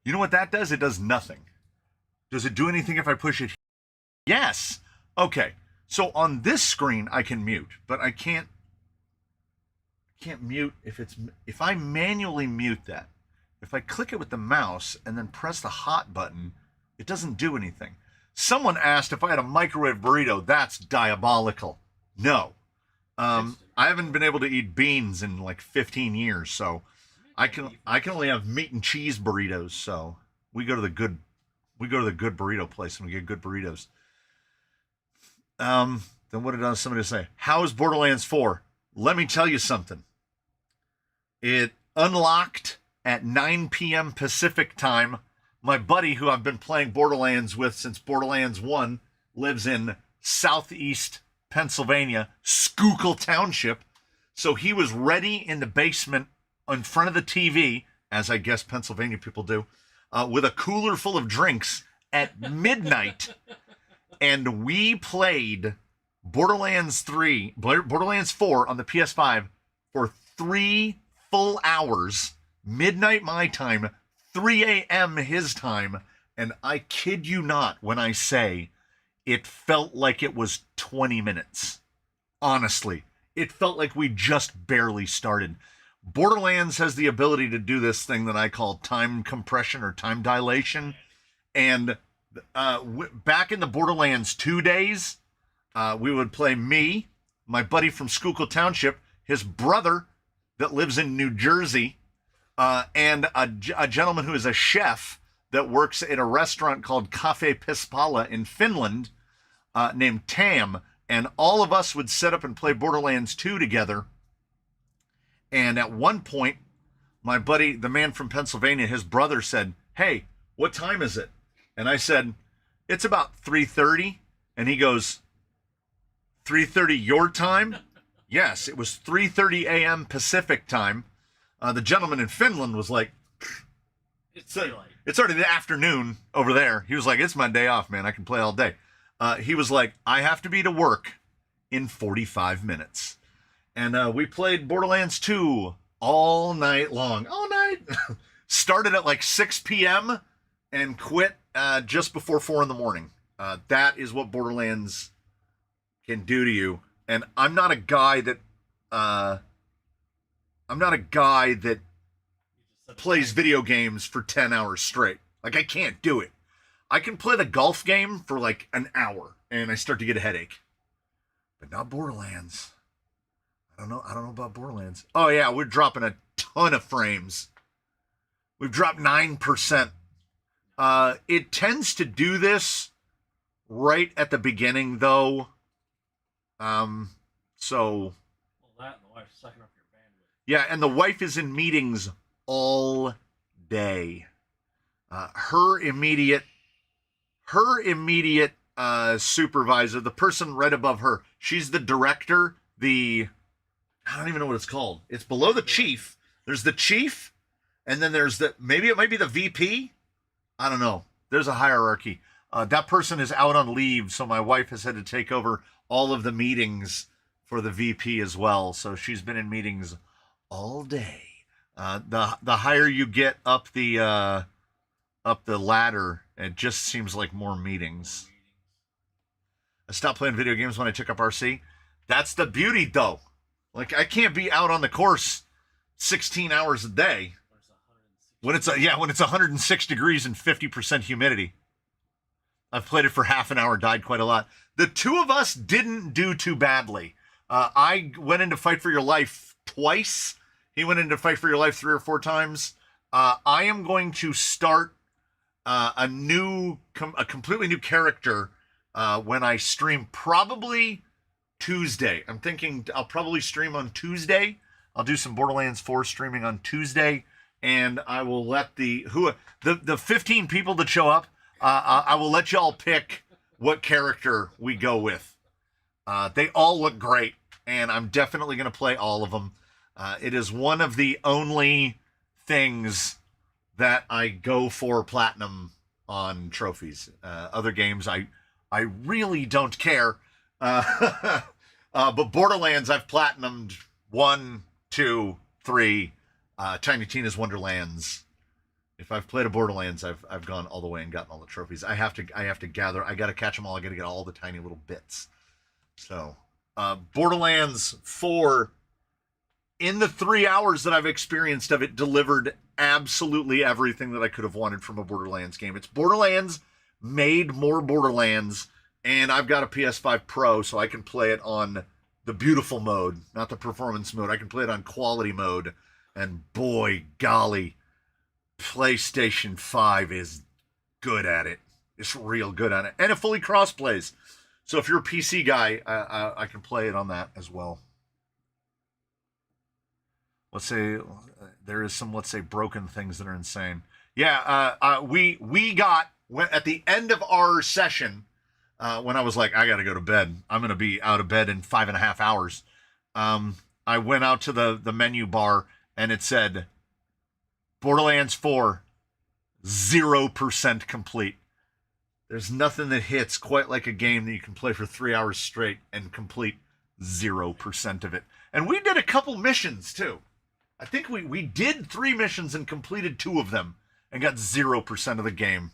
You know what that does? It does nothing. Does it do anything if I push it? Yes. Okay. So on this screen I can mute, but I can't mute if I manually mute that. If I click it with the mouse and then press the hot button, it doesn't do anything. Someone asked if I had a microwave burrito. That's diabolical. No. I haven't been able to eat beans in like 15 years, so I can only have meat and cheese burritos. So we go to the good burrito place and we get good burritos. Then what did somebody say? How is Borderlands 4? Let me tell you something. It unlocked at 9 p.m. Pacific time. My buddy, who I've been playing Borderlands with since Borderlands 1, lives in southeast Pennsylvania, Schuylkill Township. So he was ready in the basement in front of the TV, as I guess Pennsylvania people do, with a cooler full of drinks at midnight. And we played Borderlands 4 on the PS5 for 3 full hours, midnight my time, 3 a.m. his time, and I kid you not when I say it felt like it was 20 minutes. Honestly, it felt like we just barely started. Borderlands has the ability to do this thing that I call time compression or time dilation, and back in the Borderlands 2 days, we would play me, my buddy from Schuylkill Township, his brother that lives in New Jersey, and a gentleman who is a chef that works at a restaurant called Cafe Pispala in Finland, named Tam. And all of us would set up and play Borderlands 2 together. And at one point, my buddy, the man from Pennsylvania, his brother said, "Hey, what time is it?" And I said, "It's about 3:30. And he goes, "3:30 your time?" Yes, it was 3:30 a.m. Pacific time. The gentleman in Finland was like, it's already the afternoon over there. He was like, "It's my day off, man. I can play all day." He was like, "I have to be to work in 45 minutes. And we played Borderlands 2 all night long. All night. Started at like 6 p.m. and quit just before 4 in the morning. That is what Borderlands can do to you. And I'm not a guy that plays video games for 10 hours straight. Like, I can't do it. I can play the golf game for like an hour and I start to get a headache. But not Borderlands. I don't know about Borderlands. Oh yeah, we're dropping a ton of frames. We've dropped 9%. It tends to do this right at the beginning though. So that and the wife's sucking up your bandwidth. Yeah, and the wife is in meetings all day. Her immediate supervisor, the person right above her, she's the director, I don't even know what it's called. It's below the chief. There's the chief, and then there's maybe it might be the VP. I don't know. There's a hierarchy. That person is out on leave, so my wife has had to take over all of the meetings for the VP as well. So she's been in meetings all day. The higher you get up the ladder, it just seems like more meetings. I stopped playing video games when I took up RC. That's the beauty, though. Like, I can't be out on the course 16 hours a day when it's 106 degrees and 50% humidity. I've played it for half an hour, died quite a lot. The two of us didn't do too badly. I went into Fight for Your Life twice. He went into Fight for Your Life 3 or 4 times. I am going to start a completely new character when I stream, probably Tuesday. I'm thinking I'll probably stream on Tuesday. I'll do some Borderlands 4 streaming on Tuesday, and I will let the 15 people that show up, I will let y'all pick what character we go with. They all look great, and I'm definitely going to play all of them. It is one of the only things that I go for platinum on trophies. Other games, I really don't care. But Borderlands, I've platinumed 1, 2, 3, Tiny Tina's Wonderlands. If I've played a Borderlands, I've gone all the way and gotten all the trophies. I have to gather. I got to catch them all. I got to get all the tiny little bits. So, Borderlands 4, in the 3 hours that I've experienced of it, delivered absolutely everything that I could have wanted from a Borderlands game. It's Borderlands made more Borderlands, and I've got a PS5 Pro, so I can play it on the beautiful mode, not the performance mode. I can play it on quality mode, and boy, golly, PlayStation 5 is good at it. It's real good at it. And it fully cross-plays. So if you're a PC guy, I can play it on that as well. Let's say there is some, let's say, broken things that are insane. Yeah, we got, at the end of our session, when I was like, I got to go to bed. I'm going to be out of bed in 5.5 hours. I went out to the menu bar, and it said, Borderlands 4, 0% complete. There's nothing that hits quite like a game that you can play for 3 hours straight and complete 0% of it. And we did a couple missions, too. I think we did 3 missions and completed 2 of them and got 0% of the game.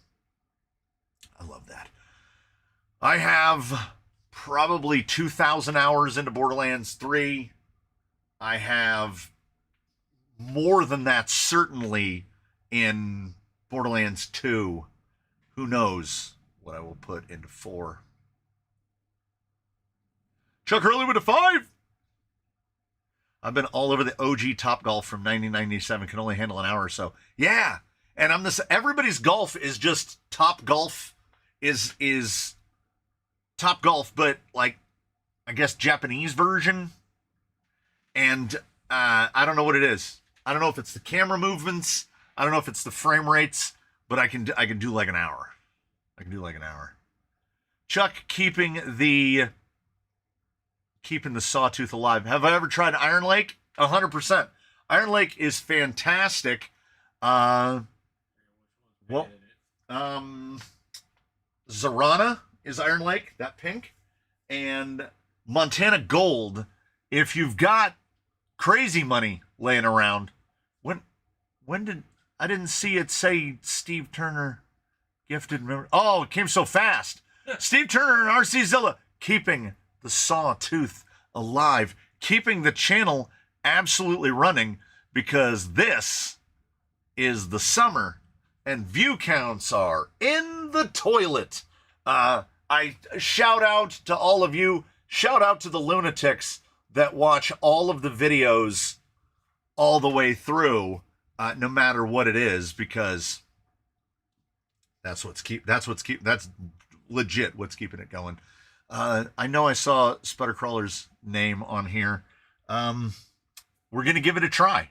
I love that. I have probably 2,000 hours into Borderlands 3. I have more than that, certainly, in Borderlands 2. Who knows what I will put into 4. Chuck Hurley with a 5. I've been all over the OG Top Golf from 1997. Can only handle an hour or so. Yeah, and I'm this. Everybody's golf is just Top Golf. Is Top Golf, but like, I guess Japanese version. And I don't know what it is. I don't know if it's the camera movements. I don't know if it's the frame rates. But I can do like an hour. I can do like an hour. Chuck keeping the sawtooth alive. Have I ever tried Iron Lake? 100%. Iron Lake is fantastic. Zarana is Iron Lake, that pink. And Montana Gold, if you've got crazy money laying around. When did I didn't see it say Steve Turner gifted. Oh, it came so fast. Steve Turner and RC Zilla keeping the sawtooth alive, keeping the channel absolutely running, because this is the summer and view counts are in the toilet. I shout out to all of you. Shout out to the lunatics that watch all of the videos all the way through, no matter what it is, because that's legit what's keeping it going. I know I saw Sputtercrawler's name on here. We're going to give it a try.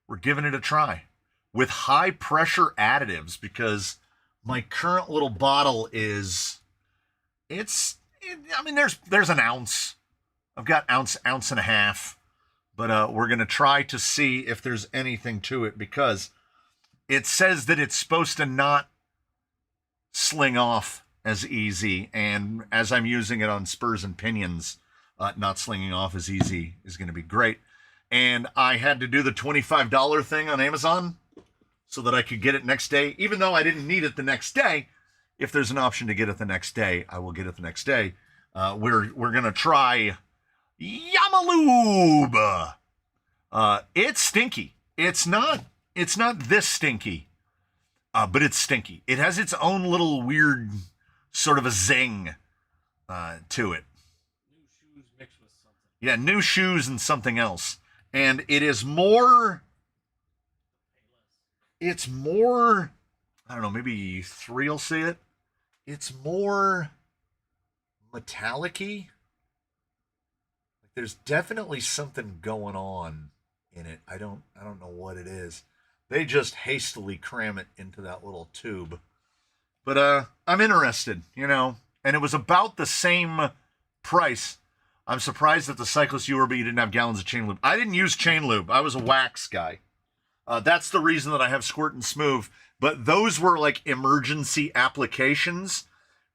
We're giving it a try with high pressure additives, because my current little bottle is, I mean, there's an ounce. I've got ounce and a half, but we're going to try to see if there's anything to it, because it says that it's supposed to not sling off as easy. And as I'm using it on spurs and pinions, not slinging off as easy is going to be great. And I had to do the $25 thing on Amazon so that I could get it next day, even though I didn't need it the next day. If there's an option to get it the next day, I will get it the next day. We're going to try Yamalube. It's stinky. It's not this stinky, but it's stinky. It has its own little weird sort of a zing to it. New shoes mixed with something. Yeah, new shoes and something else. And it is more, it's more, I don't know, maybe 3 will see it. It's more metallic-y. There's definitely something going on in it. I don't know what it is. They just hastily cram it into that little tube. But I'm interested, and it was about the same price. I'm surprised that the Cyclist URB didn't have gallons of chain lube. I didn't use chain lube. I was a wax guy. That's the reason that I have Squirt and Smooth. But those were like emergency applications,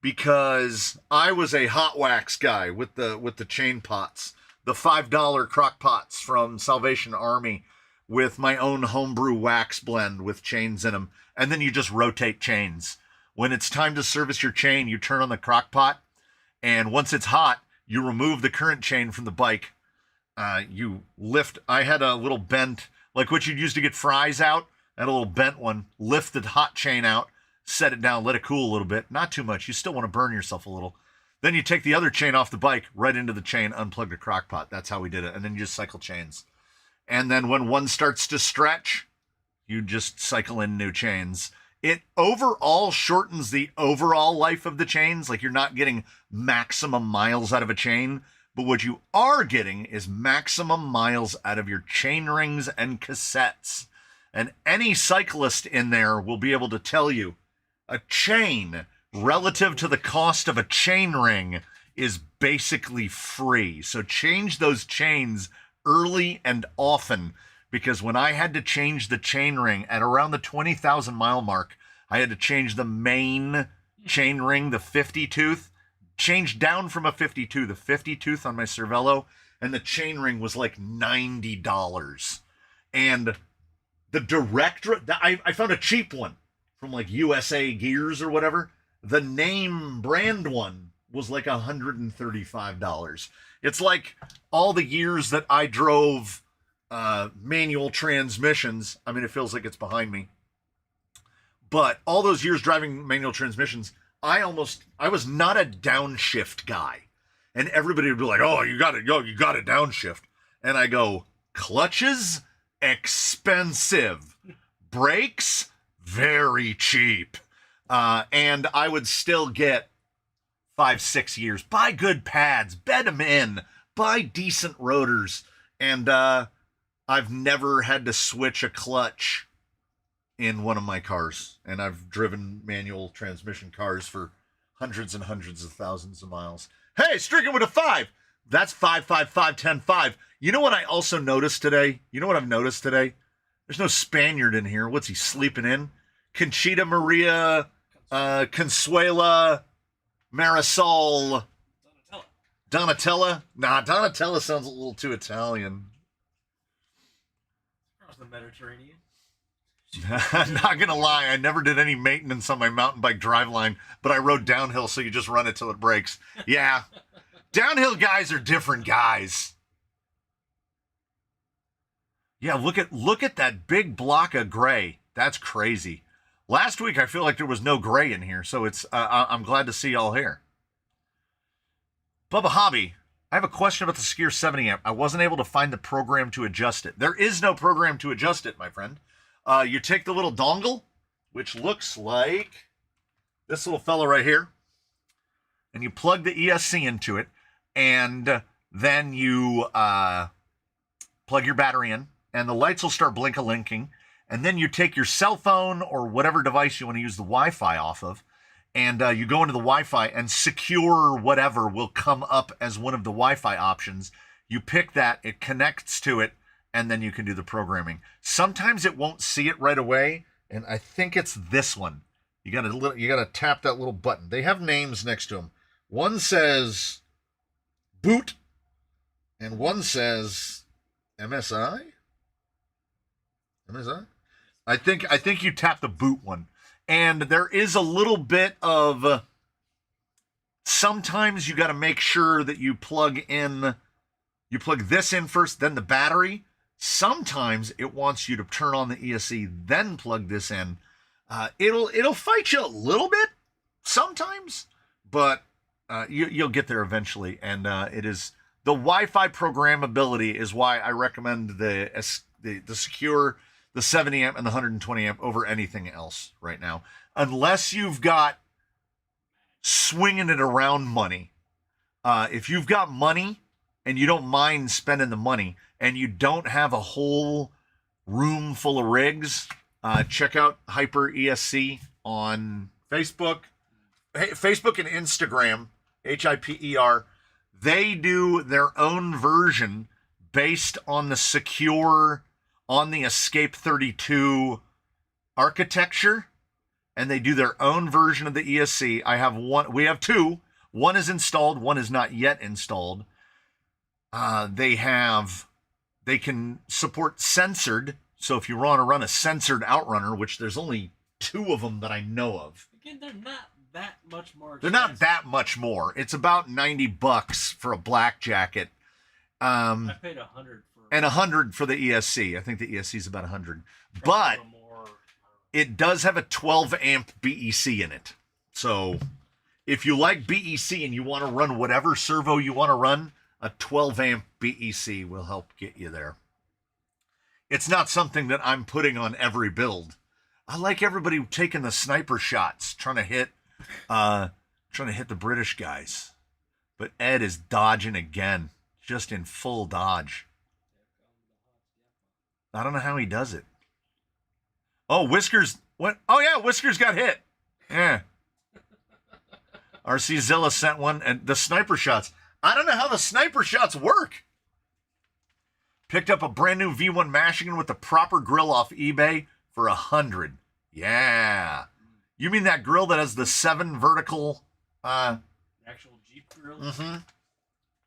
because I was a hot wax guy with the chain pots. The $5 crock pots from Salvation Army with my own homebrew wax blend with chains in them. And then you just rotate chains. When it's time to service your chain, you turn on the crock pot. And once it's hot, you remove the current chain from the bike. You lift. I had a little bent, like what you'd use to get fries out. I had a little bent one. Lift the hot chain out, set it down, let it cool a little bit. Not too much. You still want to burn yourself a little. Then you take the other chain off the bike, right into the chain, unplug the crock pot. That's how we did it. And then you just cycle chains. And then when one starts to stretch, you just cycle in new chains. It overall shortens the overall life of the chains. Like, you're not getting maximum miles out of a chain, but what you are getting is maximum miles out of your chain rings and cassettes. And any cyclist in there will be able to tell you a chain relative to the cost of a chain ring is basically free. So change those chains early and often, because when I had to change the chain ring at around the 20,000 mile mark, I had to change the main chain ring, the 50 tooth, changed down from a 52, the 50 tooth on my Cervelo, and the chain ring was like $90. And the direct, I found a cheap one from like USA Gears or whatever. The name brand one was like $135. It's like all the years that I drove manual transmissions. I mean, it feels like it's behind me. But all those years driving manual transmissions, I was not a downshift guy. And everybody would be like, oh, you got to downshift. And I go, clutches, expensive. Brakes, very cheap. And I would still get 5-6 years. Buy good pads, bed them in, buy decent rotors. And I've never had to switch a clutch in one of my cars. And I've driven manual transmission cars for hundreds and hundreds of thousands of miles. Hey, streaking with a 5. That's 55510-5. You know what I also noticed today? You know what I've noticed today? There's no Spaniard in here. What's he sleeping in? Conchita Maria, Consuela, Marisol, Donatella. Nah, Donatella sounds a little too Italian. Across the Mediterranean. I'm not gonna lie, I never did any maintenance on my mountain bike driveline, but I rode downhill, so you just run it till it breaks. Yeah, downhill guys are different guys. Yeah, look at that big block of gray. That's crazy. Last week I feel like there was no gray in here, so it's I'm glad to see y'all here. Bubba Hobby, I have a question about the Skier 70 amp. I wasn't able to find the program to adjust it. There is no program to adjust it, my friend. You take the little dongle, which looks like this little fella right here, and you plug the ESC into it, and then you plug your battery in, and the lights will start blink-a-linking, and then you take your cell phone or whatever device you want to use the Wi-Fi off of, and you go into the Wi-Fi, and secure whatever will come up as one of the Wi-Fi options. You pick that, it connects to it, and then you can do the programming. Sometimes it won't see it right away, and I think it's this one. You gotta tap that little button. They have names next to them. One says boot, and one says MSI. MSI. I think you tap the boot one, and there is a little bit of. Sometimes you got to make sure that you plug this in first, then the battery. Sometimes it wants you to turn on the ESC, then plug this in. It'll fight you a little bit sometimes, but you'll get there eventually. And it is the Wi-Fi programmability is why I recommend the Secure, the 70 amp and the 120 amp over anything else right now, unless you've got swinging it around money. If you've got money and you don't mind spending the money, and you don't have a whole room full of rigs, check out Hyper ESC on Facebook. Facebook and Instagram, HIPER. They do their own version based on the Secure, on the Escape 32 architecture, and they do their own version of the ESC. I have one. We have two. One is installed. One is not yet installed. They They can support censored. So if you want to run a censored outrunner, which there's only 2 of them that I know of. Again, they're not that much more expensive. They're not that much more. It's about $90 for a black jacket. I paid $100 for, and $100 for the ESC. I think the ESC is about $100, but it does have a 12 amp BEC in it. So if you like BEC and you want to run whatever servo you want to run, a 12 amp BEC will help get you there. It's not something that I'm putting on every build. I like everybody taking the sniper shots, trying to hit the British guys. But Ed is dodging again, just in full dodge. I don't know how he does it. Oh, Whiskers, what? Oh yeah, Whiskers got hit. Yeah. RC Zilla sent one, and the sniper shots. I don't know how the sniper shots work. Picked up a brand new V1 Michigan with the proper grill off eBay for $100. Yeah. You mean that grill that has the 7 vertical? Actual Jeep grill. Mm-hmm.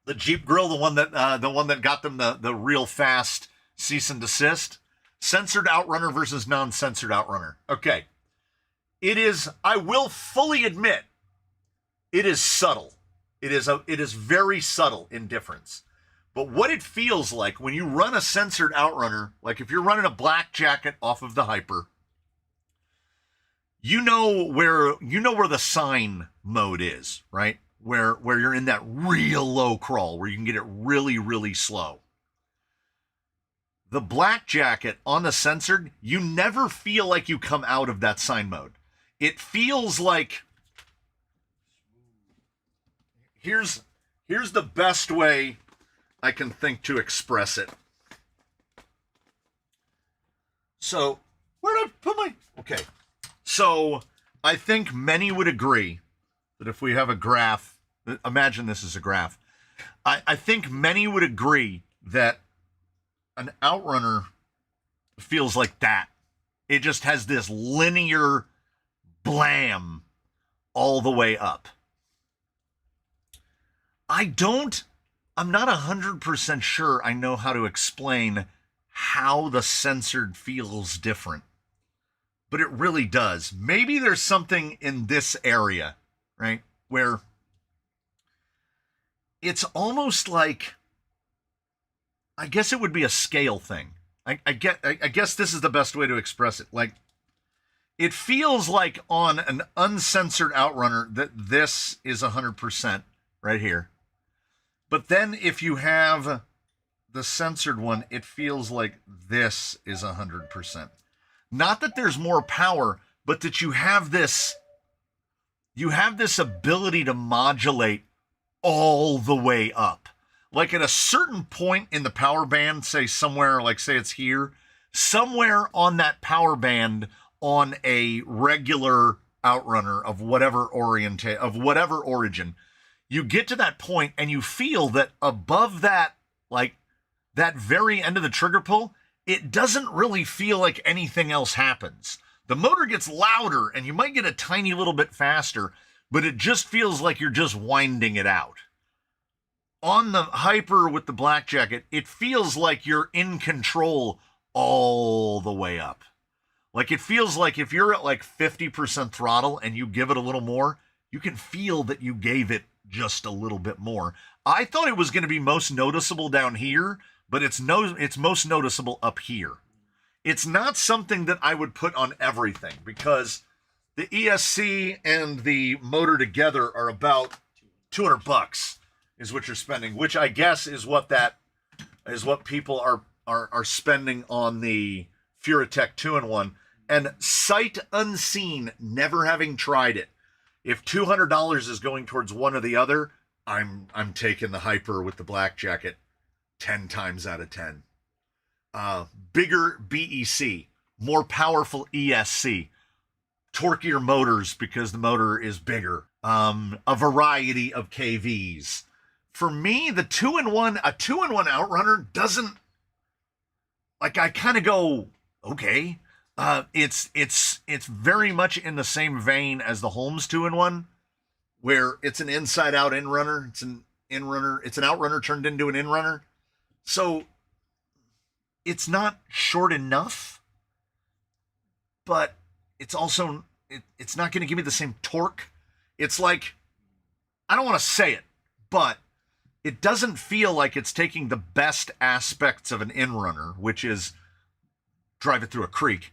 The Jeep grill, the one that got them the real fast cease and desist. Censored outrunner versus non-censored outrunner. Okay. It is. I will fully admit, it is subtle. It is very subtle in difference. But what it feels like when you run a censored outrunner, like if you're running a black jacket off of the Hyper, you know where the sign mode is, right? Where you're in that real low crawl, where you can get it really, really slow. The black jacket on the censored, you never feel like you come out of that sign mode. It feels like, here's the best way I can think to express it. So, where did I put my... Okay. So, I think many would agree that if we have a graph... Imagine this is a graph. I think many would agree that an outrunner feels like that. It just has this linear blam all the way up. I'm not 100% sure I know how to explain how the censored feels different. But it really does. Maybe there's something in this area, right? Where it's almost like, I guess it would be a scale thing. I guess this is the best way to express it. Like, it feels like on an uncensored outrunner that this is 100% right here. But then if you have the censored one, it feels like this is 100%. Not that there's more power, but that you have this ability to modulate all the way up. Like at a certain point in the power band, say somewhere, like say it's here, somewhere on that power band on a regular outrunner of whatever origin, you get to that point and you feel that above that, like that very end of the trigger pull, it doesn't really feel like anything else happens. The motor gets louder and you might get a tiny little bit faster, but it just feels like you're just winding it out. On the Hyper with the black jacket, it feels like you're in control all the way up. Like it feels like if you're at like 50% throttle and you give it a little more, you can feel that you gave it just a little bit more. I thought it was going to be most noticeable down here, but it's most noticeable up here. It's not something that I would put on everything because the ESC and the motor together are about $200 is what you're spending, which I guess is what people are spending on the Furatech 2-in-1. And sight unseen, never having tried it, if $200 is going towards one or the other, I'm taking the Hyper with the black jacket 10 times out of 10. Bigger BEC, more powerful ESC, torquier motors because the motor is bigger, a variety of KVs. For me, a 2-in-1 outrunner doesn't, like, I kind of go, okay. It's very much in the same vein as the Holmes 2-in-1, where it's an inside-out in-runner. It's an outrunner turned into an in-runner. So it's not short enough, but it's also, it's not going to give me the same torque. It's like, I don't want to say it, but it doesn't feel like it's taking the best aspects of an in-runner, which is drive it through a creek,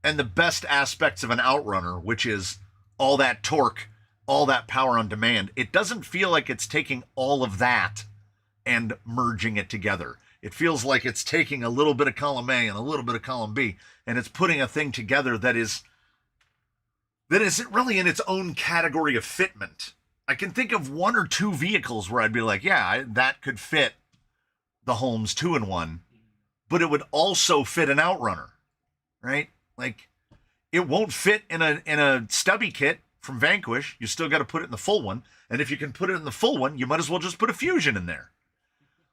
and the best aspects of an outrunner, which is all that torque, all that power on demand. It doesn't feel like it's taking all of that and merging it together. It feels like it's taking a little bit of column A and a little bit of column B, and it's putting a thing together that isn't really in its own category of fitment. I can think of one or two vehicles where I'd be like, yeah, that could fit the Holmes 2-in-1, but it would also fit an outrunner, right? Like, it won't fit in a stubby kit from Vanquish. You still got to put it in the full one, and if you can put it in the full one, you might as well just put a Fusion in there.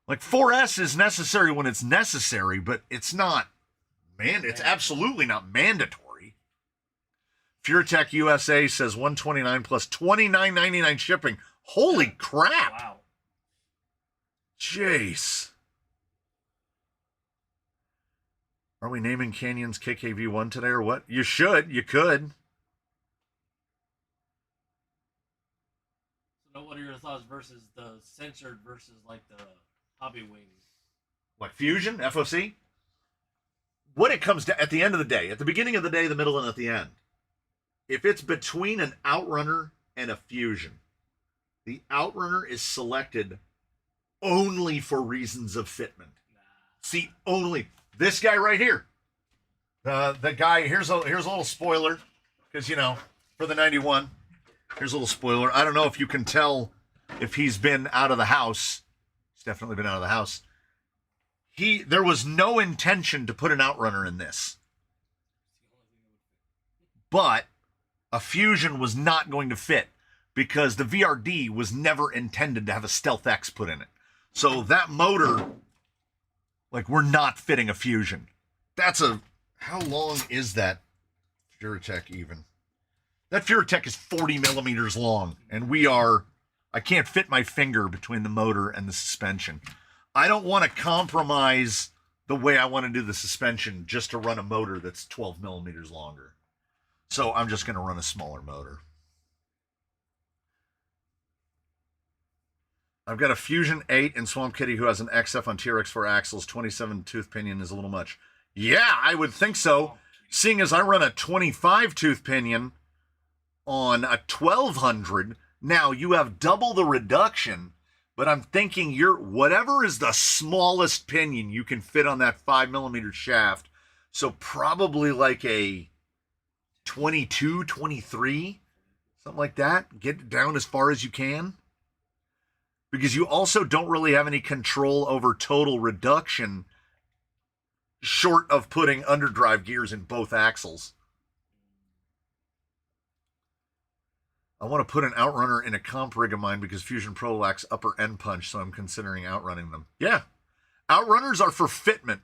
Like, 4S is necessary when it's necessary, but it's not, man, it's absolutely not mandatory. FureTech USA says $129 plus $29.99 shipping. Holy crap. Wow. Jeez. Are we naming Canyons KKV1 today or what? You should. You could. So what are your thoughts versus the Censored versus like the Hobby Wing? Like Fusion, FOC? What it comes to at the end of the day, at the beginning of the day, the middle, and at the end, if it's between an Outrunner and a Fusion, the Outrunner is selected only for reasons of fitment. See, only this guy right here. The guy, here's a little spoiler, because, you know, for the 91, here's a little spoiler. I don't know if you can tell if he's been out of the house. He's definitely been out of the house. There was no intention to put an Outrunner in this. But a Fusion was not going to fit because the VRD was never intended to have a Stealth X put in it. So that motor, like, we're not fitting a Fusion. How long is that FureTech even? That FureTech is 40 millimeters long, and I can't fit my finger between the motor and the suspension. I don't want to compromise the way I want to do the suspension just to run a motor that's 12 millimeters longer. So I'm just going to run a smaller motor. I've got a Fusion 8 in Swamp Kitty who has an XF on TRX4 axles. 27 tooth pinion is a little much. Yeah, I would think so. Seeing as I run a 25 tooth pinion on a 1200, now you have double the reduction, but I'm thinking whatever is the smallest pinion you can fit on that 5 millimeter shaft. So probably like a 22, 23, something like that. Get it down as far as you can. Because you also don't really have any control over total reduction short of putting underdrive gears in both axles. I want to put an Outrunner in a comp rig of mine because Fusion Pro lacks upper end punch, so I'm considering outrunning them. Yeah. Outrunners are for fitment.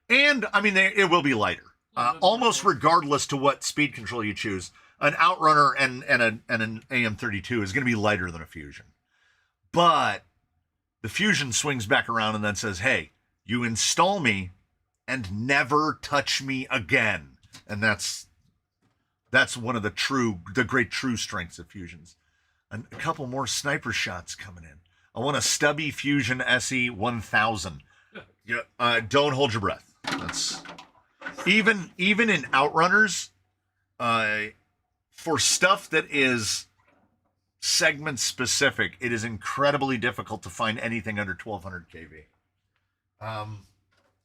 And I mean, it will be lighter. Almost regardless to what speed control you choose. An Outrunner and an AM32 is going to be lighter than a Fusion. But the Fusion swings back around and then says, hey, you install me and never touch me again. And that's one of the great true strengths of Fusions. And a couple more sniper shots coming in. I want a stubby Fusion SE 1000. Yeah, don't hold your breath. That's even in Outrunners, for stuff that is segment specific, it is incredibly difficult to find anything under 1200 kV.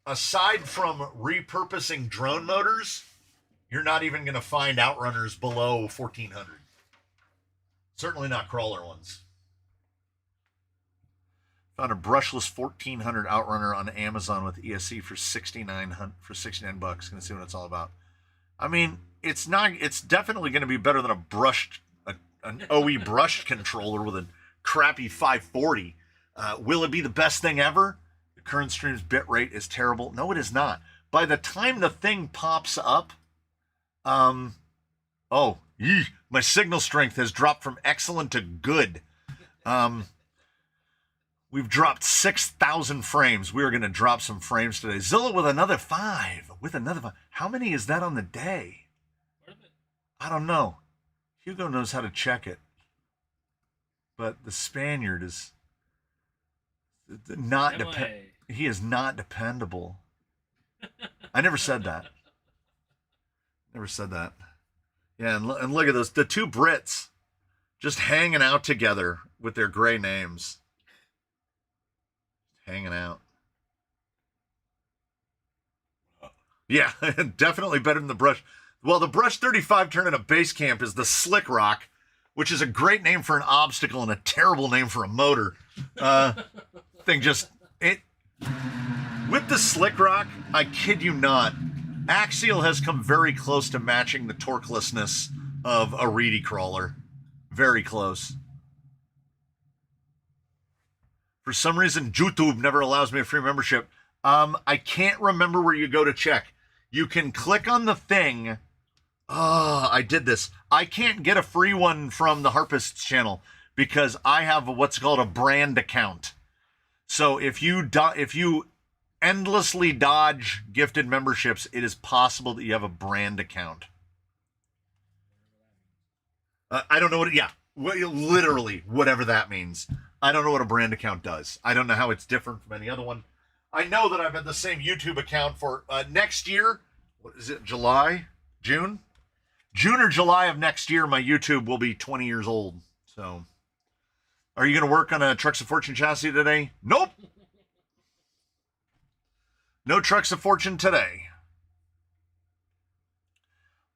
Aside from repurposing drone motors, you're not even going to find Outrunners below 1400. Certainly not crawler ones. Found a brushless 1400 Outrunner on Amazon with ESC for $69 bucks. Gonna see what it's all about. I mean, it's definitely going to be better than an OE brushed controller with a crappy 540. Will it be the best thing ever? The current stream's bitrate is terrible. No, it is not. By the time the thing pops up, my signal strength has dropped from excellent to good. We've dropped 6,000 frames. We are going to drop some frames today. Zilla with another 5. With another 5. How many is that on the day? I don't know. Hugo knows how to check it. But the Spaniard is not he is not dependable. I never said that. Never said that. Yeah, and look at those. The two Brits just hanging out together with their gray names. Hanging out. Yeah, definitely better than the Brush. Well, the Brush 35 turn in a base camp is the Slick Rock, which is a great name for an obstacle and a terrible name for a motor. Thing just, it, with the Slick Rock, I kid you not, Axial has come very close to matching the torquelessness of a Reedy crawler. Very close. For some reason, YouTube never allows me a free membership. I can't remember where you go to check. You can click on the thing. Oh, I did this. I can't get a free one from the Harpists channel because I have what's called a brand account. So if you endlessly dodge gifted memberships, it is possible that you have a brand account. I don't know what. Yeah, literally whatever that means. I don't know what a brand account does. I don't know how it's different from any other one. I know that I've had the same YouTube account for next year. What is it? July? June? June or July of next year, my YouTube will be 20 years old. So, are you going to work on a Trucks of Fortune chassis today? Nope. No Trucks of Fortune today.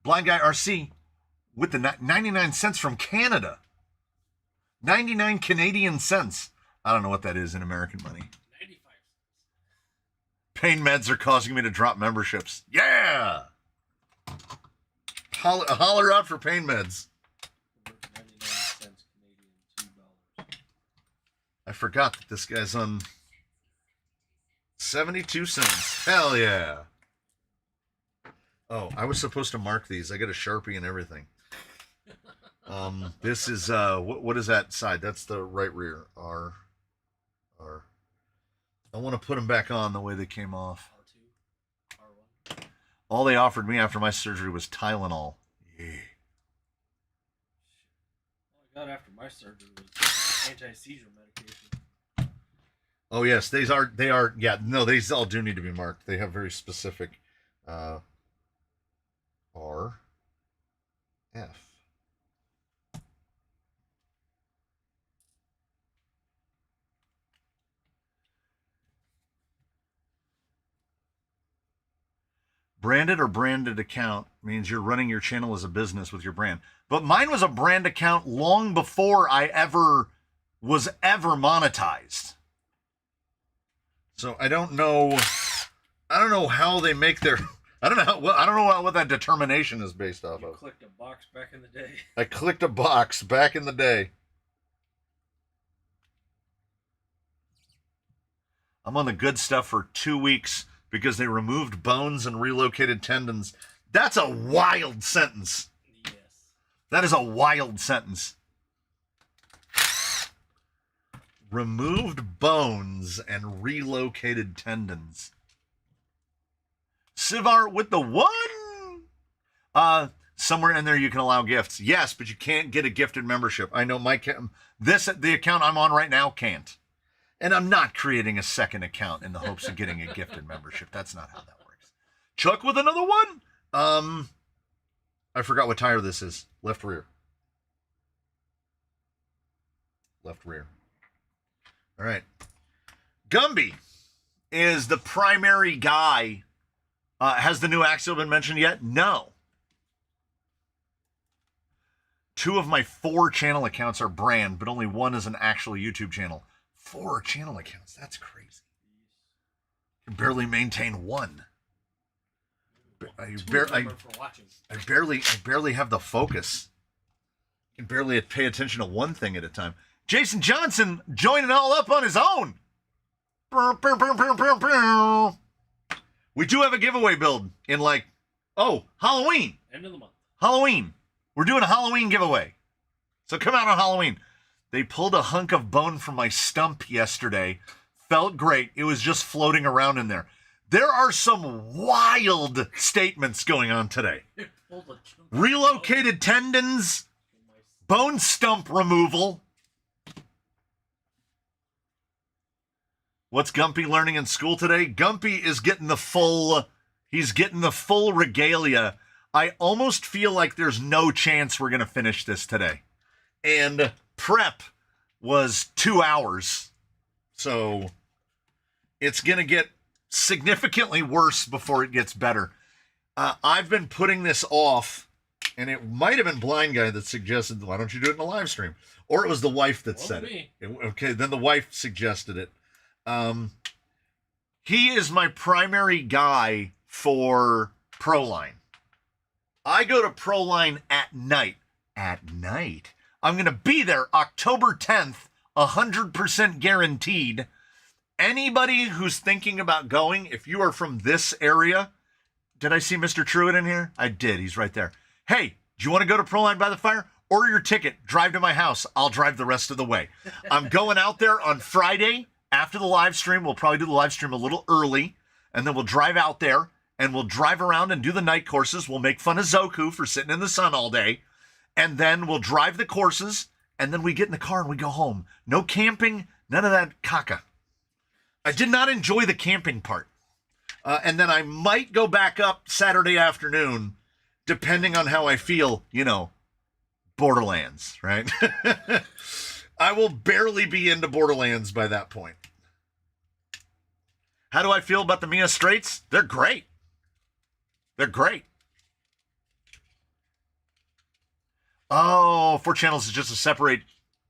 Blind Guy RC with the 99 cents from Canada. 99 Canadian cents. I don't know what that is in American money. 95 cents. Pain meds are causing me to drop memberships. Yeah! Holler out for pain meds. 99 cents Canadian, $2. I forgot that this guy's on 72 cents. Hell yeah. Oh, I was supposed to mark these. I got a Sharpie and everything. This is, what is that side? That's the right rear. R. I want to put them back on the way they came off. R2, R1. All they offered me after my surgery was Tylenol. Yeah. All I got after my surgery was anti-seizure medication. Oh yes, they are, yeah, no, these all do need to be marked. They have very specific, R, F. Branded or branded account means you're running your channel as a business with your brand. But mine was a brand account long before I was ever monetized. So I don't know how they make their, I don't know what that determination is based off You of. clicked a box back in the day. I clicked a box back in the day. I'm on the good stuff for 2 weeks because they removed bones and relocated tendons. That's a wild sentence. Yes. That is a wild sentence. Removed bones and relocated tendons. Sivar with the 1. Somewhere in there you can allow gifts. Yes, but you can't get a gifted membership. I know the account I'm on right now can't. And I'm not creating a second account in the hopes of getting a gifted membership. That's not how that works. Chuck with another 1. I forgot what tire this is. Left rear. Left rear. All right. Gumby is the primary guy. Has the new Axial been mentioned yet? No. 2 of my 4 channel accounts are brand, but only 1 is an actual YouTube channel. 4 channel accounts. That's crazy. You can barely maintain 1. I barely have the focus. I can barely pay attention to one thing at a time. Jason Johnson joining all up on his own. We do have a giveaway build in Halloween. End of the month. Halloween. We're doing a Halloween giveaway. So come out on Halloween. They pulled a hunk of bone from my stump yesterday. Felt great. It was just floating around in there. There are some wild statements going on today. Relocated tendons, bone stump removal. What's Gumpy learning in school today? Gumpy is getting the full regalia. I almost feel like there's no chance we're going to finish this today. And prep was 2 hours. So it's going to get significantly worse before it gets better. I've been putting this off, and it might have been Blind Guy that suggested, why don't you do it in a live stream? Or it was the wife that said it. Okay, then the wife suggested it. He is my primary guy for Proline. I go to Proline at night. At night. I'm going to be there October 10th, 100% guaranteed. Anybody who's thinking about going, if you are from this area, did I see Mr. Truitt in here? I did. He's right there. Hey, do you want to go to Proline by the Fire? Order your ticket. Drive to my house. I'll drive the rest of the way. I'm going out there on Friday after the live stream. We'll probably do the live stream a little early, and then we'll drive out there, and we'll drive around and do the night courses. We'll make fun of Zoku for sitting in the sun all day, and then we'll drive the courses, and then we get in the car and we go home. No camping, none of that caca. I did not enjoy the camping part. And then I might go back up Saturday afternoon, depending on how I feel, Borderlands, right? I will barely be into Borderlands by that point. How do I feel about the Mia Straits? They're great. They're great. Oh, 4 channels is just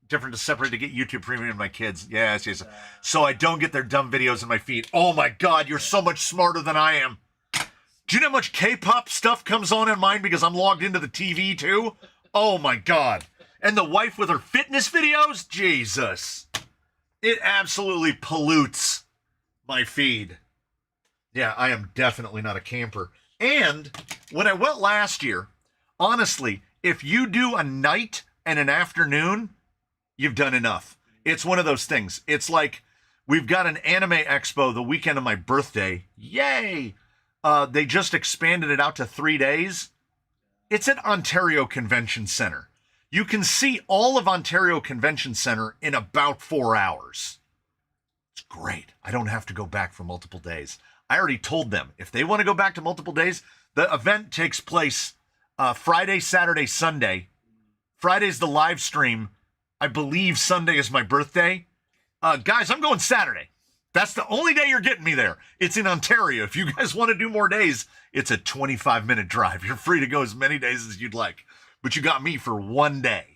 different to separate to get YouTube Premium in my kids. Yes. So I don't get their dumb videos in my feed. Oh my God, you're so much smarter than I am. Do you know how much K-pop stuff comes on in mine because I'm logged into the TV too? Oh my God. And the wife with her fitness videos? Jesus. It absolutely pollutes my feed. Yeah, I am definitely not a camper. And when I went last year, honestly, if you do a night and an afternoon, you've done enough. It's one of those things. It's like we've got an anime expo the weekend of my birthday. Yay! They just expanded it out to 3 days. It's at Ontario Convention Center. You can see all of Ontario Convention Center in about 4 hours. It's great. I don't have to go back for multiple days. I already told them if they want to go back to multiple days, the event takes place Friday, Saturday, Sunday. Friday's the live stream. I believe Sunday is my birthday. Guys, I'm going Saturday. That's the only day you're getting me there. It's in Ontario. If you guys want to do more days, it's a 25-minute drive. You're free to go as many days as you'd like. But you got me for 1 day.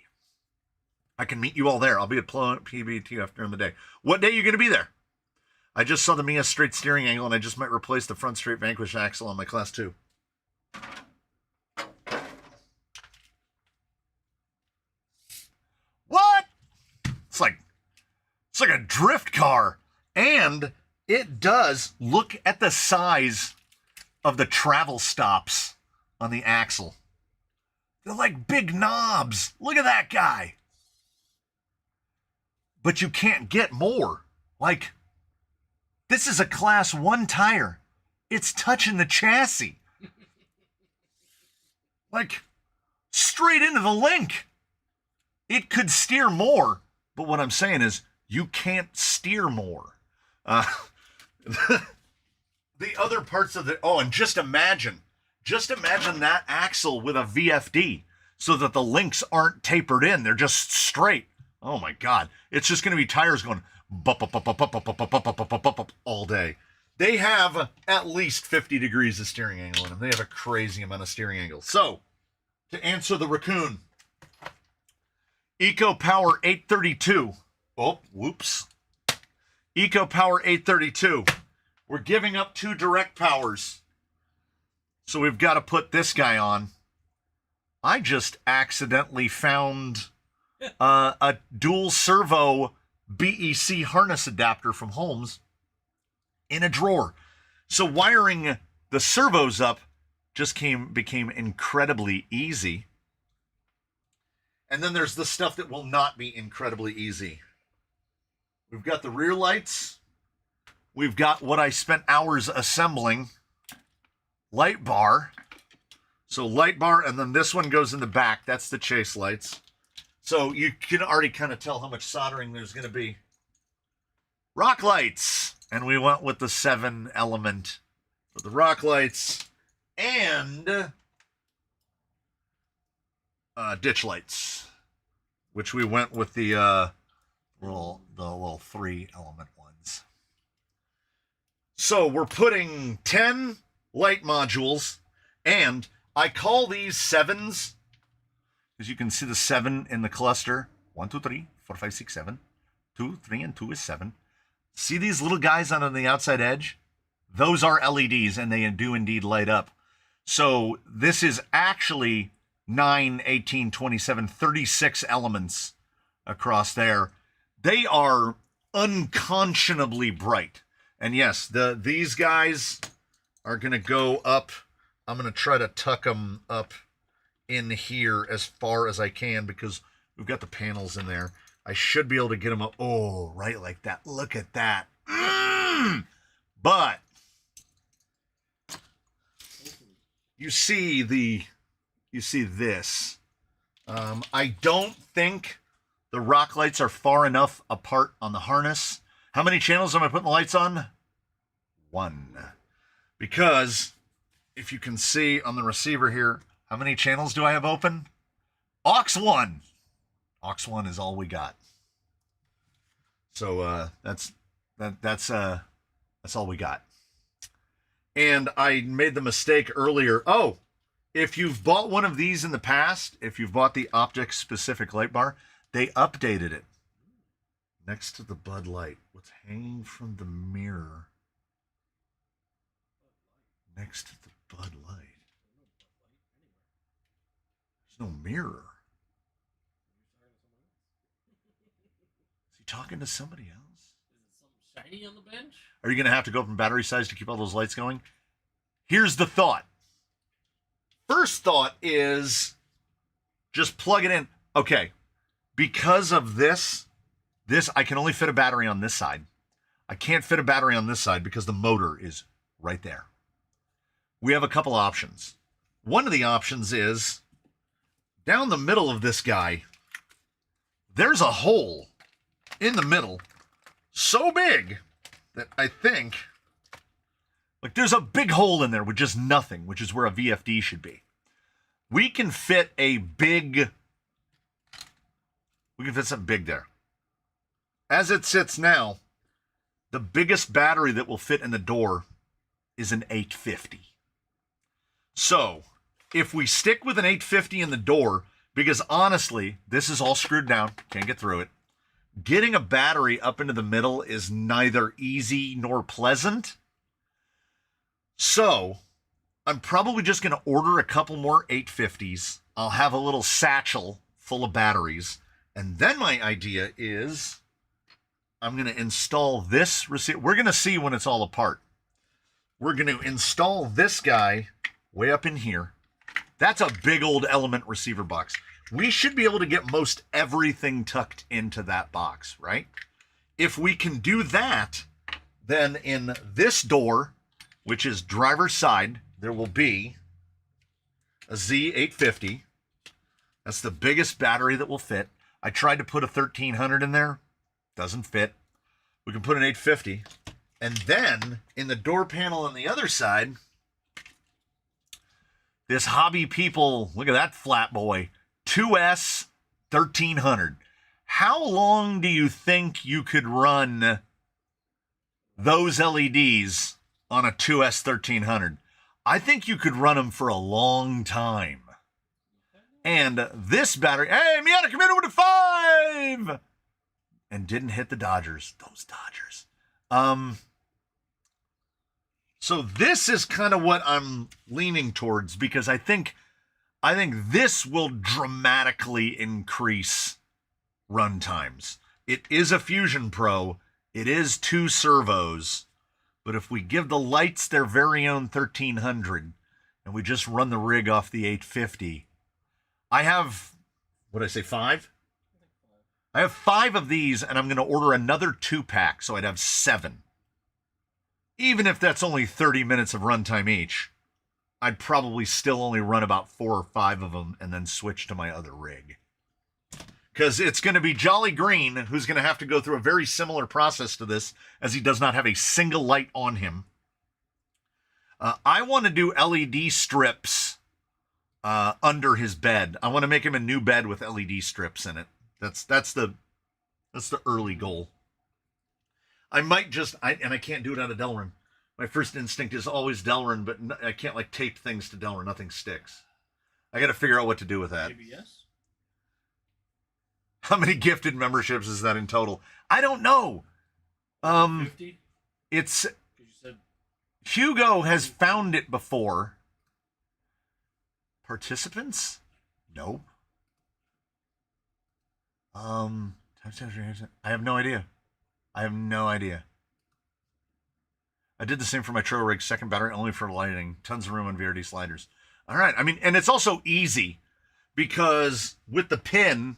I can meet you all there. I'll be at PBTF during the day. What day are you going to be there? I just saw the Mia straight steering angle, and I just might replace the front straight Vanquish axle on my Class 2. What? It's like a drift car. And it does look at the size of the travel stops on the axle. They're like big knobs. Look at that guy. But you can't get more. Like, this is a Class 1 tire. It's touching the chassis. Like, straight into the link. It could steer more, but what I'm saying is you can't steer more. The other parts of and just imagine that axle with a VFD so that the links aren't tapered in. They're just straight. Oh my God. It's just going to be tires going all day. They have at least 50 degrees of steering angle in them. They have a crazy amount of steering angle. So, to answer the raccoon, EcoPower 832. Oh, whoops. EcoPower 832. We're giving up 2 direct powers. So we've got to put this guy on. I just accidentally found a dual servo BEC harness adapter from Holmes in a drawer. So wiring the servos up just became incredibly easy. And then there's the stuff that will not be incredibly easy. We've got the rear lights. We've got what I spent hours assembling. Light bar. So light bar, and then this one goes in the back. That's the chase lights. So you can already kind of tell how much soldering there's going to be. Rock lights. And we went with the 7 element for the rock lights. And ditch lights. Which we went with the little 3 element ones. So we're putting 10 light modules, and I call these 7s, because you can see the 7 in the cluster. 1, 2, 3, 4, 5, 6, 7. 2, 3, and 2 is 7. See these little guys on the outside edge? Those are LEDs, and they do indeed light up. So this is actually 9, 18, 27, 36 elements across there. They are unconscionably bright. And yes, these guys are going to go up. I'm going to try to tuck them up in here as far as I can because we've got the panels in there. I should be able to get them up. Oh, right like that. Look at that. But you see this. I don't think the rock lights are far enough apart on the harness. How many channels am I putting the lights on? 1. Because if you can see on the receiver here, how many channels do I have open? Aux 1. Aux 1 is all we got. So that's all we got. And I made the mistake earlier. Oh, if you've bought one of these in the past, if you've bought the optics specific light bar, they updated it. Next to the Bud Light, what's hanging from the mirror? Next to the Bud Light. There's no mirror. Is he talking to somebody else? Is it something shiny on the bench? Are you going to have to go from battery size to keep all those lights going? Here's the thought. First thought is just plug it in. Okay, because of this, I can only fit a battery on this side. I can't fit a battery on this side because the motor is right there. We have a couple options. One of the options is down the middle of this guy, there's a hole in the middle so big that I think, like, there's a big hole in there with just nothing, which is where a VFD should be. We can fit something big there. As it sits now, the biggest battery that will fit in the door is an 850. So, if we stick with an 850 in the door, because honestly, this is all screwed down, can't get through it. Getting a battery up into the middle is neither easy nor pleasant. So, I'm probably just going to order a couple more 850s. I'll have a little satchel full of batteries. And then my idea is I'm going to install this receiver. We're going to see when it's all apart. We're going to install this guy way up in here. That's a big old element receiver box. We should be able to get most everything tucked into that box, right? If we can do that, then in this door, which is driver's side, there will be a Z850. That's the biggest battery that will fit. I tried to put a 1300 in there. Doesn't fit. We can put an 850. And then in the door panel on the other side, this Hobby People, look at that flat boy, 2S 1300. How long do you think you could run those LEDs on a 2S 1300? I think you could run them for a long time. And this battery, hey, Miata, come in with a 5! And didn't hit the Dodgers. Those Dodgers. So this is kind of what I'm leaning towards, because I think this will dramatically increase run times. It is a Fusion Pro. It is 2 servos. But if we give the lights their very own 1300 and we just run the rig off the 850, I have What did I say, 5? I have 5 of these, and I'm going to order another 2-pack, so I'd have 7. Even if that's only 30 minutes of runtime each, I'd probably still only run about 4 or 5 of them and then switch to my other rig. Because it's going to be Jolly Green who's going to have to go through a very similar process to this, as he does not have a single light on him. I want to do LED strips under his bed. I want to make him a new bed with LED strips in it. That's the early goal. I might just, and I can't do it out of Delrin. My first instinct is always Delrin, but I can't like tape things to Delrin. Nothing sticks. I got to figure out what to do with that. Maybe yes. How many gifted memberships is that in total? I don't know. 50? It's You said Hugo has found it before. Participants? Nope. I have no idea. I did the same for my Tro rig, second battery only for lighting. Tons of room on VRD sliders. All right. I mean, and it's also easy because with the pin,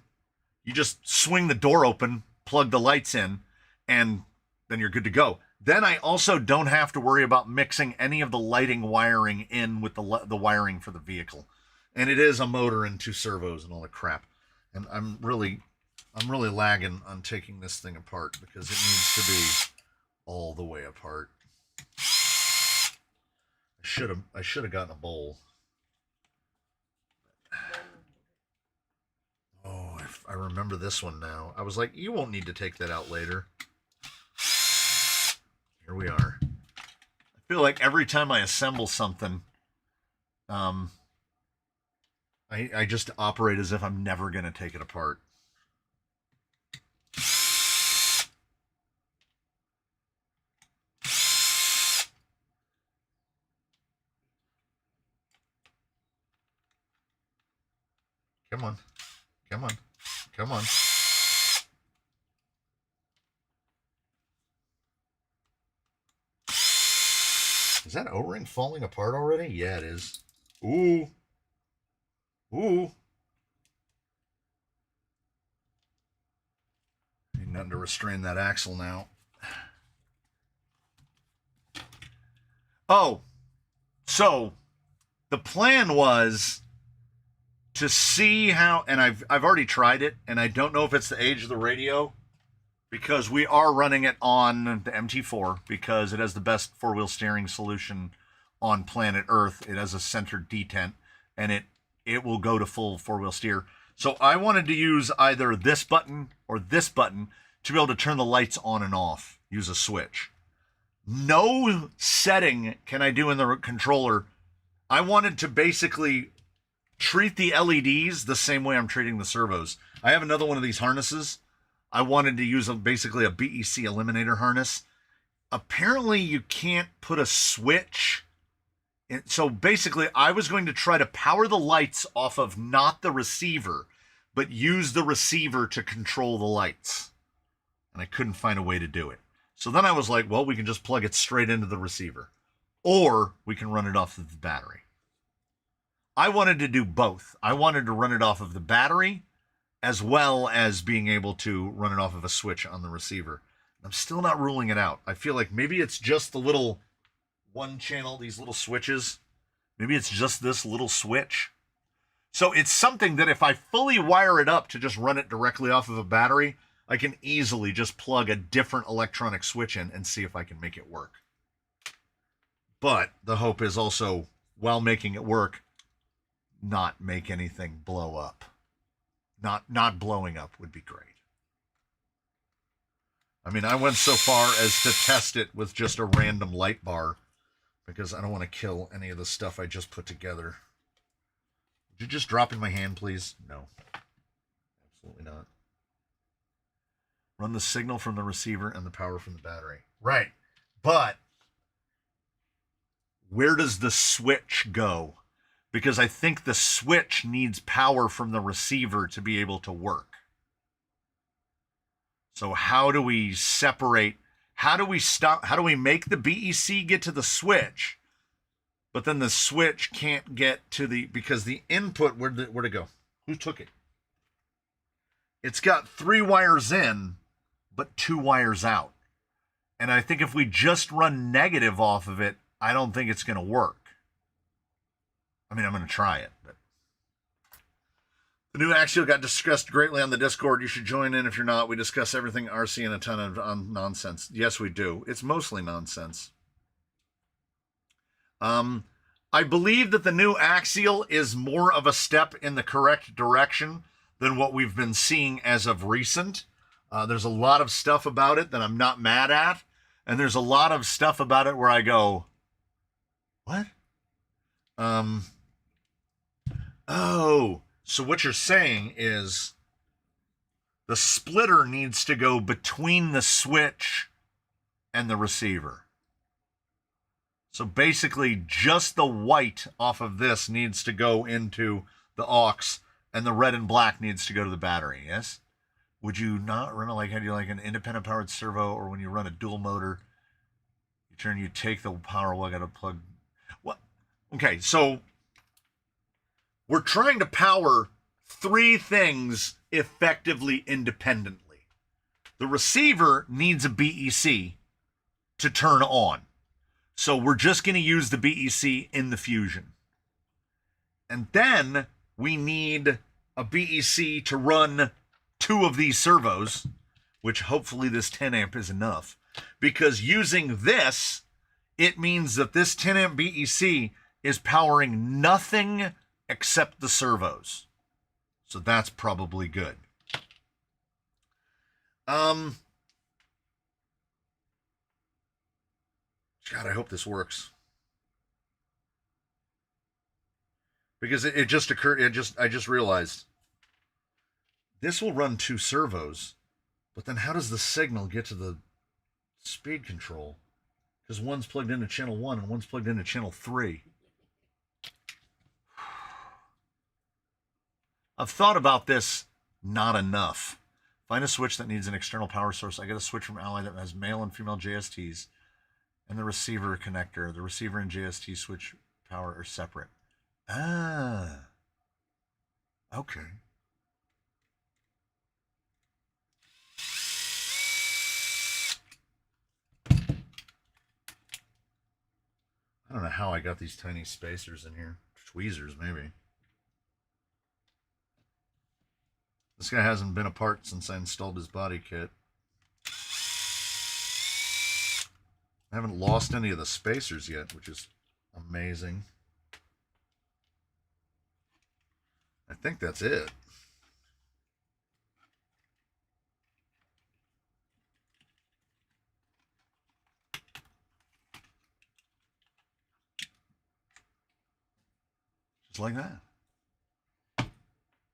you just swing the door open, plug the lights in, and then you're good to go. Then I also don't have to worry about mixing any of the lighting wiring in with the wiring for the vehicle. And it is a motor and 2 servos and all the crap. And I'm really lagging on taking this thing apart because it needs to be all the way apart. I should have gotten a bowl. Oh, I remember this one now. I was like, you won't need to take that out later. Here we are. I feel like every time I assemble something, I just operate as if I'm never going to take it apart. Come on. Come on. Come on. Is that O-ring falling apart already? Yeah, it is. Ooh. Ooh. Need nothing to restrain that axle now. Oh. So, the plan was to see how, and I've already tried it, and I don't know if it's the age of the radio, because we are running it on the MT4 because it has the best 4-wheel steering solution on planet Earth. It has a centered detent, and it will go to full 4-wheel steer. So I wanted to use either this button or this button to be able to turn the lights on and off, use a switch. No setting can I do in the controller. I wanted to basically treat the LEDs the same way I'm treating the servos. I have another one of these harnesses. I wanted to use basically a BEC eliminator harness. Apparently you can't put a switch in. So basically I was going to try to power the lights off of not the receiver, but use the receiver to control the lights. And I couldn't find a way to do it. So then I was like, well, we can just plug it straight into the receiver, or we can run it off of the battery. I wanted to do both. I wanted to run it off of the battery as well as being able to run it off of a switch on the receiver. I'm still not ruling it out. I feel like maybe it's just the little one channel, these little switches. Maybe it's just this little switch. So it's something that if I fully wire it up to just run it directly off of a battery, I can easily just plug a different electronic switch in and see if I can make it work. But the hope is also, while making it work, not make anything blow up. Not blowing up would be great. I mean, I went so far as to test it with just a random light bar because I don't want to kill any of the stuff I just put together. Would you just drop in my hand, please? No. Absolutely not. Run the signal from the receiver and the power from the battery. Right. But where does the switch go? Because I think the switch needs power from the receiver to be able to work. So how do we separate? How do we make the BEC get to the switch, but then the switch can't get to because the input, where'd it go? Who took it? it's got 3 wires in, but 2 wires out. And I think if we just run negative off of it, I don't think it's going to work. I mean, I'm going to try it. But the new Axial got discussed greatly on the Discord. You should join in if you're not. We discuss everything RC and a ton of nonsense. Yes, we do. It's mostly nonsense. I believe that the new Axial is more of a step in the correct direction than what we've been seeing as of recent. There's a lot of stuff about it that I'm not mad at. And there's a lot of stuff about it where I go, what? Oh, so what you're saying is the splitter needs to go between the switch and the receiver. So basically just the white off of this needs to go into the aux and the red and black needs to go to the battery, yes? Would you not run it like, how do you like an independent powered servo, or when you run a dual motor, you take the power plug out of plug? What? Okay, so we're trying to power 3 things effectively independently. The receiver needs a BEC to turn on. So we're just going to use the BEC in the Fusion. And then we need a BEC to run 2 of these servos, which hopefully this 10 amp is enough. Because using this, it means that this 10 amp BEC is powering nothing except the servos. So that's probably good. God, I hope this works. Because it just occurred, I just realized this will run 2 servos, but then how does the signal get to the speed control? Because one's plugged into channel 1 and one's plugged into channel 3. I've thought about this not enough. Find a switch that needs an external power source. I got a switch from Ally that has male and female JSTs and the receiver connector. The receiver and JST switch power are separate. Ah. Okay. I don't know how I got these tiny spacers in here. Tweezers, maybe. This guy hasn't been apart since I installed his body kit. I haven't lost any of the spacers yet, which is amazing. I think that's it. Just like that.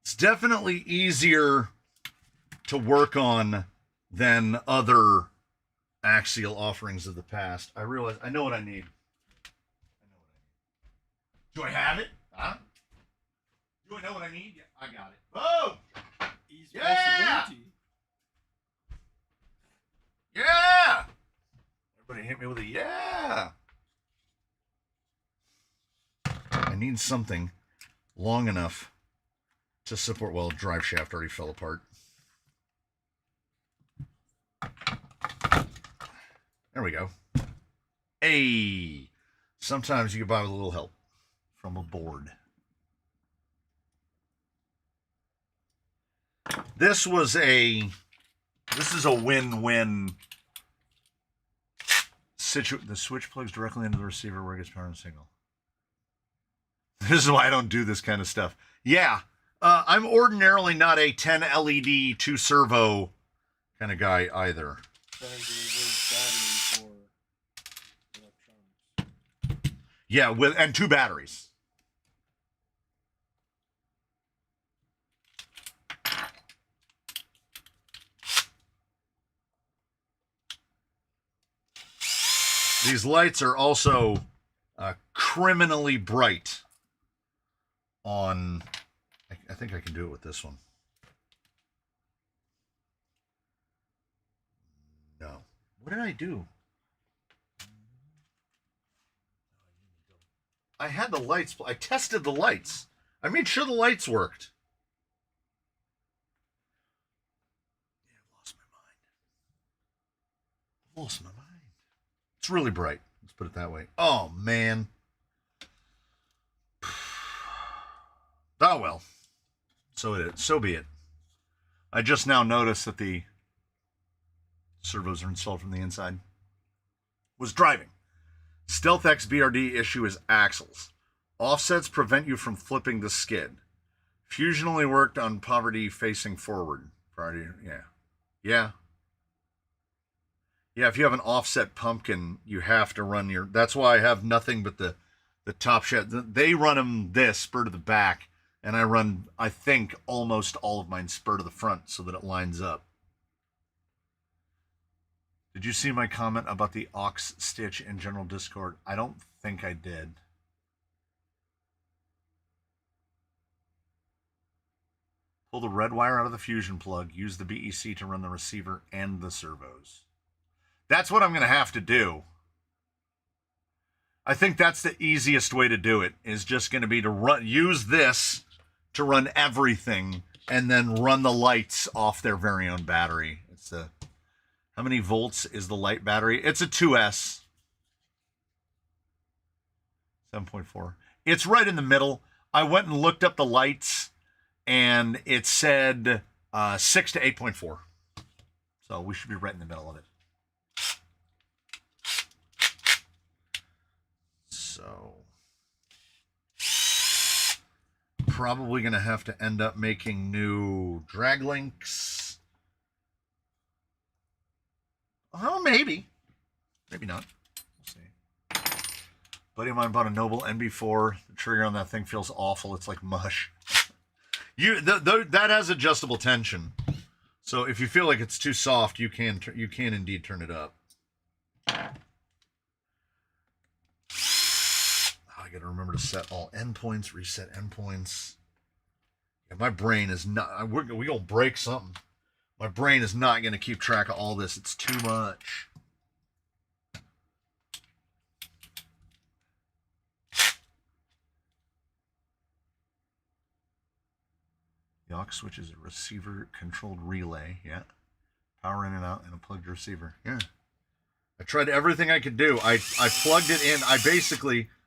It's definitely easier to work on than other Axial offerings of the past. I realize I know what I need. Do I have it? Huh? Do I know what I need? Yeah, I got it. Boom! Yeah! Yeah! Everybody hit me with a yeah! I need something long enough to support, well, drive shaft already fell apart. There we go. Hey! Sometimes you can buy with a little help from a board. This is a win-win situation. The switch plugs directly into the receiver where it gets power and signal. This is why I don't do this kind of stuff. Yeah, I'm ordinarily not a 10 LED 2 servo kind of guy either. Yeah, and 2 batteries. These lights are also criminally bright on, I think I can do it with this one. No. What did I do? I had the lights. I tested the lights. I made sure the lights worked. Lost my mind. It's really bright. Let's put it that way. Oh, man. Oh, well. So it is. So be it. I just now noticed that the servos are installed from the inside. Was driving. Stealth X BRD issue is axles. Offsets prevent you from flipping the skid. Fusion only worked on poverty facing forward. Yeah. Yeah, if you have an offset pumpkin, you have to run your... That's why I have nothing but the top shed. They run them this, spur to the back, and I run, I think, almost all of mine spur to the front so that it lines up. Did you see my comment about the aux stitch in general Discord? I don't think I did. Pull the red wire out of the fusion plug. Use the BEC to run the receiver and the servos. That's what I'm going to have to do. I think that's the easiest way to do it, is just going to be to use this to run everything and then run the lights off their very own battery. It's a... How many volts is the light battery? It's a 2S. 7.4. It's right in the middle. I went and looked up the lights, and it said 6 to 8.4. So we should be right in the middle of it. So probably going to have to end up making new drag links. Oh, maybe. Maybe not. We'll see. Buddy of mine bought a Noble NB4. The trigger on that thing feels awful. It's like mush. That has adjustable tension. So if you feel like it's too soft, you can indeed turn it up. I got to remember to set all endpoints, reset endpoints. Yeah, my brain is not... We're going to break something. My brain is not going to keep track of all this. It's too much. The aux switch is a receiver-controlled relay. Yeah. Power in and out and a plugged receiver. Yeah. I tried everything I could do. I plugged it in.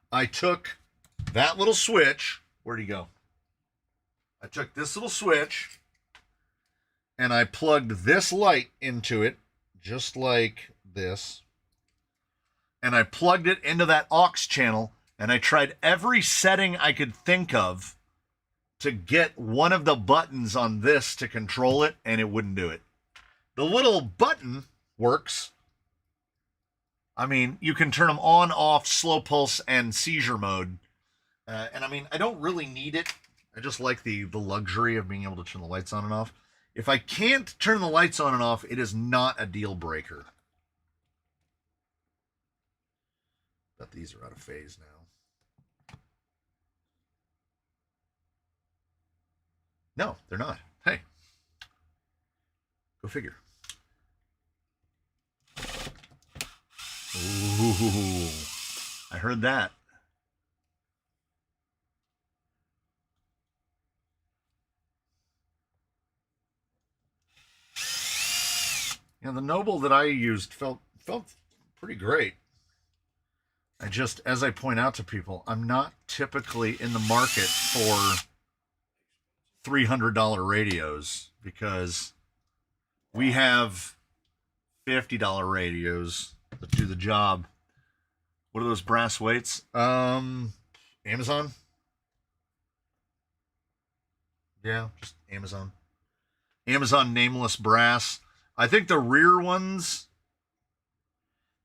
I took that little switch. Where'd he go? I took this little switch... and I plugged this light into it, just like this. And I plugged it into that aux channel, and I tried every setting I could think of to get one of the buttons on this to control it, and it wouldn't do it. The little button works. I mean, you can turn them on, off, slow pulse, and seizure mode. And I mean, I don't really need it. I just like the luxury of being able to turn the lights on and off. If I can't turn the lights on and off, it is not a deal breaker. But these are out of phase now. No, they're not. Hey. Go figure. Ooh. I heard that. Yeah, the Noble that I used felt pretty great. I just, as I point out to people, I'm not typically in the market for $300 radios because we have $50 radios that do the job. What are those brass weights? Amazon? Yeah, just Amazon. Amazon nameless brass. I think the rear ones,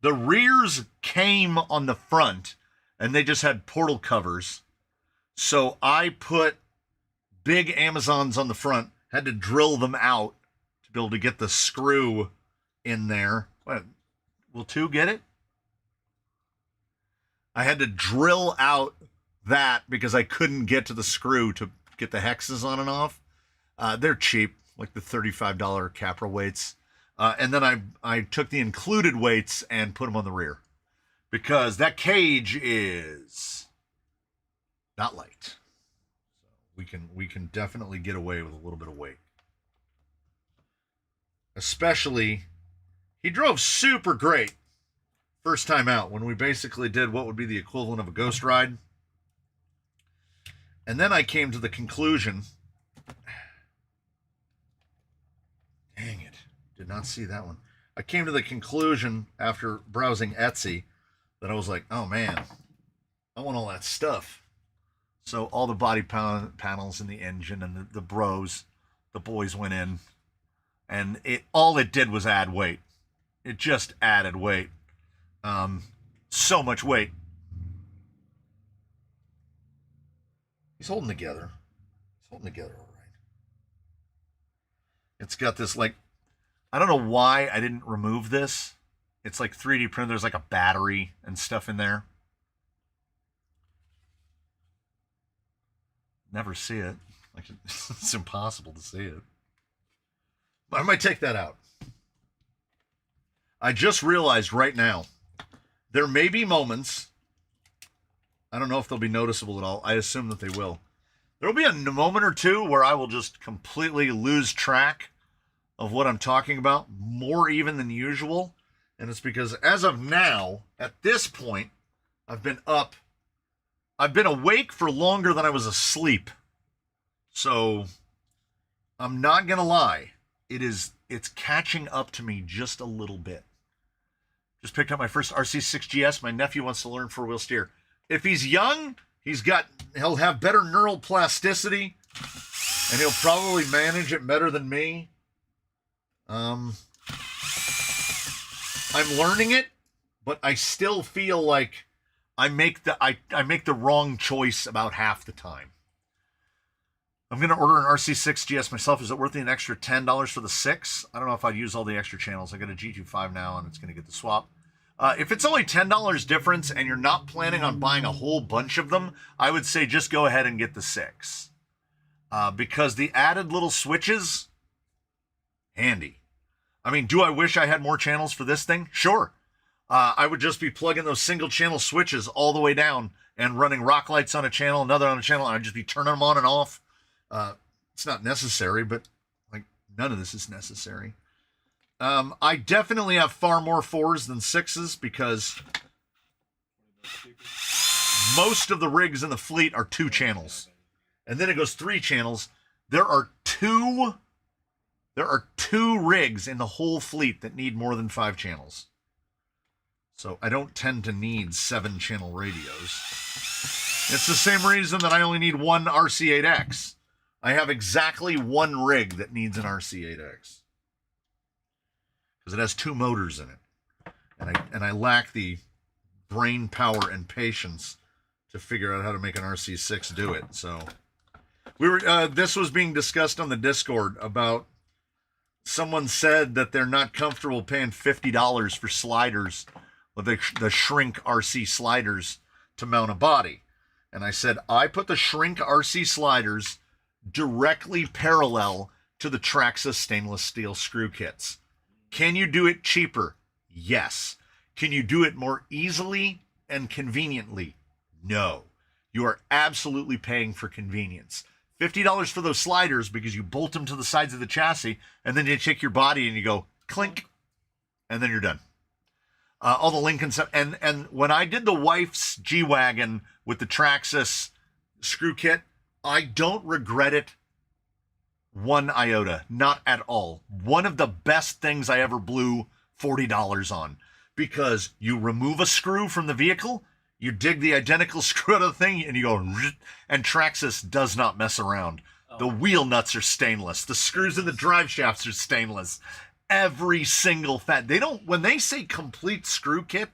the rears came on the front and they just had portal covers. So I put big Amazons on the front, had to drill them out to be able to get the screw in there. What, will two get it? I had to drill out that because I couldn't get to the screw to get the hexes on and off. They're cheap, like the $35 Capra weights. And then I took the included weights and put them on the rear because that cage is not light. So we can definitely get away with a little bit of weight. Especially He drove super great first time out when we basically did what would be the equivalent of a ghost ride. And then I came to the conclusion, dang it, did not see that one. I came to the conclusion after browsing Etsy that I was like, oh man, I want all that stuff. So all the body panels and the engine and the bros, the boys went in, and all it did was add weight. It just added weight. So much weight. He's holding together. He's holding together all right. It's got this, like, I don't know why I didn't remove this. It's like 3D printed. There's like a battery and stuff in there. Never see it. Like, it's impossible to see it. But I might take that out. I just realized right now, there may be moments, I don't know if they'll be noticeable at all. I assume that they will. There will be a moment or two where I will just completely lose track of what I'm talking about, more even than usual. And it's because as of now, at this point, I've been awake for longer than I was asleep. So I'm not going to lie. It's catching up to me just a little bit. Just picked up my first RC6GS. My nephew wants to learn four-wheel steer. If he's young, he'll have better neural plasticity, and he'll probably manage it better than me. I'm learning it, but I still feel like I make the wrong choice about half the time. I'm going to order an RC6GS myself. Is it worth an extra $10 for the 6? I don't know if I'd use all the extra channels. I got a G25 now, and it's going to get the swap. If it's only $10 difference and you're not planning on buying a whole bunch of them, I would say just go ahead and get the 6. Because the added little switches, handy. I mean, do I wish I had more channels for this thing? Sure. I would just be plugging those single channel switches all the way down and running rock lights on a channel, another on a channel, and I'd just be turning them on and off. It's not necessary, but like none of this is necessary. I definitely have far more 4s than 6s because most of the rigs in the fleet are 2 channels. And then it goes 3 channels. There are two rigs in the whole fleet that need more than 5 channels. So I don't tend to need 7-channel radios. It's the same reason that I only need one RC8X. I have exactly one rig that needs an RC8X. Because it has 2 motors in it. And I lack the brain power and patience to figure out how to make an RC6 do it. So this was being discussed on the Discord about someone said that they're not comfortable paying $50 for sliders, the shrink RC sliders to mount a body. And I said, I put the shrink RC sliders directly parallel to the Traxxas stainless steel screw kits. Can you do it cheaper? Yes. Can you do it more easily and conveniently? No. You are absolutely paying for convenience. $50 for those sliders because you bolt them to the sides of the chassis, and then you take your body and you go clink, and then you're done. All the Lincoln stuff. And when I did the wife's G-Wagon with the Traxxas screw kit, I don't regret it one iota. Not at all. One of the best things I ever blew $40 on. Because you remove a screw from the vehicle, you dig the identical screw out of the thing, and you go, and Traxxas does not mess around. Oh. The wheel nuts are stainless. The screws in the drive shafts are stainless. Every single when they say complete screw kit,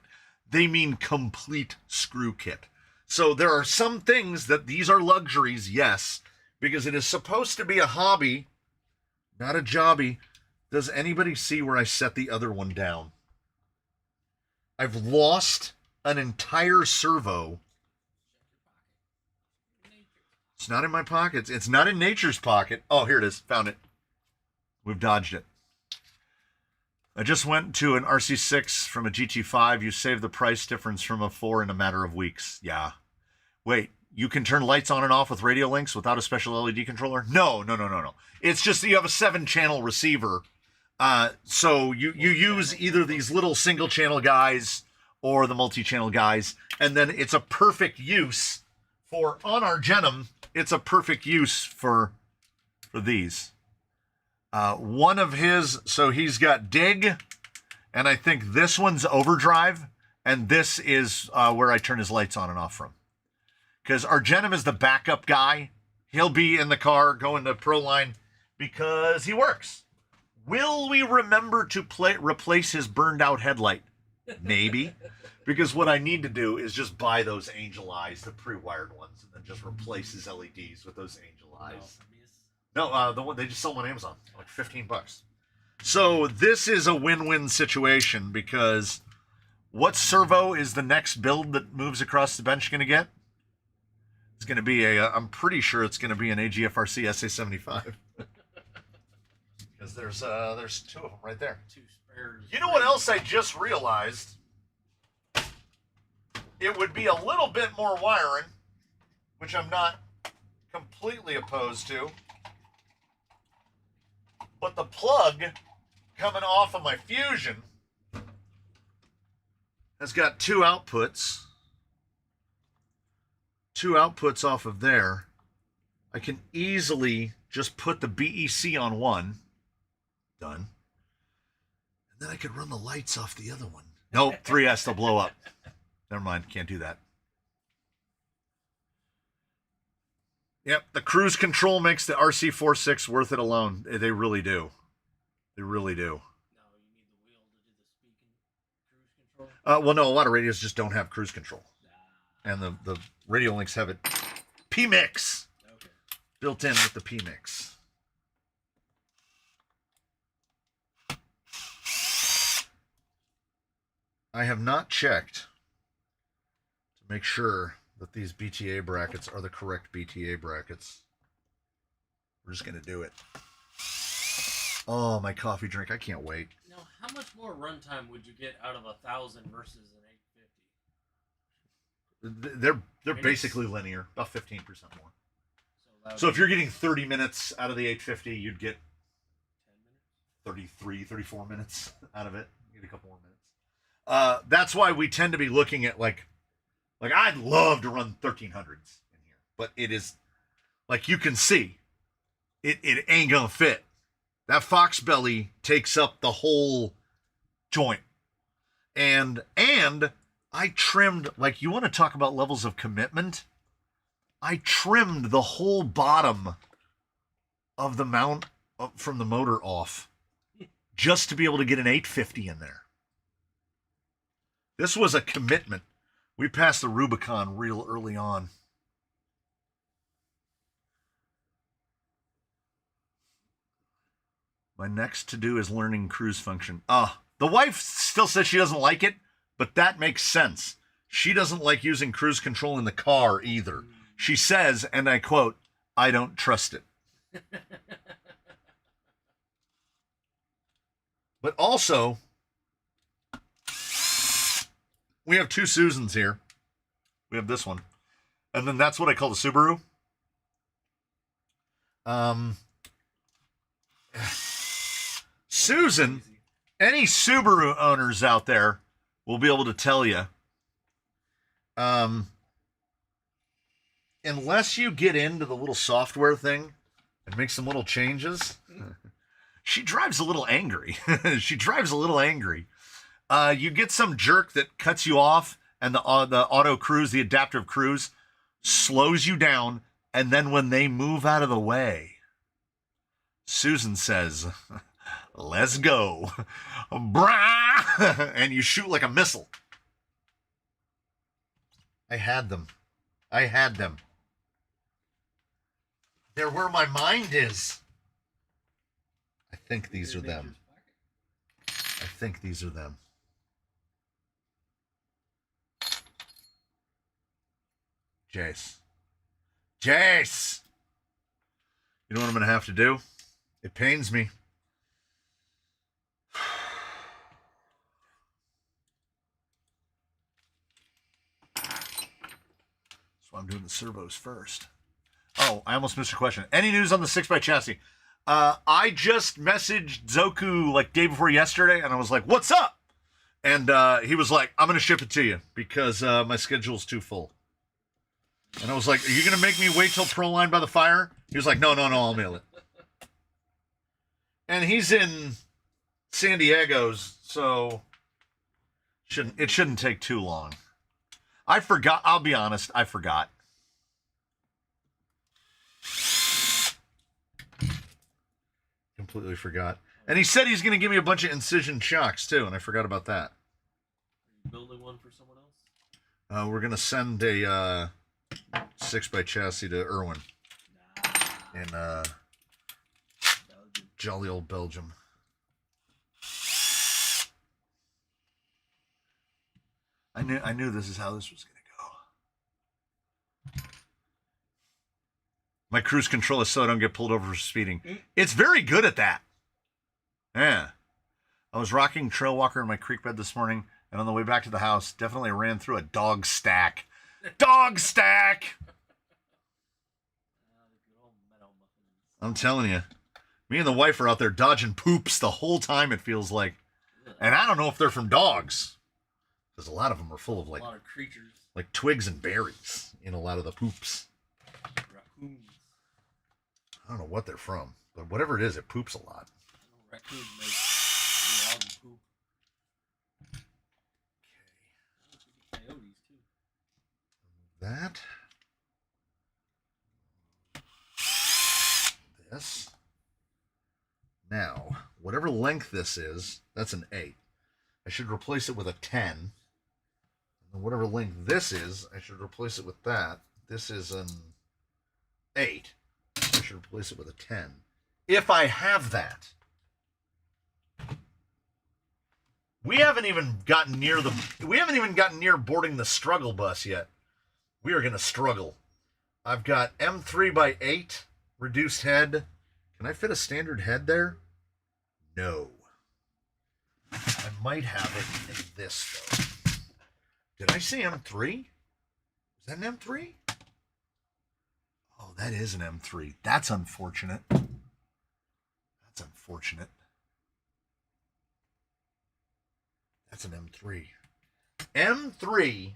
they mean complete screw kit. So there are some things that these are luxuries, yes, because it is supposed to be a hobby, not a jobby. Does anybody see where I set the other one down? I've lost an entire servo. It's not in my pockets. It's not in Nature's pocket. Oh, here it is. Found it. We've dodged it. I just went to an RC6 from a GT5. You save the price difference from a 4 in a matter of weeks. Yeah. Wait, you can turn lights on and off with radio links without a special LED controller? No. It's just that you have a 7-channel receiver So you use either these little single channel guys or the multi-channel guys, and then it's a perfect use for, on our Genom, it's a perfect use for these. One of his, so he's got dig, and I think this one's overdrive, and this is where I turn his lights on and off from. Because our Genom is the backup guy. He'll be in the car going to Proline because he works. Will we remember to replace his burned out headlight? Maybe. Because what I need to do is just buy those angel eyes, the pre-wired ones, and then just replace his LEDs with those angel eyes. No, the one they just sell them on Amazon, like $15. So this is a win-win situation because what servo is the next build that moves across the bench going to get? It's going to be I'm pretty sure it's going to be an AGFRC SA75. Because there's two of them right there. Two spares. You know what else I just realized? It would be a little bit more wiring, which I'm not completely opposed to. But the plug coming off of my Fusion has got two outputs. Two outputs off of there. I can easily just put the BEC on one. Done. And then I could run the lights off the other one. Nope, 3S, they'll blow up. Never mind, can't do that. Yep, the cruise control makes the RC46 worth it alone. They really do. They really do. No, you need the wheel to do the speaking cruise control. Well, no, a lot of radios just don't have cruise control. And the Radio Links have it. P-Mix. Okay. Built in with the P-Mix. I have not checked to make sure that these BTA brackets are the correct BTA brackets. We're just going to do it. Oh, my coffee drink. I can't wait. Now, how much more runtime would you get out of 1,000 versus an 850? They're basically linear, about 15% more. So if you're getting 30 minutes out of the 850, you'd get 33, 34 minutes out of it. You get a couple more minutes. That's why we tend to be looking at like I'd love to run 1300s in here, but it is like you can see it ain't gonna fit. That Fox belly takes up the whole joint, and I trimmed, like, you want to talk about levels of commitment? I trimmed the whole bottom of the mount from the motor off just to be able to get an 850 in there. This was a commitment. We passed the Rubicon real early on. My next to-do is learning cruise function. The wife still says she doesn't like it, but that makes sense. She doesn't like using cruise control in the car either. She says, and I quote, "I don't trust it." But also, we have two Susans here. We have this one. And then that's what I call the Subaru. Susan, any Subaru owners out there will be able to tell you, unless you get into the little software thing and make some little changes, she drives a little angry. She drives a little angry. You get some jerk that cuts you off, and the auto cruise, the adaptive cruise, slows you down, and then when they move out of the way, Susan says, "Let's go." Brah! And you shoot like a missile. I had them. They're where my mind is. I think these are them. Jace. You know what I'm going to have to do? It pains me. So I'm doing the servos first. Oh, I almost missed a question. Any news on the 6x chassis? I just messaged Zoku like day before yesterday, and I was like, "What's up?" And he was like, "I'm gonna ship it to you because my schedule's too full." And I was like, "Are you gonna make me wait till Proline by the fire?" He was like, "No, I'll mail it." And he's in San Diego's, so it shouldn't take too long. I forgot. I'll be honest, I forgot. Completely forgot. And he said he's going to give me a bunch of incision shocks too, and I forgot about that. Are you building one for someone else? We're going to send a 6x chassis to Irwin in jolly old Belgium. I knew this is how this was going to go. My cruise control is so I don't get pulled over for speeding. It's very good at that. Yeah. I was rocking Trail Walker in my creek bed this morning, and on the way back to the house, definitely ran through a dog stack. Dog stack! I'm telling you. Me and the wife are out there dodging poops the whole time, it feels like. And I don't know if they're from dogs. Because a lot of them are full of a lot of creatures. Like twigs and berries in a lot of the poops. Raccoons. I don't know what they're from, but whatever it is, it poops a lot. Raccoons make dog poop. Okay. Coyotes too. That. This. Now, whatever length this is, that's an 8. I should replace it with a 10. And whatever length this is, I should replace it with that. This is an 8. I should replace it with a 10. If I have that. We haven't even gotten near boarding the struggle bus yet. We are going to struggle. I've got M3 by 8 reduced head. Can I fit a standard head there? No. I might have it in this though. Did I say M3? Is that an M3? Oh, that is an M3. That's unfortunate. That's unfortunate. That's an M3. M3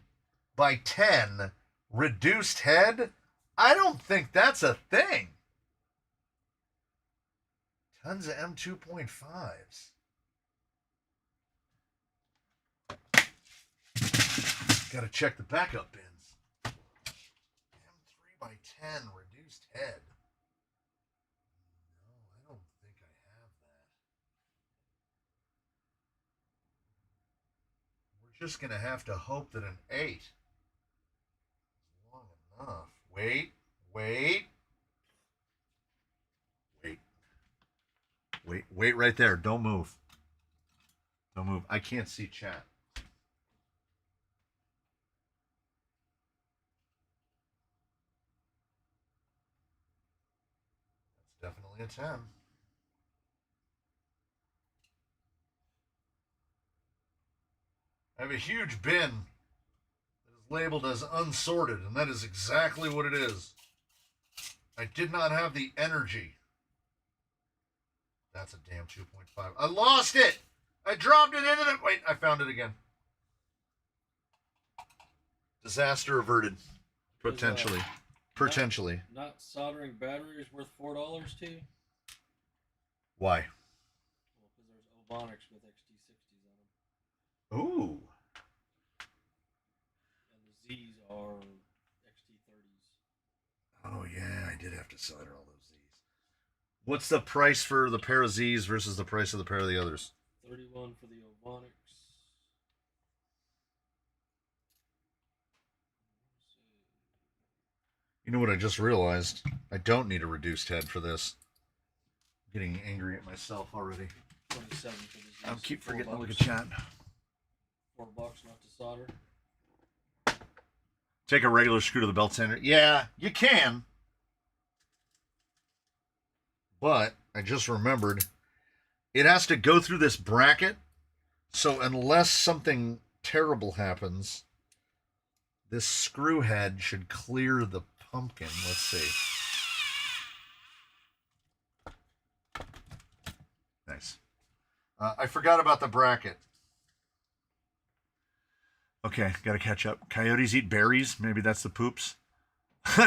by 10 reduced head? I don't think that's a thing. Tons of M2.5s. Gotta check the backup bins. M3 by 10 reduced head. No, I don't think I have that. We're just gonna have to hope that an 8 is long enough. Wait. Wait right there. Don't move. Don't move. I can't see chat. That's definitely a 10. I have a huge bin that is labeled as unsorted, and that is exactly what it is. I did not have the energy. That's a damn 2.5. I lost it! I dropped it into the... Wait, I found it again. Disaster averted. Potentially. Potentially. Not soldering batteries worth $4 to you? Why? Well, because there's Ovonics with XT60s on them. Ooh. And the Z's are XT30s. Oh, yeah, I did have to solder all those Z's. What's the price for the pair of Z's versus the price of the pair of the others? 31 for the Ovonics. You know what I just realized? I don't need a reduced head for this. I'm getting angry at myself already. 27 for the Z's. I'll keep forgetting to $4. look at chat. $4 not to solder. Take a regular screw to the belt sander. Yeah, you can. But I just remembered it has to go through this bracket. So unless something terrible happens, this screw head should clear the pumpkin. Let's see. I forgot about the bracket. Okay, gotta catch up. Coyotes eat berries. Maybe that's the poops.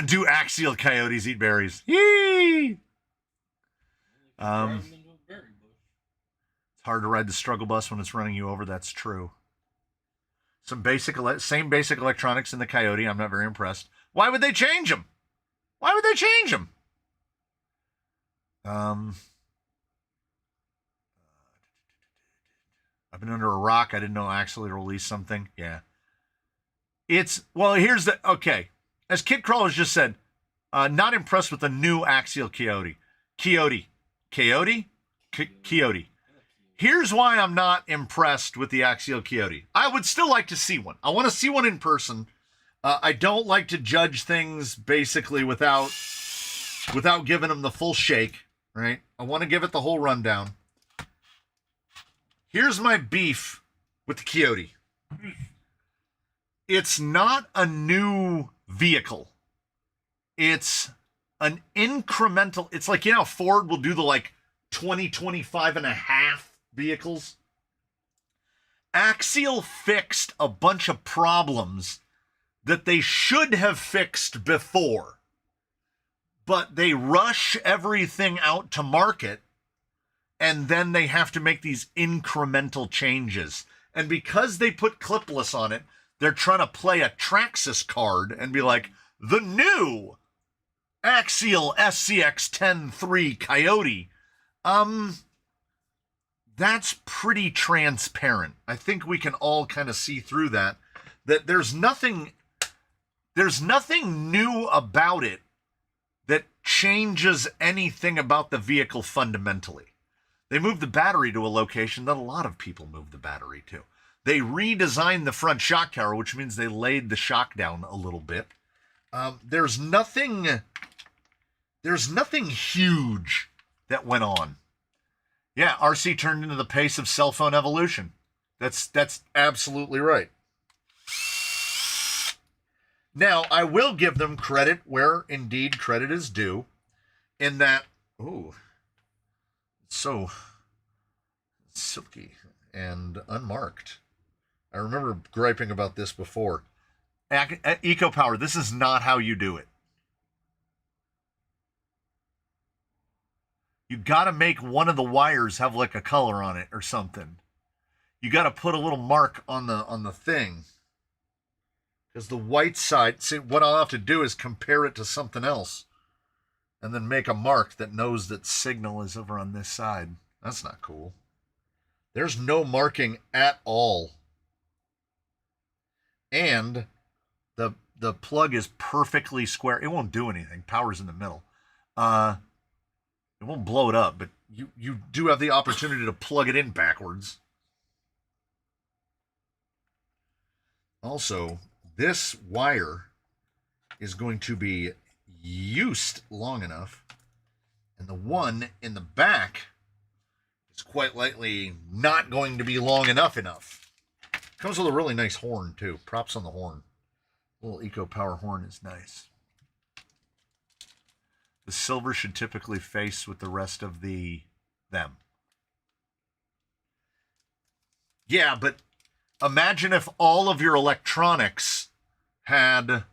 Do axial coyotes eat berries? Yee! It's hard to ride the struggle bus when it's running you over. That's true. Same basic electronics in the coyote. I'm not very impressed. Why would they change them? Why would they change them? I've been under a rock. I didn't know Axel had released something. Yeah. Here's the, okay. As Kid Crawlers just said, not impressed with the new axial coyote. Coyote. Here's why I'm not impressed with the axial coyote. I would still like to see one. I want to see one in person. I don't like to judge things basically without giving them the full shake, right? I want to give it the whole rundown. Here's my beef with the coyote. It's not a new vehicle. It's an incremental. It's like, Ford will do the like 2025 and a half vehicles. Axial fixed a bunch of problems that they should have fixed before, but they rush everything out to market, and then they have to make these incremental changes. And because they put clipless on it, they're trying to play a Traxxas card and be like, the new Axial SCX 10.3 Coyote. That's pretty transparent. I think we can all kind of see through that there's nothing new about it that changes anything about the vehicle fundamentally. They moved the battery to a location that a lot of people move the battery to. They redesigned the front shock tower, which means they laid the shock down a little bit. There's nothing huge that went on. Yeah, RC turned into the pace of cell phone evolution. That's absolutely right. Now, I will give them credit where indeed credit is due, in that, so silky and unmarked. I remember griping about this before. Eco Power, this is not how you do it. You got to make one of the wires have like a color on it or something. You got to put a little mark on the thing. Because the white side, see, what I'll have to do is compare it to something else and then make a mark that knows that signal is over on this side. That's not cool. There's no marking at all. And the plug is perfectly square. It won't do anything. Power's in the middle. It won't blow it up, but you do have the opportunity to plug it in backwards. Also, this wire is going to be used long enough, and the one in the back is quite likely not going to be long enough. Comes with a really nice horn, too. Props on the horn. Little Eco Power horn is nice. The silver should typically face with the rest of them. Yeah, but imagine if all of your electronics had,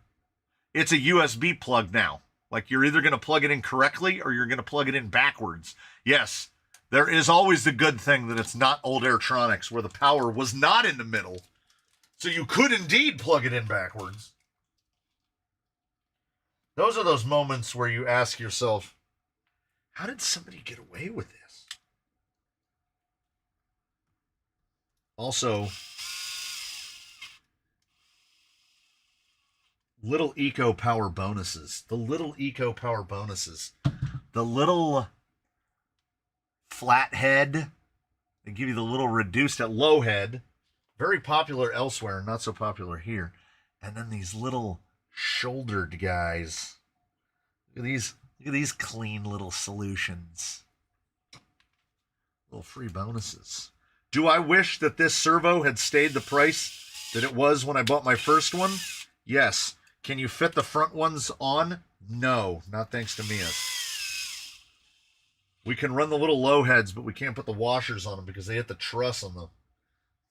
it's a USB plug now. Like you're either going to plug it in correctly or you're going to plug it in backwards. Yes, there is always the good thing that it's not old Airtronics where the power was not in the middle. So you could indeed plug it in backwards. Those are those moments where you ask yourself, how did somebody get away with this? Also, little Eco Power bonuses. The little Eco Power bonuses. The little flat head. They give you the little reduced at low head. Very popular elsewhere, not so popular here. And then these little shouldered guys. Look at these clean little solutions. Little free bonuses. Do I wish that this servo had stayed the price that it was when I bought my first one? Yes. Can you fit the front ones on? No, not thanks to Mia. We can run the little low heads, but we can't put the washers on them because they hit the truss on the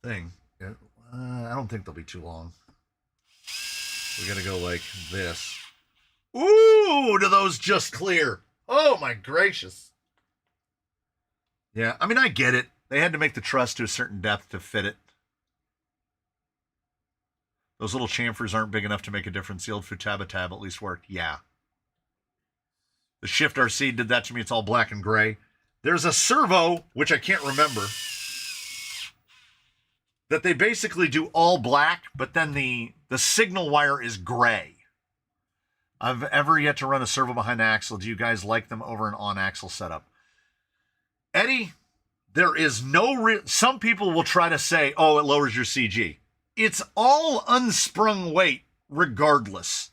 thing. I don't think they'll be too long. We gotta go like this. Ooh, do those just clear? Oh my gracious. Yeah, I mean, I get it. They had to make the truss to a certain depth to fit it. Those little chamfers aren't big enough to make a difference. The old Futaba tab at least worked. Yeah. The Shift RC did that to me. It's all black and gray. There's a servo, which I can't remember, that they basically do all black, but then the signal wire is gray. I've ever yet to run a servo behind the axle. Do you guys like them over an on-axle setup? Eddie, there is no... Some people will try to say, oh, it lowers your CG. It's all unsprung weight regardless.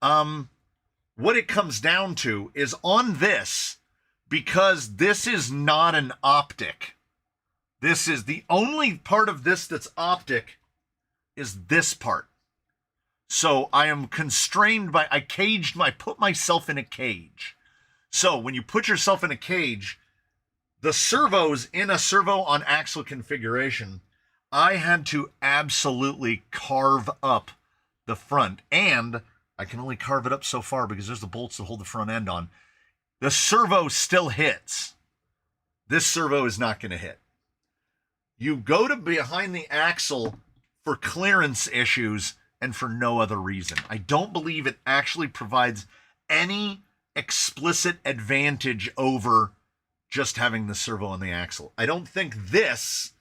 What it comes down to is on this, because this is not an optic. This is the only part of this that's optic is this part. So I am constrained by, I put myself in a cage. So when you put yourself in a cage, the servos in a servo on axle configuration, I had to absolutely carve up the front, and I can only carve it up so far because there's the bolts that hold the front end on. The servo still hits. This servo is not going to hit. You go to behind the axle for clearance issues and for no other reason. I don't believe it actually provides any explicit advantage over just having the servo on the axle. I don't think this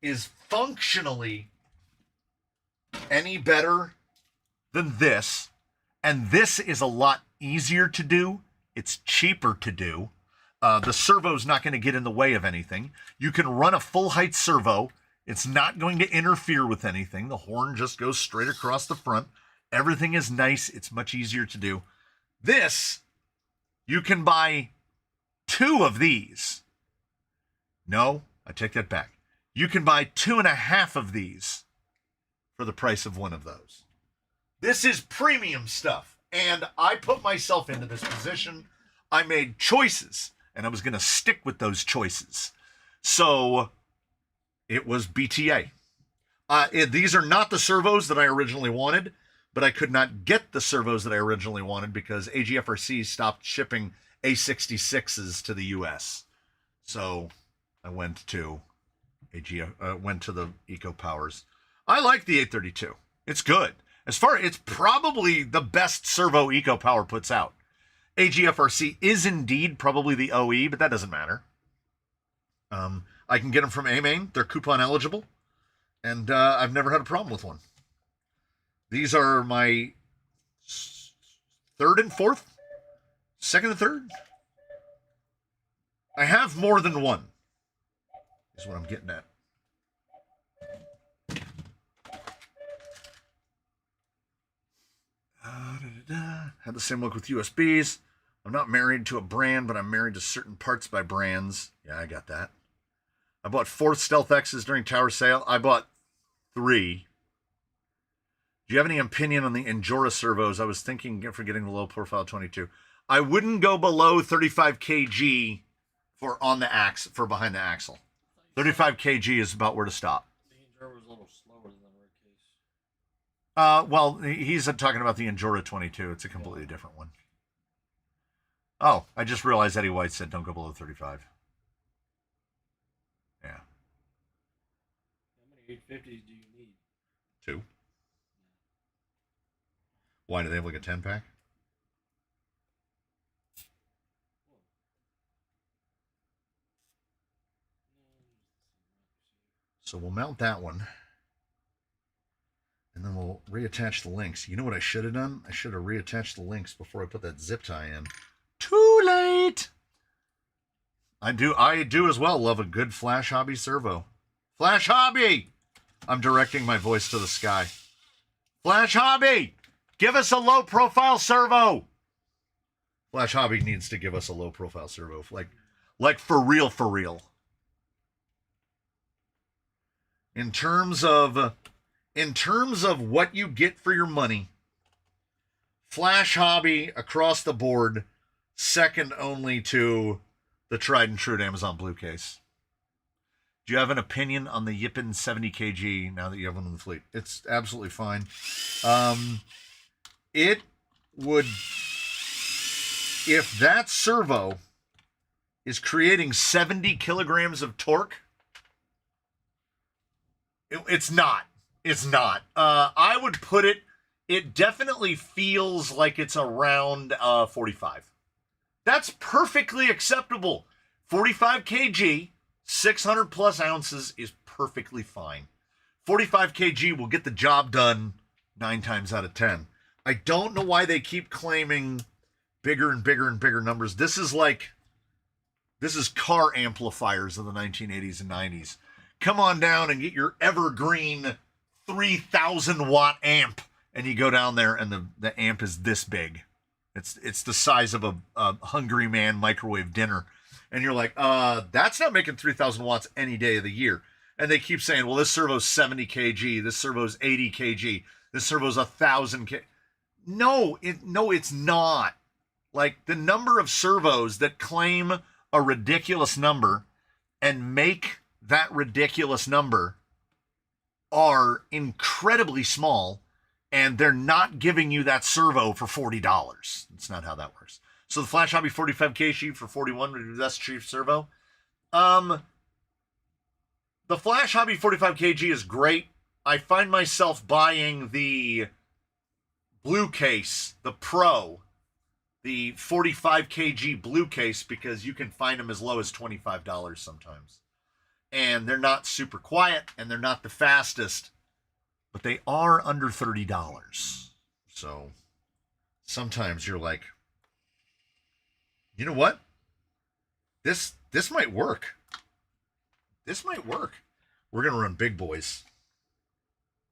is functionally any better than this. And this is a lot easier to do. It's cheaper to do. The servo's not going to get in the way of anything. You can run a full height servo. It's not going to interfere with anything. The horn just goes straight across the front. Everything is nice. It's much easier to do. This, you can buy 2 of these. No, I take that back. You can buy 2.5 of these for the price of 1 of those. This is premium stuff, and I put myself into this position. I made choices, and I was going to stick with those choices. So it was BTA. These are not the servos that I originally wanted, but I could not get the servos that I originally wanted because AGFRC stopped shipping A66s to the US. So I went to the Eco Powers. I like the 832. It's good. It's probably the best servo Eco Power puts out. AGFRC is indeed probably the OE, but that doesn't matter. I can get them from A-Main. They're coupon eligible. And I've never had a problem with one. These are my 3rd and 4th? 2nd and 3rd? I have more than one, is what I'm getting at. Had the same look with USBs. I'm not married to a brand, but I'm married to certain parts by brands. Yeah, I got that. I bought 4 Stealth X's during Tower Sale. I bought 3. Do you have any opinion on the Injora servos? I was thinking for getting the low profile 22. I wouldn't go below 35 kg for behind the axle. 35 kg is about where to stop. The Injora was a little slower than the Red Case. Well, he's talking about the Injora 22. It's a completely different one. Oh, I just realized Eddie White said don't go below 35. Yeah. How many 850s do you need? 2. Why, do they have like a 10-pack? So we'll mount that one. And then we'll reattach the links. You know what I should have done? I should have reattached the links before I put that zip tie in. Too late! I do as well love a good Flash Hobby servo. Flash Hobby! I'm directing my voice to the sky. Flash Hobby! Give us a low-profile servo! Flash Hobby needs to give us a low-profile servo. Like for real, for real. In terms of what you get for your money, Flash Hobby across the board, second only to The tried and true Amazon Blue case. Do you have an opinion on the Yippin 70 kg now that you have one in the fleet? It's absolutely fine. It would, if that servo is creating 70 kilograms of torque, it's not. It's not. I would put it, it definitely feels like it's around 45. That's perfectly acceptable. 45 kg, 600 plus ounces is perfectly fine. 45 kg will get the job done 9 times out of 10. I don't know why they keep claiming bigger and bigger and bigger numbers. This is car amplifiers of the 1980s and 90s. Come on down and get your evergreen 3,000 watt amp. And you go down there and the amp is this big. It's the size of a Hungry Man microwave dinner. And you're like, that's not making 3,000 watts any day of the year. And they keep saying, well, this servo's 70 kg, this servo's 80 kg, this servo's 1,000 kg. No, it's not. Like, the number of servos that claim a ridiculous number and make that ridiculous number are incredibly small, and they're not giving you that servo for $40. That's not how that works. So the Flash Hobby 45 kg for 41 would be the best cheap servo. The Flash Hobby 45 kg is great. I find myself buying the blue case, the Pro, the 45 kg blue case, because you can find them as low as $25 sometimes. And they're not super quiet, and they're not the fastest, but they are under $30. So sometimes you're like, you know what? This might work. This might work. We're going to run big boys.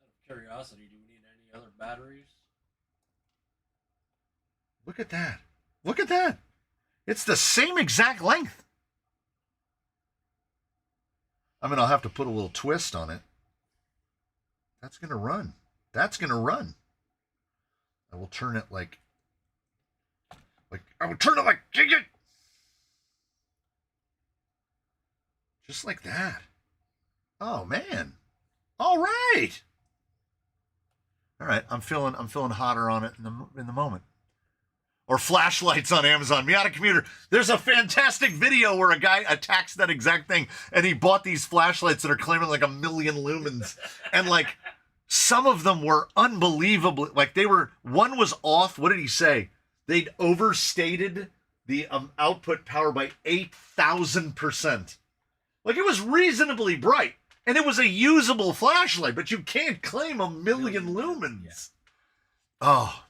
Out of curiosity, do we need any other batteries? Look at that. Look at that. It's the same exact length. I mean, I'll have to put a little twist on it. That's going to run. That's going to run. I will turn it like I will turn it like just like that. Oh man. All right. All right, I'm feeling hotter on it in the moment. Or flashlights on Amazon. Miata Commuter. There's a fantastic video where a guy attacks that exact thing, and he bought these flashlights that are claiming like 1 million lumens, and like some of them were unbelievably, like one was off. What did he say? They'd overstated the output power by 8,000%. Like, it was reasonably bright, and it was a usable flashlight, but you can't claim 1 million lumens. Yeah. Oh,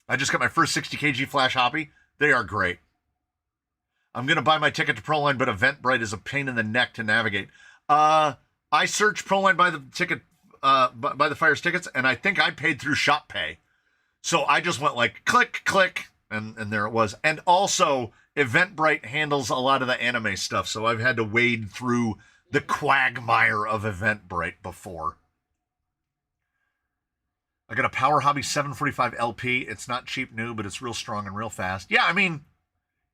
I just got my first 60 kg Flash Hobby. They are great. I'm going to buy my ticket to Proline, but Eventbrite is a pain in the neck to navigate. I searched Proline by the ticket, by the Fires tickets, and I think I paid through Shop Pay. So I just went like click, click, and there it was. And also, Eventbrite handles a lot of the anime stuff, so I've had to wade through the quagmire of Eventbrite before. I got a Power Hobby 745 LP. It's not cheap new, but it's real strong and real fast. Yeah, I mean,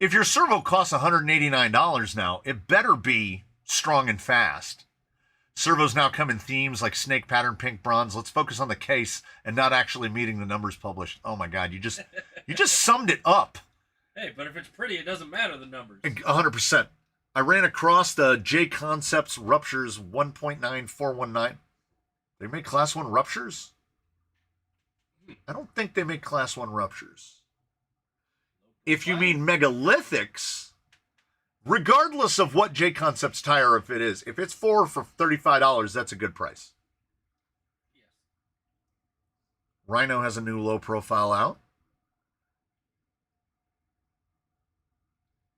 if your servo costs $189 now, it better be strong and fast. Servos now come in themes like snake pattern, pink, bronze. Let's focus on the case and not actually meeting the numbers published. Oh my God, you just summed it up. Hey, but if it's pretty, it doesn't matter the numbers. 100%. I ran across the J Concepts Ruptures 1.9419. They make Class 1 Ruptures? I don't think they make Class 1 Ruptures. If you mean megalithics, regardless of what J Concepts tire, if it's 4 for $35, that's a good price. Yes. Rhino has a new low profile out.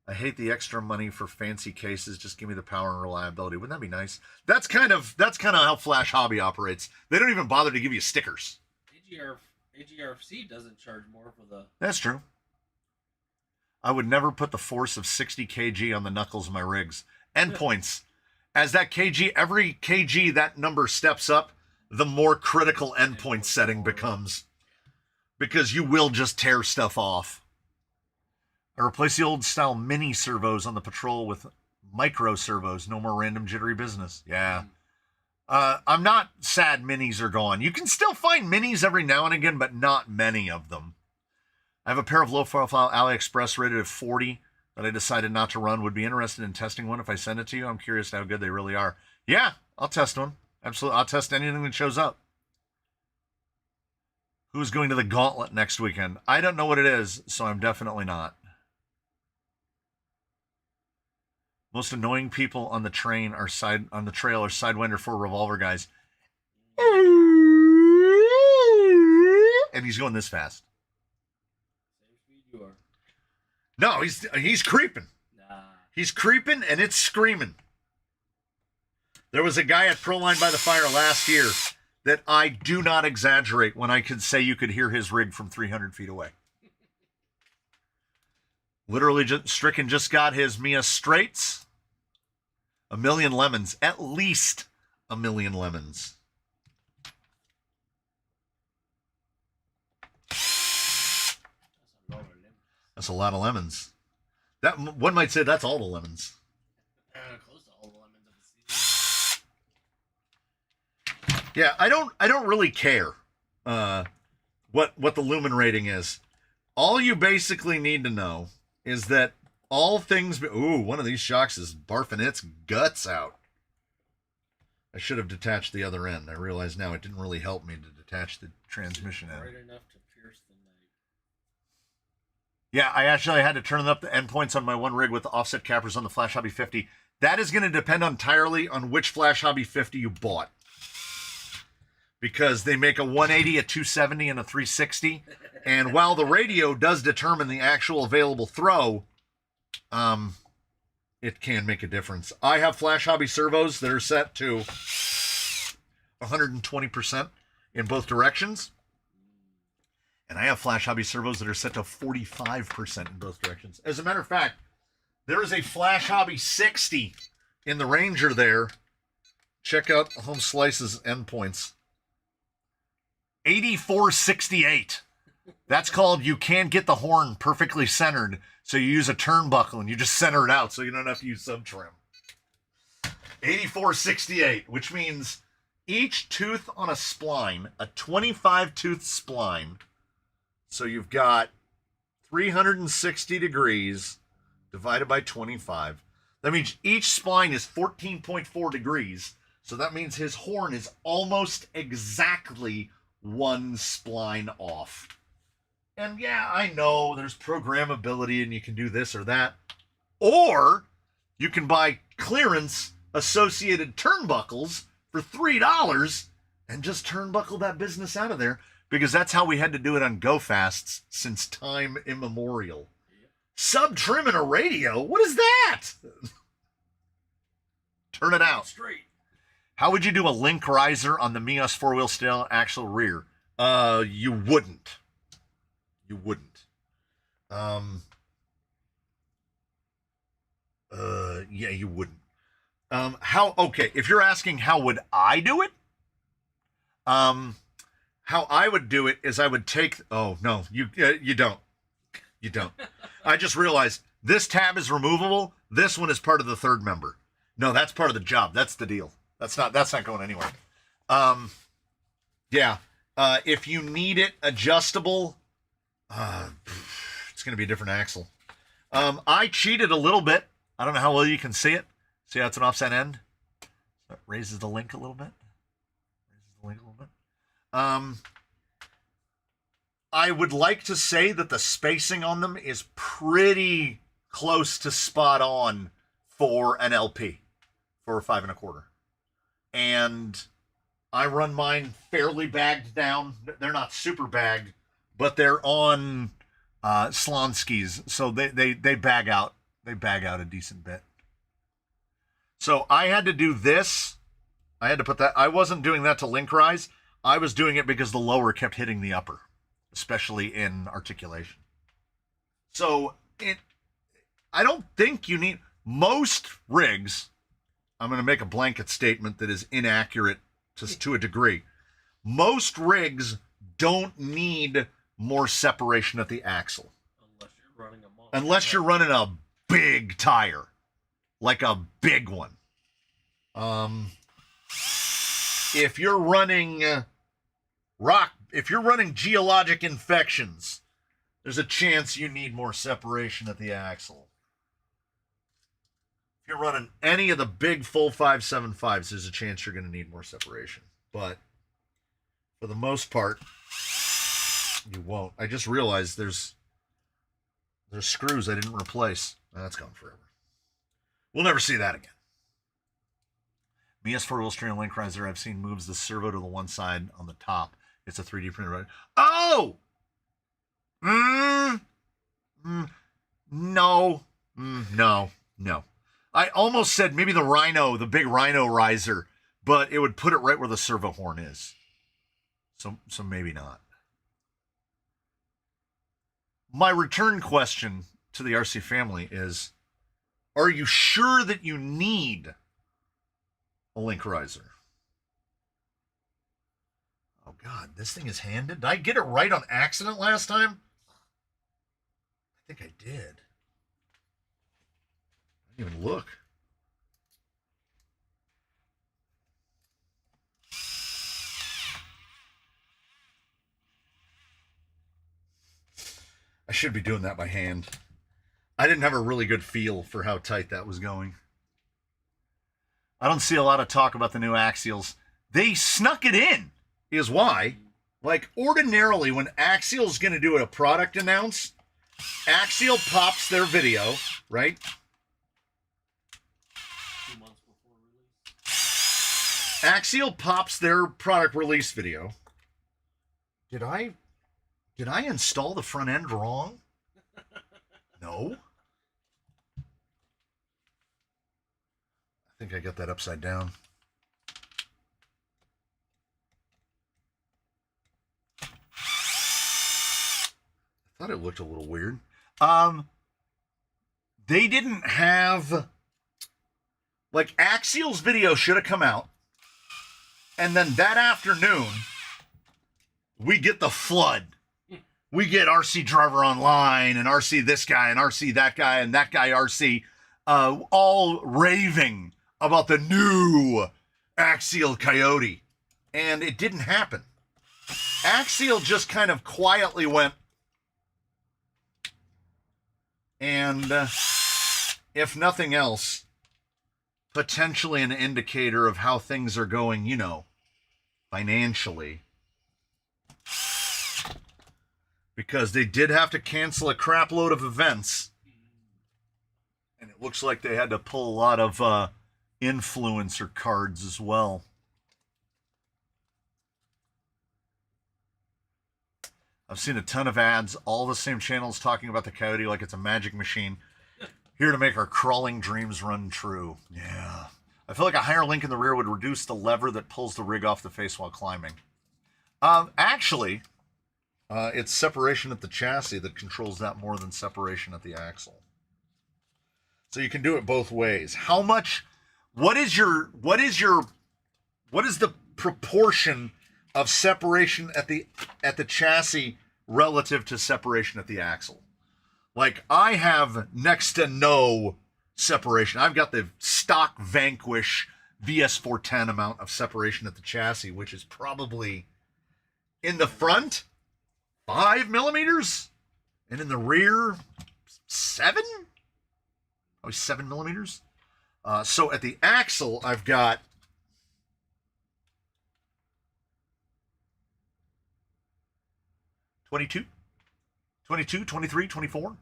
I hate the extra money for fancy cases. Just give me the power and reliability. Wouldn't that be nice? That's kind of how Flash Hobby operates. They don't even bother to give you stickers. AGRFC doesn't charge more for the... That's true. I would never put the force of 60 kg on the knuckles of my rigs. Endpoints. As that kg, every kg that number steps up, the more critical endpoint setting becomes. Because you will just tear stuff off. I replaced the old style mini servos on the Patrol with micro servos. No more random jittery business. Yeah. I'm not sad minis are gone. You can still find minis every now and again, but not many of them. I have a pair of low-profile AliExpress rated at 40 that I decided not to run. Would be interested in testing one if I send it to you. I'm curious how good they really are. Yeah, I'll test one. Absolutely. I'll test anything that shows up. Who's going to the Gauntlet next weekend? I don't know what it is, so I'm definitely not. Most annoying people on the train are on the trail are Sidewinder 4 revolver guys. And he's going this fast. Same speed you are. No, he's creeping. Nah. He's creeping and it's screaming. There was a guy at Proline by the Fire last year that I do not exaggerate when I could say you could hear his rig from 300 feet away. Literally, Stricken just got his Mia Straights. 1 million lemons. At least 1 million lemons. That's a lot of lemons. That one might say that's all the lemons. Close to all the lemons of the season. Yeah, I don't really care what the lumen rating is. All you basically need to know is that all things... Ooh, one of these shocks is barfing its guts out. I should have detached the other end. I realize now it didn't really help me to detach the transmission end. Right enough to pierce the night. Yeah, I actually had to turn up the endpoints on my one rig with the offset cappers on the Flash Hobby 50. That is going to depend entirely on which Flash Hobby 50 you bought. Because they make a 180, a 270, and a 360. And while the radio does determine the actual available throw, it can make a difference. I have Flash Hobby servos that are set to 120% in both directions. And I have Flash Hobby servos that are set to 45% in both directions. As a matter of fact, there is a Flash Hobby 60 in the Ranger there. Check out Home Slice's endpoints. 8468. That's called you can't get the horn perfectly centered, so you use a turnbuckle and you just center it out so you don't have to use sub trim. 8468, which means each tooth on a spline, a 25 tooth spline. So you've got 360 degrees divided by 25. That means each spline is 14.4 degrees. So that means his horn is almost exactly one spline off. And yeah, I know there's programmability and you can do this or that. Or you can buy clearance associated turnbuckles for $3 and just turnbuckle that business out of there, because that's how we had to do it on GoFasts since time immemorial. Yep. Sub trim in a radio? What is that? Turn it out. Straight. How would you do a link riser on the Mios four-wheel steel axle rear? You wouldn't. You wouldn't. Yeah, you wouldn't. Okay, if you're asking how would I do it? How I would do it is I would take, oh no, you don't. You don't. I just realized this tab is removable. This one is part of the third member. No, that's part of the job. That's the deal. That's not going anywhere. Yeah. If you need it adjustable, it's going to be a different axle. I cheated a little bit. I don't know how well you can see it. See how it's an offset end? So it raises the link a little bit. I would like to say that the spacing on them is pretty close to spot on for an LP, for 5 1/4. And I run mine fairly bagged down. They're not super bagged, but they're on Slonskis, so they bag out. They bag out a decent bit. So I had to do this. I had to put that. I wasn't doing that to link rise. I was doing it because the lower kept hitting the upper, especially in articulation. So I don't think you need most rigs. I'm going to make a blanket statement that is inaccurate to a degree. Most rigs don't need more separation at the axle. Unless you're running a month. Unless you're running a big tire, like a big one. If you're running if you're running geologic infections, there's a chance you need more separation at the axle. If you're running any of the big full 575s, there's a chance you're going to need more separation. But for the most part, you won't. I just realized there's screws I didn't replace. That's gone forever. We'll never see that again. BS4 wheel steering link riser, I've seen moves the servo to the one side on the top. It's a 3D printer, right? Oh! No. No. I almost said maybe the Rhino, the big Rhino riser, but it would put it right where the servo horn is. So maybe not. My return question to the RC family is, are you sure that you need a link riser? Oh God, this thing is handed. Did I get it right on accident last time? I think I did. I didn't even look. I should be doing that by hand. I didn't have a really good feel for how tight that was going. I don't see a lot of talk about the new Axials. They snuck it in, is why. Like, ordinarily, when Axial's going to do a product announce, Axial pops their video, right? 2 months before release. Axial pops their product release video. Did I install the front end wrong? No. I think I got that upside down. I thought it looked a little weird. They didn't have, like, Axial's video should have come out, and then that afternoon we get the flood. We get RC Driver Online and RC this guy and RC that guy and that guy RC all raving about the new Axial Coyote. And it didn't happen. Axial just kind of quietly went, and if nothing else, potentially an indicator of how things are going, you know, financially. Because they did have to cancel a crap load of events. And it looks like they had to pull a lot of influencer cards as well. I've seen a ton of ads, all the same channels talking about the Coyote like it's a magic machine. Here to make our crawling dreams run true. Yeah. I feel like a higher link in the rear would reduce the lever that pulls the rig off the face while climbing. Actually, it's separation at the chassis that controls that more than separation at the axle. So you can do it both ways. How much, what is the proportion of separation at the chassis relative to separation at the axle? Like, I have next to no separation. I've got the stock Vanquish VS410 amount of separation at the chassis, which is probably in the front 5 millimeters, and in the rear 7? Probably 7 millimeters. So at the axle, I've got 22, 23, 24.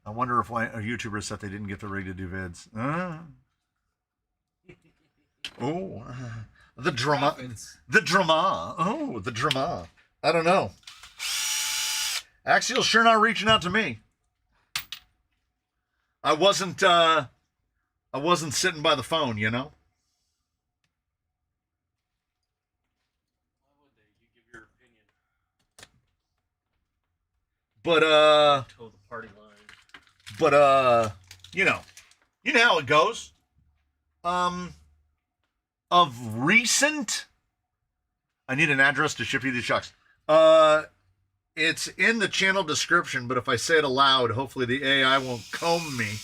I wonder if a YouTuber said they didn't get the rig to do vids. The drama. The drama. Oh, the drama. I don't know. Axial's sure not reaching out to me. I wasn't sitting by the phone, you know? Why would they? You give your opinion. But, Toe the party line. But, you know how it goes. Of recent, I need an address to ship you these shocks. It's in the channel description, but if I say it aloud, hopefully the AI won't comb me.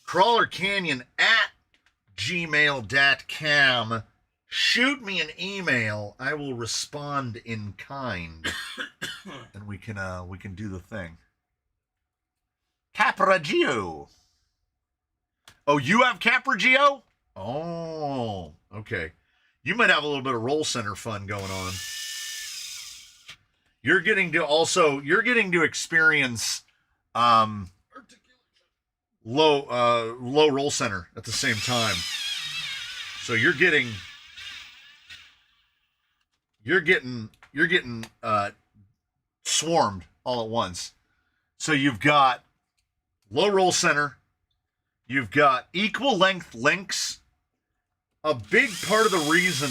crawlercanyon@gmail.com. Shoot me an email. I will respond in kind, and we can do the thing. Capragio. Oh, you have Capragio? Oh, okay. You might have a little bit of Roll Center fun going on. You're getting to experience low Roll Center at the same time. So you're getting swarmed all at once. So you've got low Roll Center, you've got equal length links. A big part of the reason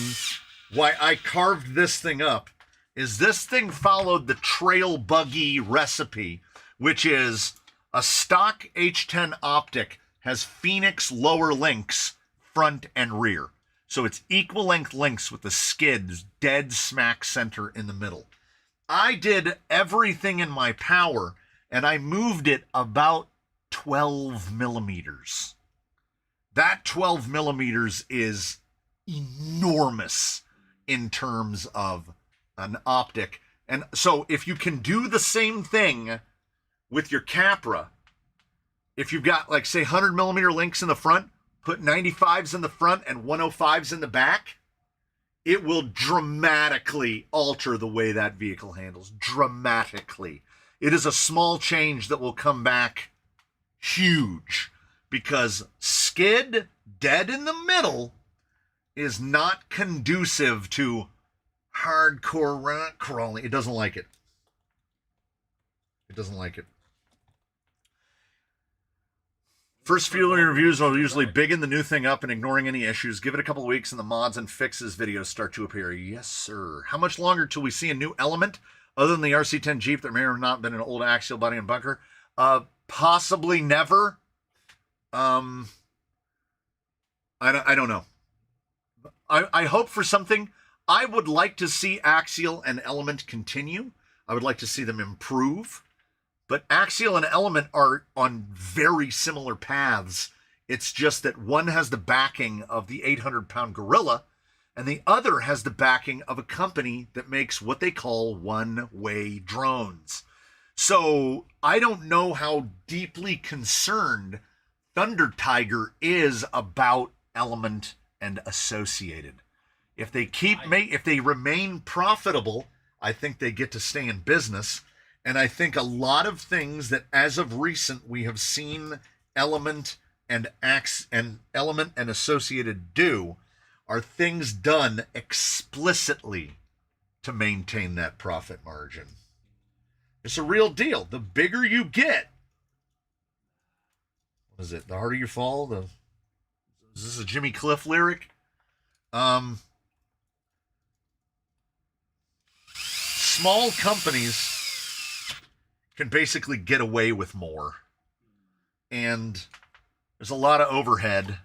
why I carved this thing up is this thing followed the trail buggy recipe, which is a stock H10 optic has Phoenix lower links front and rear. So it's equal length links with the skids dead smack center in the middle. I did everything in my power and I moved it about 12 millimeters. That 12 millimeters is enormous in terms of an optic. And so if you can do the same thing with your Capra, if you've got like say 100 millimeter links in the front, put 95s in the front and 105s in the back, it will dramatically alter the way that vehicle handles. Dramatically. It is a small change that will come back huge, because skid dead in the middle is not conducive to hardcore rock crawling. It doesn't like it. It doesn't like it. First few reviews are usually bigging the new thing up and ignoring any issues. Give it a couple of weeks and the mods and fixes videos start to appear. Yes, sir. How much longer till we see a new element other than the RC10 Jeep that may or may not have been an old axial body and bunker? Possibly never. I don't know. I hope for something. I would like to see Axial and Element continue. I would like to see them improve. But Axial and Element are on very similar paths. It's just that one has the backing of the 800-pound gorilla, and the other has the backing of a company that makes what they call one-way drones. So I don't know how deeply concerned Thunder Tiger is about Element and Associated. If they remain profitable, I think they get to stay in business. And I think a lot of things that as of recent we have seen Element and Associated do are things done explicitly to maintain that profit margin. It's a real deal. The bigger you get, what is it? The harder you fall. Is this a Jimmy Cliff lyric? Small companies can basically get away with more, and there's a lot of overhead.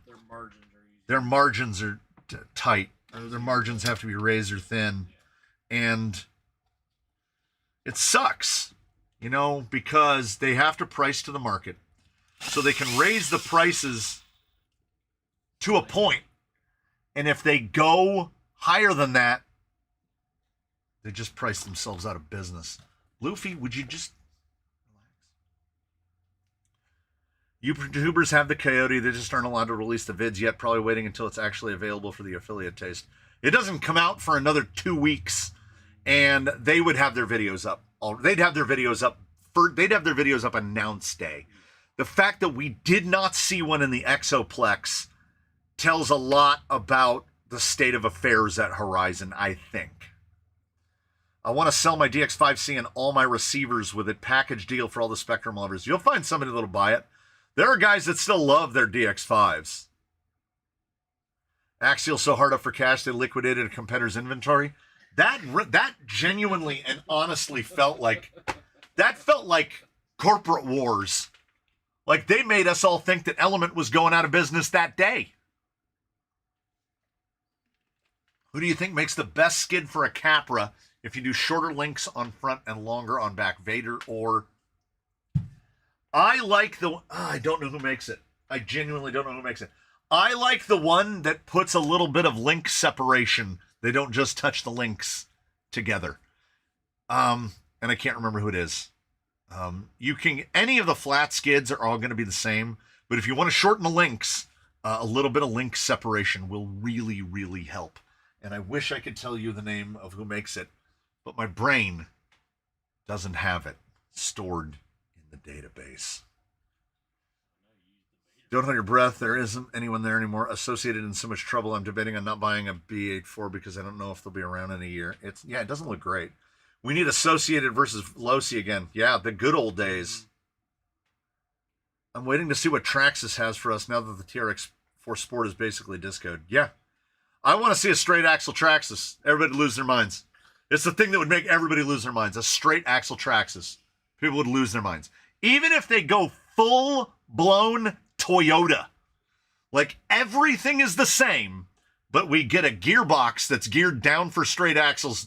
Their margins are tight. Their margins have to be razor thin, and it sucks, because they have to price to the market, so they can raise the prices to a point, and if they go higher than that, they just price themselves out of business. Luffy, would you just relax? YouTubers have the Coyote. They just aren't allowed to release the vids yet. Probably waiting until it's actually available for the affiliate taste. It doesn't come out for another 2 weeks, and they would have their videos up. They'd have their videos up announce day. The fact that we did not see one in the Exoplex tells a lot about the state of affairs at Horizon, I think. I want to sell my DX5C and all my receivers with it. Package deal for all the Spectrum lovers. You'll find somebody that'll buy it. There are guys that still love their DX5s. Axial so hard up for cash they liquidated a competitor's inventory. That genuinely and honestly felt like corporate wars. Like they made us all think that Element was going out of business that day. Who do you think makes the best skid for a Capra if you do shorter links on front and longer on back. Vader or... I like the... I don't know who makes it. I genuinely don't know who makes it. I like the one that puts a little bit of link separation. They don't just touch the links together. And I can't remember who it is. You can... Any of the flat skids are all going to be the same. But if you want to shorten the links, a little bit of link separation will really, really help. And I wish I could tell you the name of who makes it, but my brain doesn't have it stored in the database. Don't hold your breath. There isn't anyone there anymore. Associated in so much trouble. I'm debating on not buying a B84 because I don't know if they'll be around in a year. It doesn't look great. We need Associated versus Losi again. Yeah, the good old days. I'm waiting to see what Traxxas has for us now that the TRX4 Sport is basically discoed. Yeah. I want to see a straight axle Traxxas. Everybody lose their minds. It's the thing that would make everybody lose their minds. A straight axle Traxxas. People would lose their minds. Even if they go full-blown Toyota. Like, everything is the same, but we get a gearbox that's geared down for straight axles,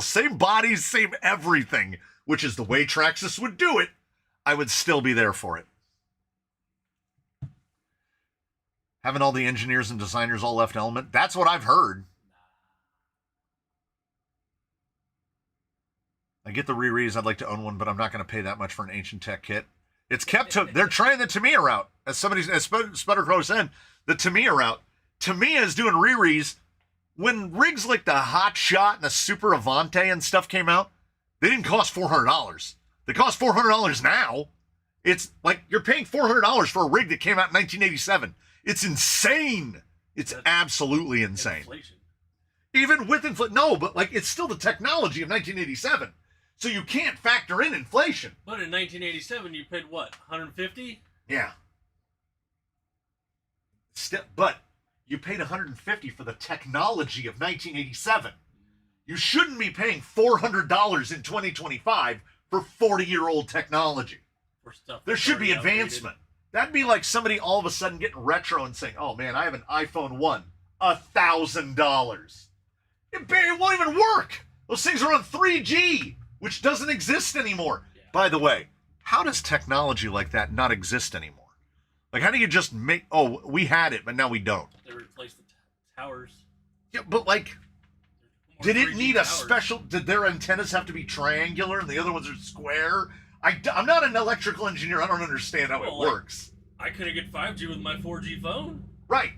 same bodies, same everything, which is the way Traxxas would do it. I would still be there for it. Having all the engineers and designers all left Element. That's what I've heard. I get the re-re's. I'd like to own one, but I'm not going to pay that much for an Ancient Tech kit. It's kept to... They're trying the Tamiya route. As Sputter Crow said, the Tamiya route. Tamiya is doing re-re's. When rigs like the Hot Shot and the Super Avante and stuff came out, they didn't cost $400. They cost $400 now. It's like you're paying $400 for a rig that came out in 1987. It's insane. That's absolutely insane. Inflation. Even with inflation. No, but like it's still the technology of 1987. So you can't factor in inflation. But in 1987, you paid what? 150? Yeah. But you paid 150 for the technology of 1987. You shouldn't be paying $400 in 2025 for 40-year-old technology. For stuff there should be advancement. Outdated. That'd be like somebody all of a sudden getting retro and saying, oh man, I have an iPhone 1. $1,000. It won't even work. Those things are on 3G, which doesn't exist anymore. Yeah. By the way, how does technology like that not exist anymore? Like, how do you just make, oh, we had it, but now we don't? They replaced the towers. Yeah, but like, did it need a special, did their antennas have to be triangular and the other ones are square? I'm not an electrical engineer. I don't understand how it works. I couldn't get 5G with my 4G phone. Right.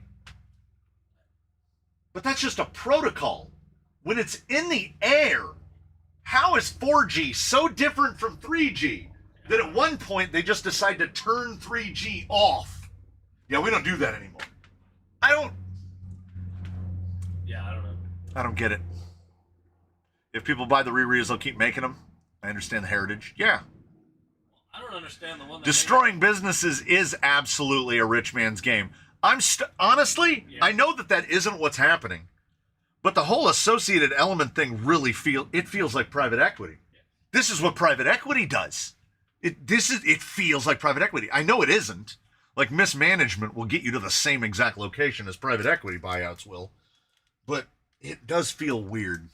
But that's just a protocol. When it's in the air, how is 4G so different from 3G that at one point they just decide to turn 3G off? Yeah, we don't do that anymore. Yeah, I don't know. I don't get it. If people buy the re-re's, they'll keep making them. I understand the heritage. Yeah. I don't understand the one that destroying businesses is absolutely a rich man's game. Honestly, yeah. I know that isn't what's happening, but the whole associated element thing really feels like private equity. Yeah. This is what private equity does. It feels like private equity. I know it isn't. Like mismanagement will get you to the same exact location as private equity buyouts will, but it does feel weird.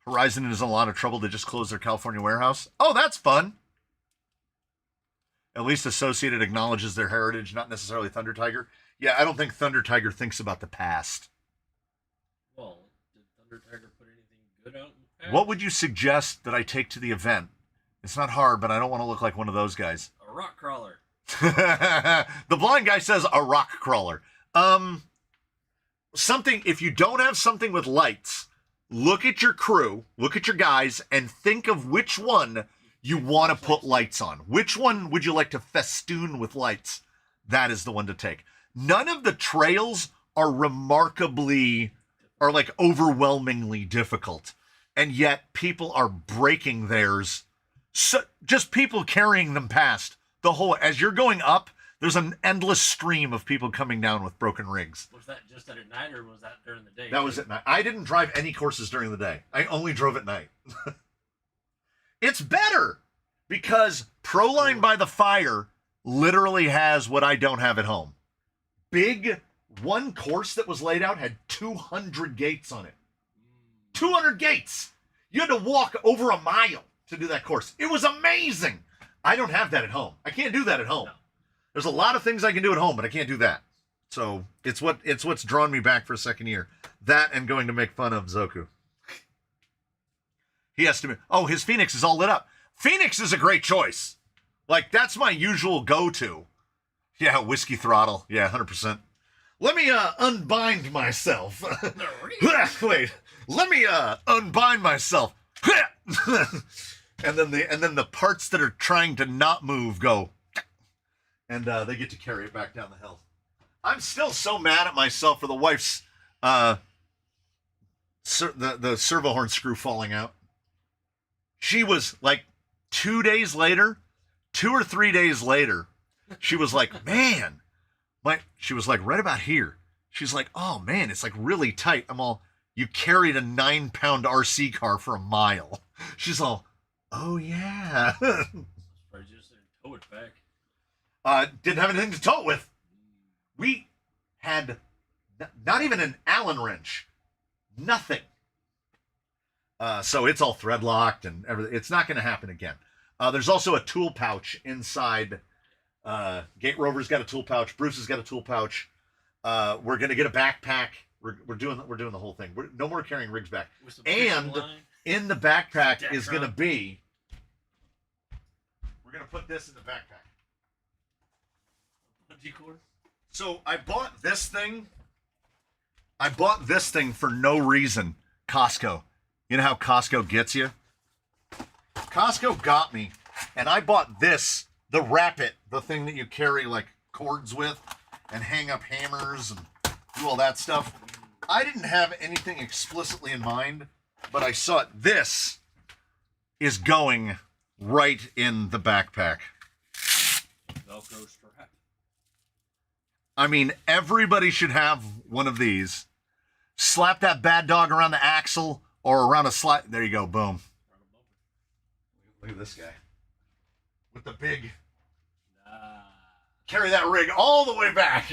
Horizon is in a lot of trouble. They just closed their California warehouse. Oh, that's fun. At least Associated acknowledges their heritage, not necessarily Thunder Tiger. Yeah, I don't think Thunder Tiger thinks about the past. Well, did Thunder Tiger put anything good out in the past? What would you suggest that I take to the event? It's not hard, but I don't want to look like one of those guys. A rock crawler. The blind guy says a rock crawler. Something, if you don't have something with lights, look at your crew, look at your guys, and think of which one you want to put lights on. Which one would you like to festoon with lights? That is the one to take. None of the trails are like overwhelmingly difficult. And yet people are breaking theirs. So just people carrying them past. As you're going up, there's an endless stream of people coming down with broken rigs. Was that just at night or was that during the day? That was at night. I didn't drive any courses during the day. I only drove at night. It's better because Proline by the Fire literally has what I don't have at home. One course that was laid out had 200 gates on it. 200 gates! You had to walk over a mile to do that course. It was amazing. I don't have that at home. I can't do that at home. No. There's a lot of things I can do at home, but I can't do that. So it's what's drawn me back for a second year. That and going to make fun of Zoku. He has to. Oh, his Phoenix is all lit up. Phoenix is a great choice. Like, that's my usual go-to. Yeah, whiskey throttle. Yeah, 100%. Let me unbind myself. Wait. Let me unbind myself. and then the parts that are trying to not move go, and they get to carry it back down the hill. I'm still so mad at myself for the wife's the servo horn screw falling out. She was like 2 or 3 days later, she was like, man, she was like right about here. She's like, oh man, it's like really tight. I'm all, you carried a 9-pound RC car for a mile. She's all, oh yeah. Probably just tow it back. Didn't have anything to tow it with. We had not even an Allen wrench. Nothing. So it's all thread locked and everything. It's not going to happen again. There's also a tool pouch inside. Gate Rover's got a tool pouch. Bruce has got a tool pouch. We're going to get a backpack. We're doing the whole thing. No more carrying rigs back. And in the backpack is going to be. We're going to put this in the backpack. So I bought this thing. For no reason. Costco. You know how Costco gets you? Costco got me, and I bought this, the Rapid, the thing that you carry like cords with and hang up hammers and do all that stuff. I didn't have anything explicitly in mind, but I saw it. This is going right in the backpack. Velcro strap. I mean, everybody should have one of these. Slap that bad dog around the axle or around a slide. There you go. Boom. Look at this guy. With the big... Carry that rig all the way back.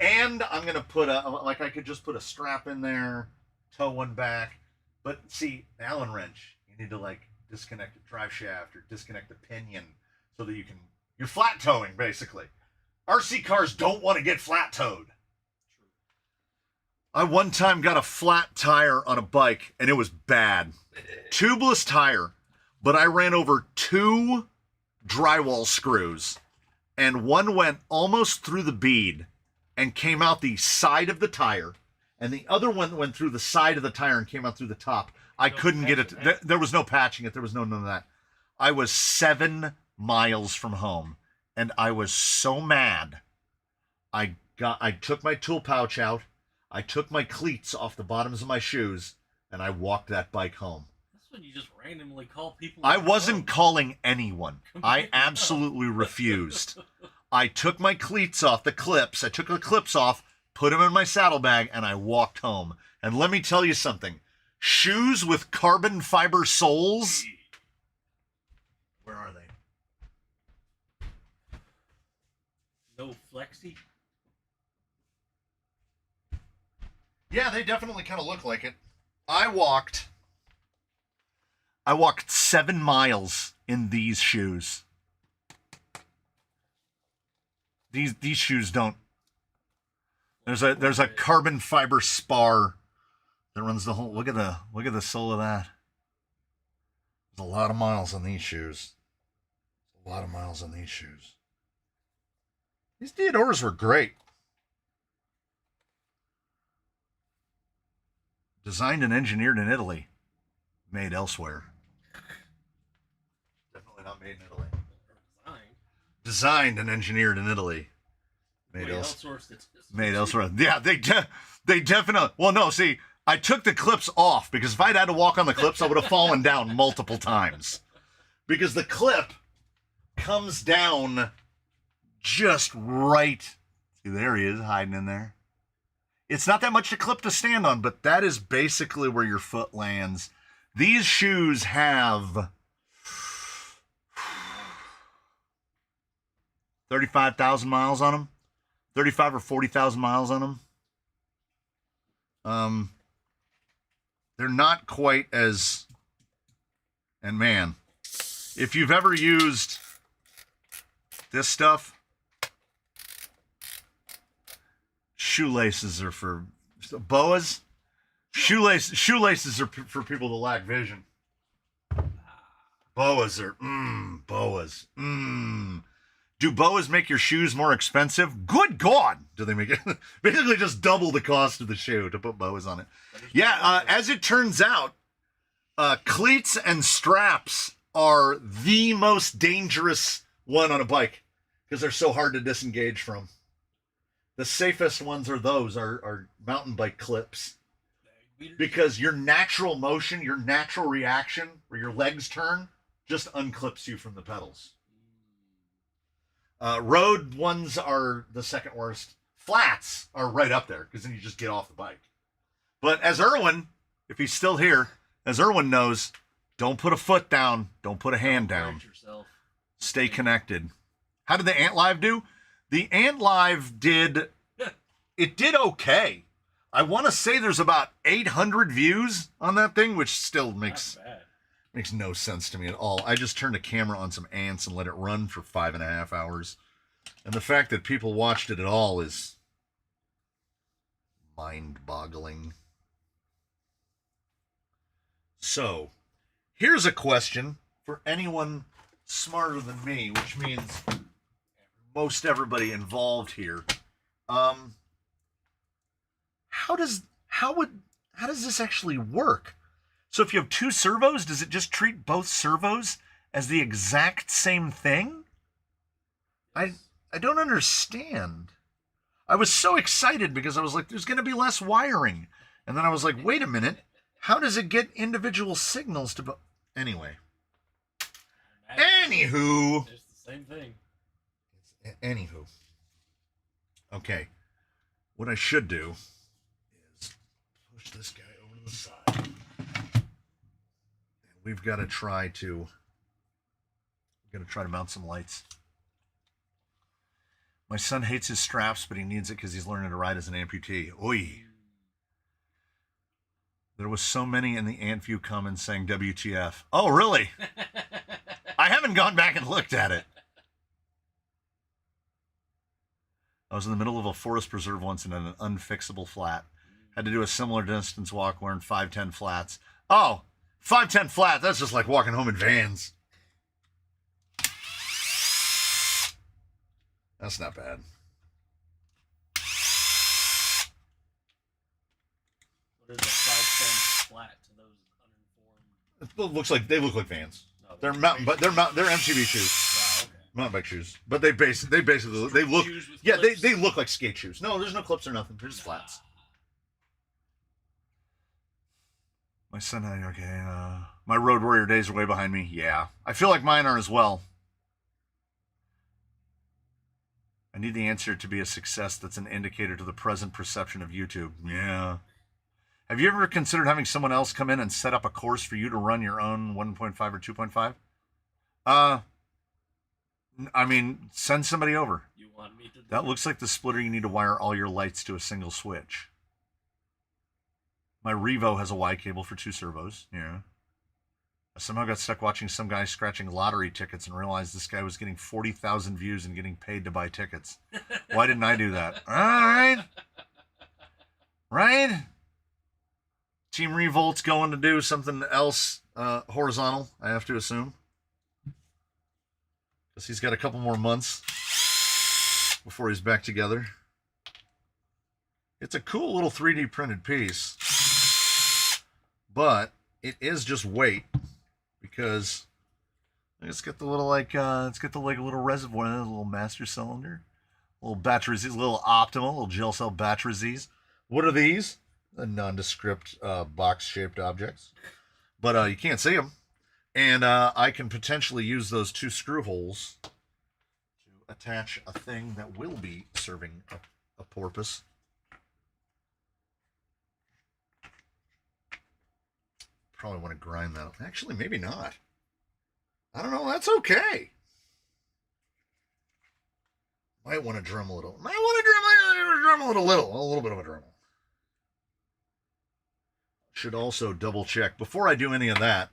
And I'm going to put I could just put a strap in there, tow one back. But see, the Allen wrench, you need to like disconnect the drive shaft or disconnect the pinion so that you're flat towing basically. RC cars don't want to get flat towed. I one time got a flat tire on a bike and it was bad. Tubeless tire, but I ran over 2 drywall screws and one went almost through the bead and came out the side of the tire, and the other one went through the side of the tire and came out through the top. I couldn't get it. There was no patching it. There was none of that. I was 7 miles from home, and I was so mad. I took my tool pouch out. I took my cleats off the bottoms of my shoes, and I walked that bike home. That's when you just randomly call people. I wasn't calling anyone. I absolutely refused. I took my cleats off, the clips. I took the clips off, put them in my saddlebag, and I walked home. And let me tell you something. Shoes with carbon fiber soles. Where are they? No flexi? Yeah, they definitely kind of look like it. I walked 7 miles in these shoes. These shoes don't. There's a carbon fiber spar that runs the whole. Look at the sole of that. There's a lot of miles on these shoes. A lot of miles on these shoes. These Deodors were great. Designed and engineered in Italy, made elsewhere. Definitely not made in Italy. Designed and engineered in Italy. Made elsewhere. Yeah, they definitely. Well, no, see, I took the clips off because if I'd had to walk on the clips, I would have fallen down multiple times. Because the clip comes down just right. See, there he is, hiding in there. It's not that much a clip to stand on, but that is basically where your foot lands. These shoes have 35,000 miles on them. 35 or 40,000 miles on them. they're not quite as, and man, if you've ever used this stuff, shoelaces are for boas. Shoelaces are for people that lack vision. Boas are, boas. Do boas make your shoes more expensive? Good God! Do they make it? Basically just double the cost of the shoe to put boas on it. Yeah, as it turns out, cleats and straps are the most dangerous one on a bike because they're so hard to disengage from. The safest ones are those, are mountain bike clips. Because your natural motion, your natural reaction, where your legs turn, just unclips you from the pedals. Road ones are the second worst. Flats are right up there, because then you just get off the bike. But as Erwin, if he's still here, as Erwin knows, don't put a foot down, don't put a hand down. Stay connected. How did the Ant Live do? The Ant Live did okay. I want to say there's about 800 views on that thing, which still makes no sense to me at all. I just turned a camera on some ants and let it run for 5.5 hours. And the fact that people watched it at all is mind-boggling. So, here's a question for anyone smarter than me, which means most everybody involved here. How does this actually work? So if you have two servos, does it just treat both servos as the exact same thing? I don't understand. I was so excited because I was like, there's going to be less wiring. And then I was like, wait a minute. How does it get individual signals to anyway? Anywho. It's the same thing. Anywho. Okay. What I should do is push this guy over to the side. And we've got to try to mount some lights. My son hates his straps, but he needs it because he's learning to ride as an amputee. Oi. There was so many in the Ant View comments saying WTF. Oh, really? I haven't gone back and looked at it. I was in the middle of a forest preserve once in an unfixable flat. Had to do a similar distance walk, learned 510 flats. Oh, 510 flat, that's just like walking home in Vans. That's not bad. What is a 510 flat to those uninformed? It looks like they look like Vans. No, They're MTB shoes. Wow, okay. Mountain bike shoes. But they look like skate shoes. No, there's no clips or nothing. They're just flats. My son, okay. My Road Warrior days are way behind me. Yeah. I feel like mine are as well. I need the answer to be a success that's an indicator to the present perception of YouTube. Yeah. Have you ever considered having someone else come in and set up a course for you to run your own 1.5 or 2.5? I mean, send somebody over. You want me to do that? Looks like the splitter you need to wire all your lights to a single switch. My Revo has a Y cable for 2 servos. Yeah. I somehow got stuck watching some guy scratching lottery tickets and realized this guy was getting 40,000 views and getting paid to buy tickets. Why didn't I do that? All right. Right? Team Revolt's going to do something else horizontal, I have to assume. Because he's got a couple more months before he's back together. It's a cool little 3D printed piece. But it is just weight. Because it's got the little little reservoir, a little master cylinder, little batteries, little optimal, little gel cell batteries. What are these? Nondescript box-shaped objects, but you can't see them. And I can potentially use those 2 screw holes to attach a thing that will be serving a purpose. Probably want to grind that. Actually, maybe not. I don't know. That's okay. Might want to drum a little. Might want to drum a little bit of a Dremel. should also double check. Before I do any of that,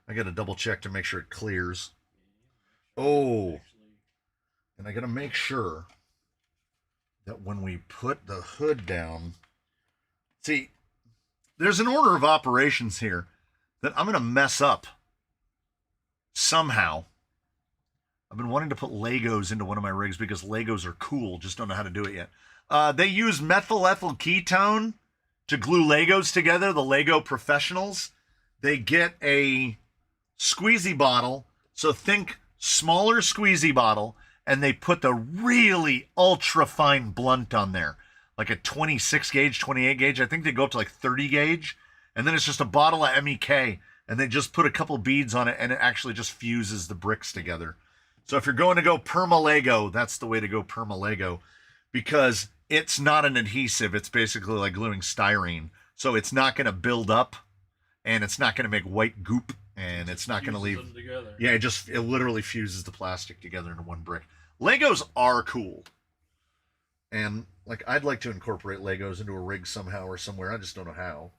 I got to double check to make sure it clears. Oh, and I got to make sure that when we put the hood down, see, there's an order of operations here that I'm going to mess up somehow. I've been wanting to put Legos into one of my rigs because Legos are cool, just don't know how to do it yet. They use methyl ethyl ketone to glue Legos together, the Lego professionals. They get a squeezy bottle, so think smaller squeezy bottle, and they put the really ultra fine blunt on there, like a 26 gauge, 28 gauge. I think they go up to like 30 gauge, and then it's just a bottle of MEK, and they just put a couple beads on it, and it actually just fuses the bricks together. So if you're going to go perma Lego, that's the way to go perma Lego, because it's not an adhesive. It's basically like gluing styrene. So it's not going to build up, and it's not going to make white goop, and it's not going to leave. Yeah, it literally fuses the plastic together into one brick. Legos are cool. And like I'd like to incorporate Legos into a rig somehow or somewhere. I just don't know how.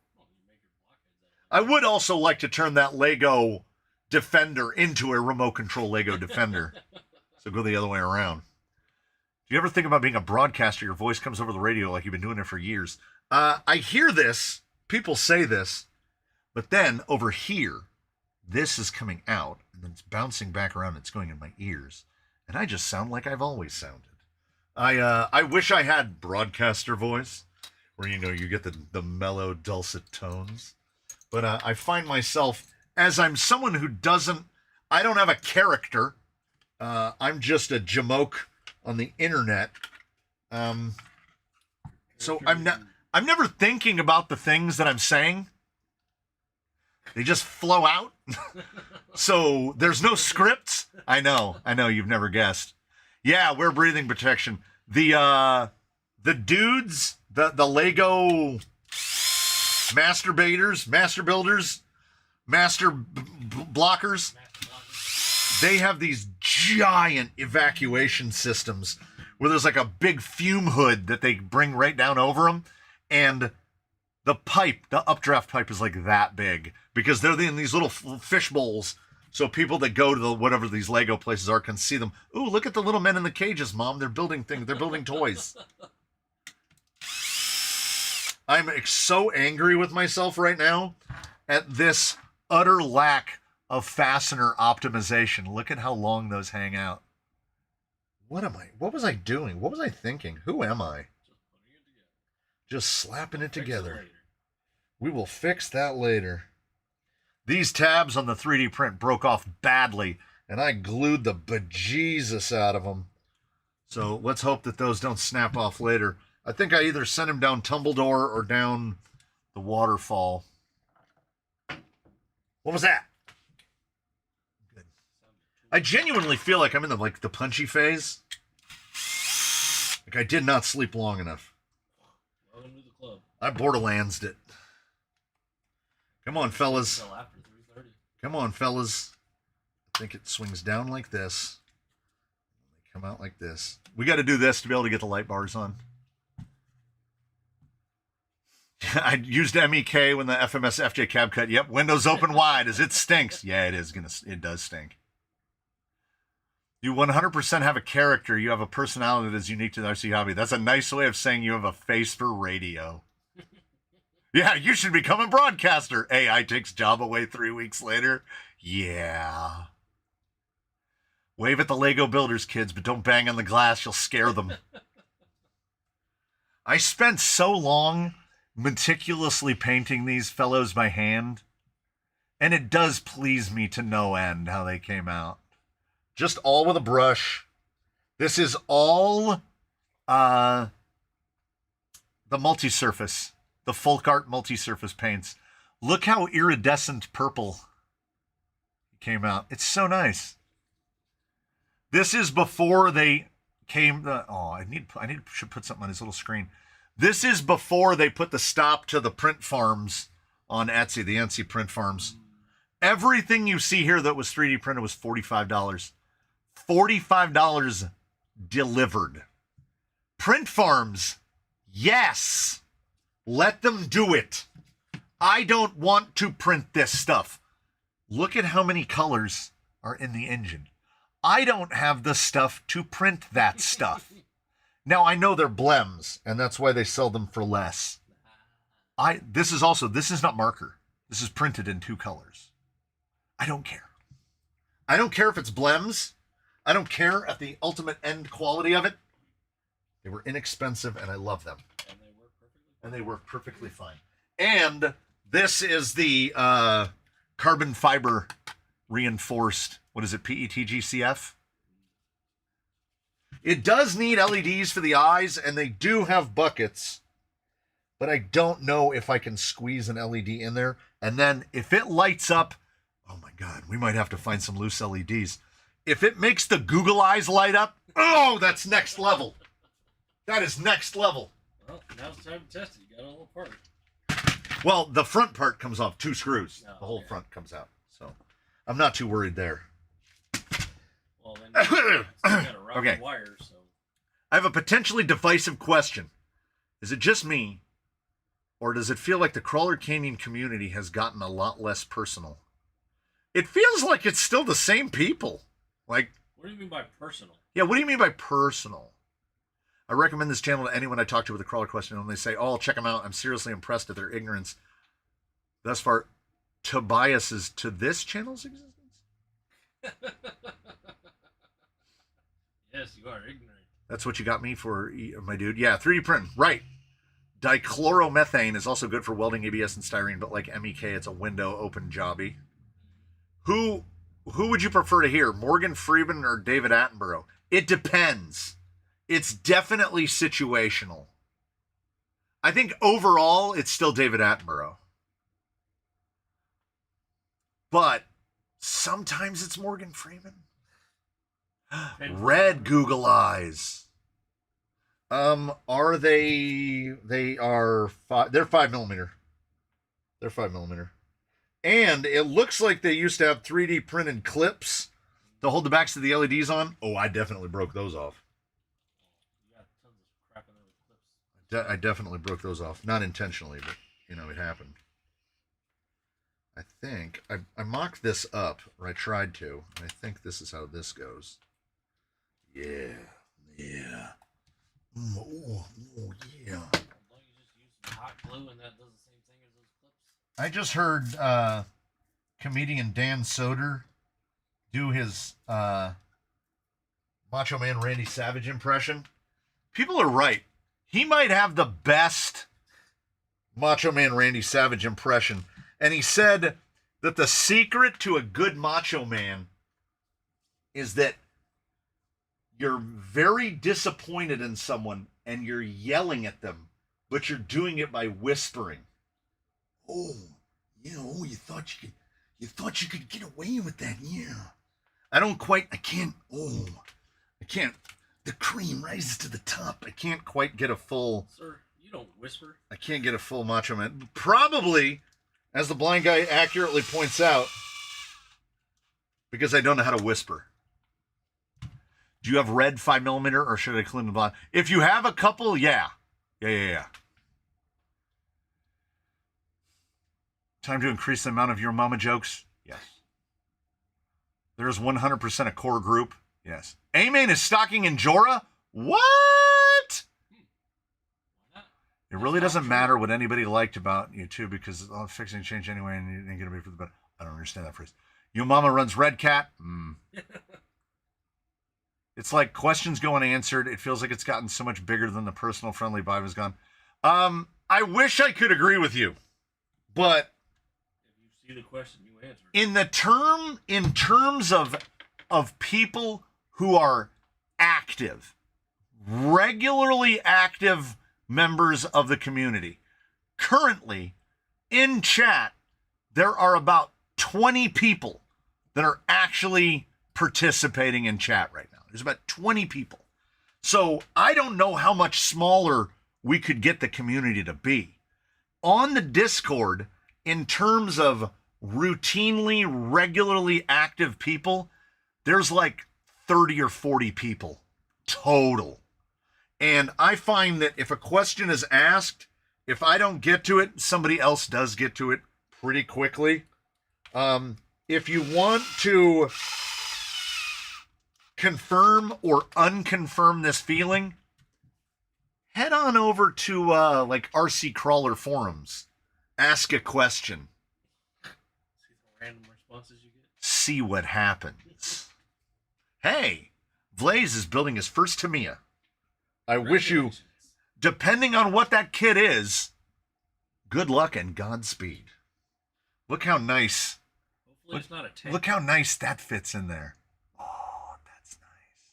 I would also like to turn that Lego Defender into a remote control Lego Defender. So go the other way around. Do you ever think about being a broadcaster? Your voice comes over the radio like you've been doing it for years. I hear this. People say this. But then over here, this is coming out. And then it's bouncing back around. It's going in my ears. And I just sound like I've always sounded. I wish I had broadcaster voice. Where, you get the mellow, dulcet tones. But I find myself, as I'm someone who I don't have a character. I'm just a jamoke on the internet. So I'm never thinking about the things that I'm saying. They just flow out. So there's no scripts. I know, you've never guessed. Yeah, wear breathing protection. The dudes, the Lego master builders, master blockers, they have these giant evacuation systems where there's like a big fume hood that they bring right down over them, and the updraft pipe is like that big because they're in these little fish bowls. So people that go to whatever these Lego places are can see them. Ooh, look at the little men in the cages, Mom. They're building things. They're building toys. I'm so angry with myself right now at this utter lack of fastener optimization. Look at how long those hang out. What was I doing? What was I thinking? Who am I? Just slapping it together. We will fix that later. These tabs on the 3D print broke off badly, and I glued the bejesus out of them. So let's hope that those don't snap off later. I think I either sent him down Tumbledore or down the waterfall. What was that? Good. I genuinely feel like I'm in the punchy phase. Like I did not sleep long enough. Welcome to the club. I Borderlands'd it. Come on, fellas. Until after 3:30. Come on, fellas. I think it swings down like this. They come out like this. We got to do this to be able to get the light bars on. I used MEK when the FMS FJ cab cut. Yep, windows open wide as it stinks. Yeah, it does stink. You 100% have a character. You have a personality that is unique to the RC hobby. That's a nice way of saying you have a face for radio. Yeah, you should become a broadcaster. AI takes job away 3 weeks later. Yeah. Wave at the Lego builders, kids, but don't bang on the glass. You'll scare them. I spent so long meticulously painting these fellows by hand, and it does please me to no end how they came out. Just all with a brush. This is all the multi-surface. The Folk Art multi-surface paints. Look how iridescent purple it came out. It's so nice. This is before they came. Should put something on his little screen. This is before they put the stop to the print farms on Etsy, the Etsy print farms. Everything you see here that was 3D printed was $45. $45 delivered. Print farms, yes. Let them do it. I don't want to print this stuff. Look at how many colors are in the engine. I don't have the stuff to print that stuff. Now, I know they're blems, and that's why they sell them for less. This is not marker. This is printed in 2 colors. I don't care. I don't care if it's blems. I don't care at the ultimate end quality of it. They were inexpensive, and I love them. And they work perfectly fine. And this is the carbon fiber reinforced, what is it, PETGCF? It does need LEDs for the eyes, and they do have buckets, but I don't know if I can squeeze an LED in there. And then if it lights up, oh my God, we might have to find some loose LEDs. If it makes the Google eyes light up, oh, that's next level. That is next level. Well, now it's time to test it. You got a little part. Well, the front part comes off, 2 screws. Oh, the whole okay. front comes out. So I'm not too worried there. Well, then you got a round Okay. wire, so. I have a potentially divisive question. Is it just me, or does it feel like the Crawler Canyon community has gotten a lot less personal? It feels like it's still the same people. Like, What do you mean by personal? yeah, what do you mean by personal? I recommend this channel to anyone I talk to with a crawler question, and they say, oh, check them out. I'm seriously impressed at their ignorance. Thus far, Tobias's to this channel's existence? Yes, you are ignorant. That's what you got me for, my dude. Yeah, 3D print, right. Dichloromethane is also good for welding ABS and styrene, but like MEK, it's a window open jobby. Who would you prefer to hear, Morgan Freeman or David Attenborough? It depends. It's definitely situational. I think overall, it's still David Attenborough. But sometimes it's Morgan Freeman. Red Google eyes. Are they? They're 5mm. They're 5mm. And it looks like they used to have 3D printed clips to hold the backs of the LEDs on. Oh, I definitely broke those off. You got tons of crap in there with clips. I definitely broke those off. Not intentionally, but, it happened. I think I mocked this up, or I tried to. And I think this is how this goes. Yeah. Oh, yeah. Don't you just use some hot glue and that does the same thing as those clips? I just heard comedian Dan Soder do his Macho Man Randy Savage impression. People are right. He might have the best Macho Man Randy Savage impression. And he said that the secret to a good Macho Man is that you're very disappointed in someone and you're yelling at them, but you're doing it by whispering. Oh, you thought you could get away with that, yeah. I can't. The cream rises to the top. I can't quite get a full. Sir, you don't whisper. I can't get a full Macho Man. Probably, as the blind guy accurately points out, because I don't know how to whisper. Do you have red 5mm or should I clean the blind? If you have a couple, yeah. Yeah. Time to increase the amount of your mama jokes? Yes. There is 100% a core group? Yes. A-Main is stocking in Jorah? What? It really doesn't matter what anybody liked about you too, because all fixing change anyway and you ain't gonna be for the better. I don't understand that phrase. Your mama runs Red Cat? It's like questions go unanswered. It feels like it's gotten so much bigger than the personal friendly vibe has gone. I wish I could agree with you, but If you see the question, you answer. in terms of people who are active, regularly active members of the community, currently in chat, there are about 20 people that are actually participating in chat right now. There's about 20 people. So I don't know how much smaller we could get the community to be. On the Discord, in terms of routinely, regularly active people, there's like 30 or 40 people total. And I find that if a question is asked, If I don't get to it, somebody else does get to it pretty quickly. If you want to confirm or unconfirm this feeling, head on over to like RC Crawler forums. Ask a question. See the random responses you get. See what happens. Hey, Blaze is building his first Tamiya. I wish you, depending on what that kit is, good luck and Godspeed. Look how nice. Hopefully it's not a tank. Look how nice that fits in there. Oh, that's nice.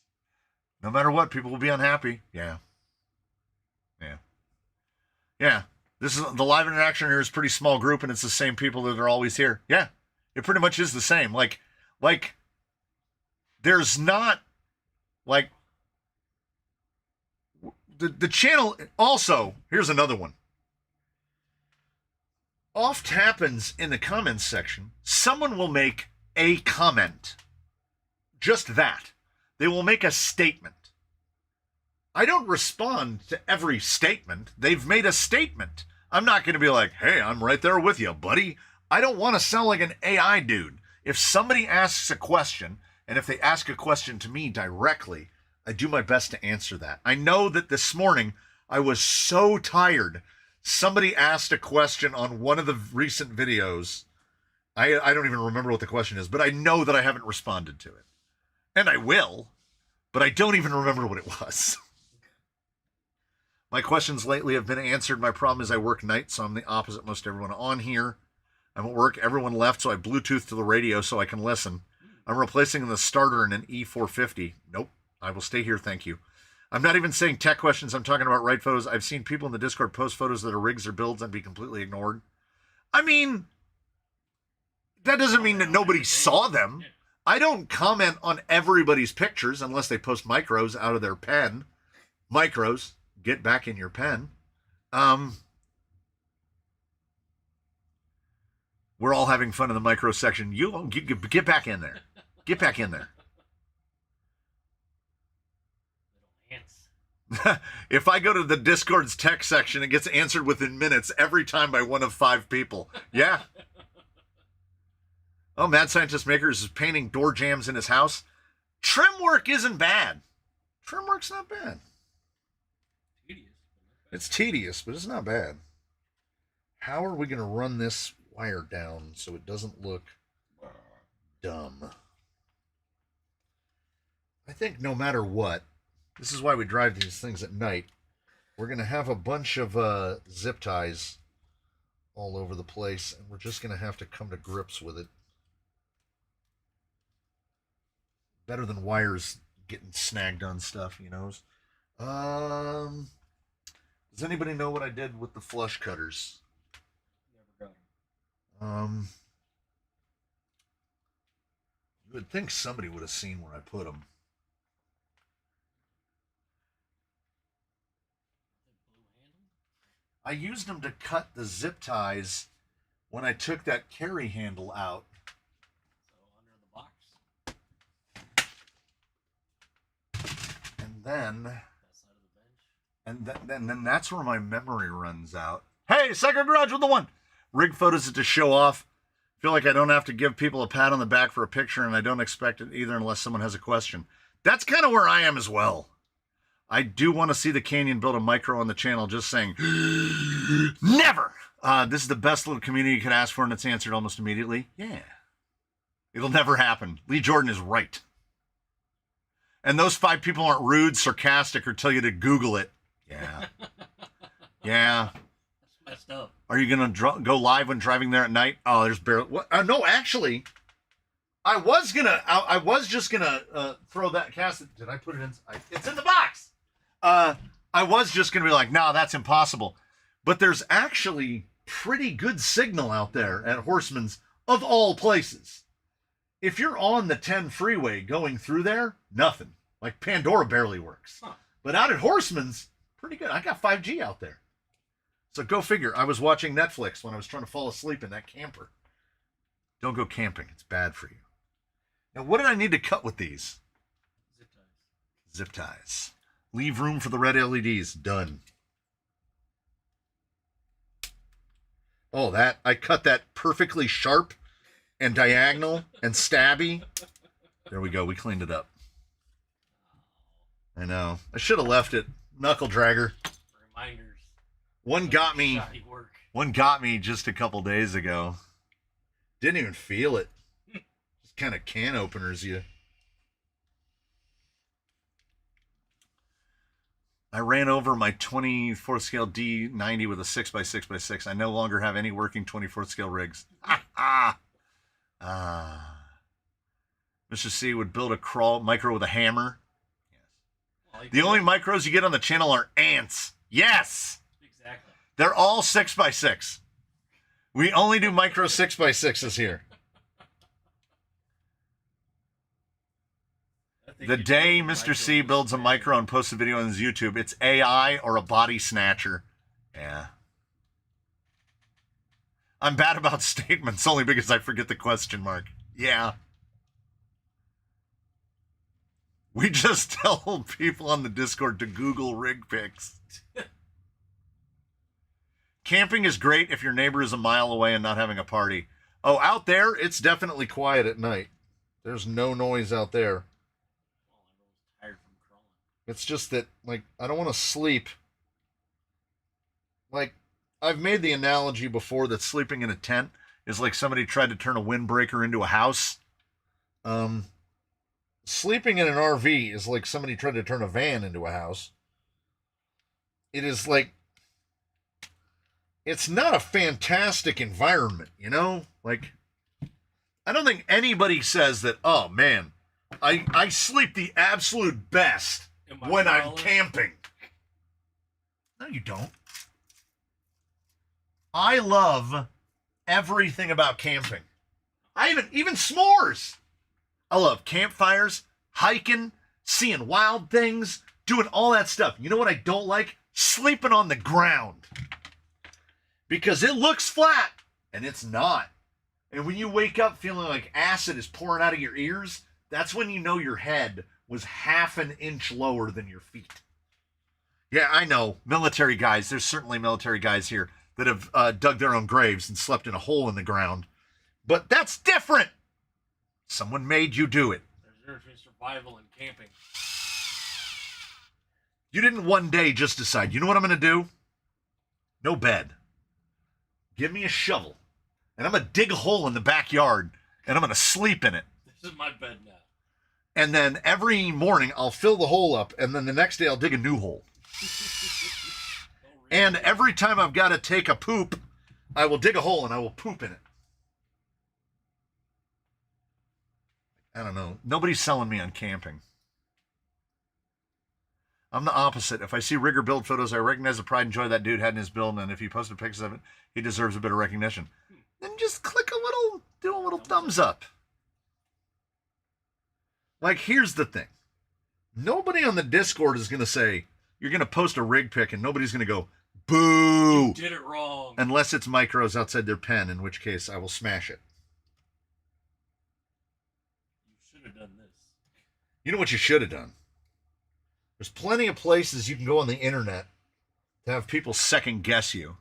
No matter what, people will be unhappy. Yeah. This is the live interaction here is a pretty small group, and it's the same people that are always here. Yeah, it pretty much is the same. Like there's not like the channel. Also, here's another one. Oft happens in the comments section, someone will make a comment. Just that. They will make a statement. I don't respond to every statement. They've made a statement. I'm not going to be like, hey, I'm right there with you, buddy. I don't want to sound like an AI dude. If somebody asks a question, and if they ask a question to me directly, I do my best to answer that. I know that this morning I was so tired. Somebody asked a question on one of the recent videos. I don't even remember what the question is, but I know that I haven't responded to it. And I will, but I don't even remember what it was. My questions lately have been answered. My problem is I work nights, so I'm the opposite most everyone on here. I'm at work. Everyone left, so I Bluetooth to the radio so I can listen. I'm replacing the starter in an E450. Nope. I will stay here, thank you. I'm not even saying tech questions. I'm talking about right photos. I've seen people in the Discord post photos that are rigs or builds and be completely ignored. I mean, that doesn't mean that nobody saw them. I don't comment on everybody's pictures unless they post micros out of their pen. Micros, get back in your pen. We're all having fun in the micro section. You get back in there. Get back in there. If I go to the Discord's tech section, it gets answered within minutes every time by one of 5 people. Yeah. Oh, Mad Scientist Makers is painting door jambs in his house. Trim work isn't bad. Trim work's not bad. It's tedious, but it's not bad. How are we going to run this wire down so it doesn't look dumb? I think no matter what, this is why we drive these things at night. We're going to have a bunch of zip ties all over the place, and we're just going to have to come to grips with it. Better than wires getting snagged on stuff, you know. Does anybody know what I did with the flush cutters? Never got them. You would think somebody would have seen where I put them. I used them to cut the zip ties when I took that carry handle out. So under the box. And then, That side of the bench. and then that's where my memory runs out. Hey, Second Garage with the one. Rig photos is to show off. Feel like I don't have to give people a pat on the back for a picture, and I don't expect it either unless someone has a question. That's kind of where I am as well. I do want to see the Canyon build a micro on the channel, just saying, never! This is the best little community you could ask for, and it's answered almost immediately. Yeah. It'll never happen. Lee Jordan is right. And those 5 people aren't rude, sarcastic, or tell you to Google it. Yeah. Yeah. That's messed up. Are you going to go live when driving there at night? Oh, there's barely... no, actually, I was just going to throw that cast... Did I put it in? It's in the box! I was just going to be like, no, that's impossible. But there's actually pretty good signal out there at Horseman's, of all places. If you're on the 10 freeway going through there, nothing. Like Pandora barely works. Huh. But out at Horseman's, pretty good. I got 5G out there. So go figure. I was watching Netflix when I was trying to fall asleep in that camper. Don't go camping. It's bad for you. Now, what did I need to cut with these? Zip ties. Zip ties. Leave room for the red LEDs. Done. Oh, I cut that perfectly sharp and diagonal and stabby. There we go. We cleaned it up. I know. I should have left it. Knuckle dragger. Reminders. One got me. Shoddy work. One got me just a couple days ago. Didn't even feel it. Just kind of can openers you. I ran over my 24th scale D90 with a 6x6x6. I no longer have any working 24th scale rigs. Mr. C would build a crawl micro with a hammer. Yes. The only micros you get on the channel are ants. Yes. Exactly. They're all 6x6. We only do micro 6x6s here. The day Mr. C builds a micro and posts a video on his YouTube, it's AI or a body snatcher. Yeah. I'm bad about statements only because I forget the question mark. Yeah. We just tell people on the Discord to Google rig pics. Camping is great if your neighbor is a mile away and not having a party. Oh, out there, it's definitely quiet at night. There's no noise out there. It's just that, like, I don't want to sleep. Like, I've made the analogy before that sleeping in a tent is like somebody tried to turn a windbreaker into a house. Sleeping in an RV is like somebody tried to turn a van into a house. It is like, it's not a fantastic environment, you know? Like, I don't think anybody says that, oh, man, I sleep the absolute best when I'm camping. No, you don't. I love everything about camping. Even s'mores. I love campfires, hiking, seeing wild things, doing all that stuff. You know what I don't like? Sleeping on the ground. Because it looks flat, and it's not. And when you wake up feeling like acid is pouring out of your ears, that's when you know your head was half an inch lower than your feet. Yeah, I know. Military guys. There's certainly military guys here that have dug their own graves and slept in a hole in the ground. But that's different. Someone made you do it. There's a difference between survival and camping. You didn't one day just decide, you know what I'm going to do? No bed. Give me a shovel. And I'm going to dig a hole in the backyard. And I'm going to sleep in it. This is my bed now. And then every morning I'll fill the hole up, and then the next day I'll dig a new hole. And every time I've got to take a poop, I will dig a hole and I will poop in it. I don't know. Nobody's selling me on camping. I'm the opposite. If I see rigger build photos, I recognize the pride and joy that dude had in his build, and if he posted pictures of it, he deserves a bit of recognition. Then just do a little thumbs up. Like, here's the thing. Nobody on the Discord is going to say, you're going to post a rig pic, and nobody's going to go, boo! You did it wrong. Unless it's micros outside their pen, in which case I will smash it. You should have done this. You know what you should have done? There's plenty of places you can go on the internet to have people second guess you.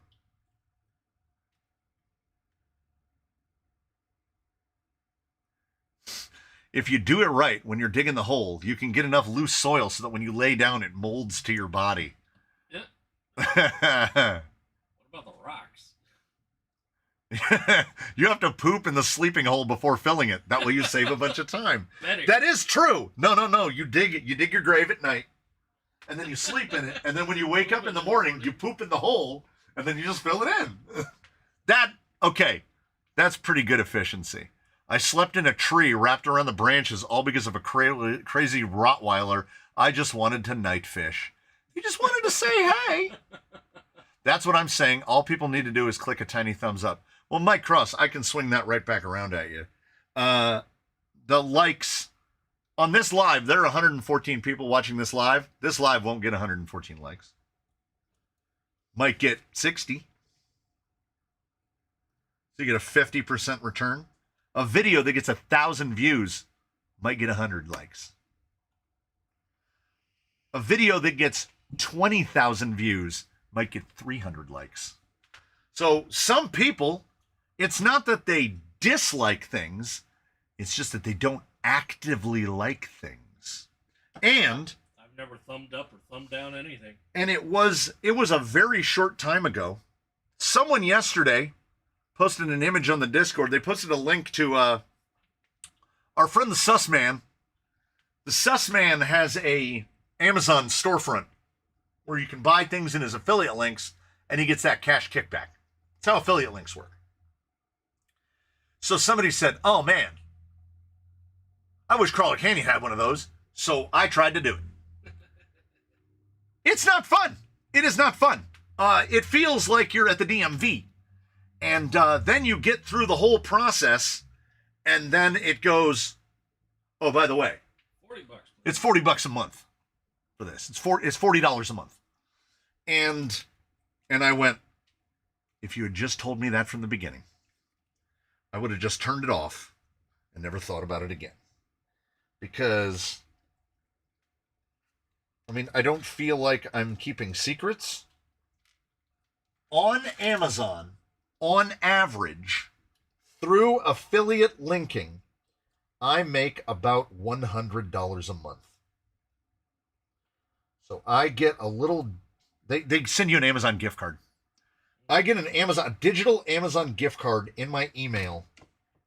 If you do it right when you're digging the hole, you can get enough loose soil so that when you lay down, it molds to your body. Yeah. What about the rocks? You have to poop in the sleeping hole before filling it. That way you save a bunch of time. Better. That is true. No. You dig it. You dig your grave at night, and then you sleep in it, and then when you wake up in the morning, you poop in the hole, and then you just fill it in. That's pretty good efficiency. I slept in a tree wrapped around the branches all because of a crazy Rottweiler. I just wanted to night fish. He just wanted to say hey. That's what I'm saying. All people need to do is click a tiny thumbs up. Well, Mike Cross, I can swing that right back around at you. The likes on this live, there are 114 people watching this live. This live won't get 114 likes. Might get 60. So you get a 50% return. A video that gets 1,000 views might get 100 likes. A video that gets 20,000 views might get 300 likes. So some people, it's not that they dislike things, it's just that they don't actively like things. And I've never thumbed up or thumbed down anything. And it was a very short time ago. Someone yesterday posted an image on the Discord. They posted a link to our friend the Sussman. The Sussman has a Amazon storefront where you can buy things in his affiliate links and he gets that cash kickback. That's how affiliate links work. So somebody said, oh man, I wish Crawler Canyon had one of those. So I tried to do it. It's not fun. It is not fun. It feels like you're at the DMV. And then you get through the whole process and then it goes, oh, by the way, $40. it's $40 a month for this. It's $40 a month. And I went, if you had just told me that from the beginning, I would have just turned it off and never thought about it again. Because, I mean, I don't feel like I'm keeping secrets. On Amazon, on average, through affiliate linking, I make about $100 a month. So I get a little, they send you an Amazon gift card. I get a digital Amazon gift card in my email,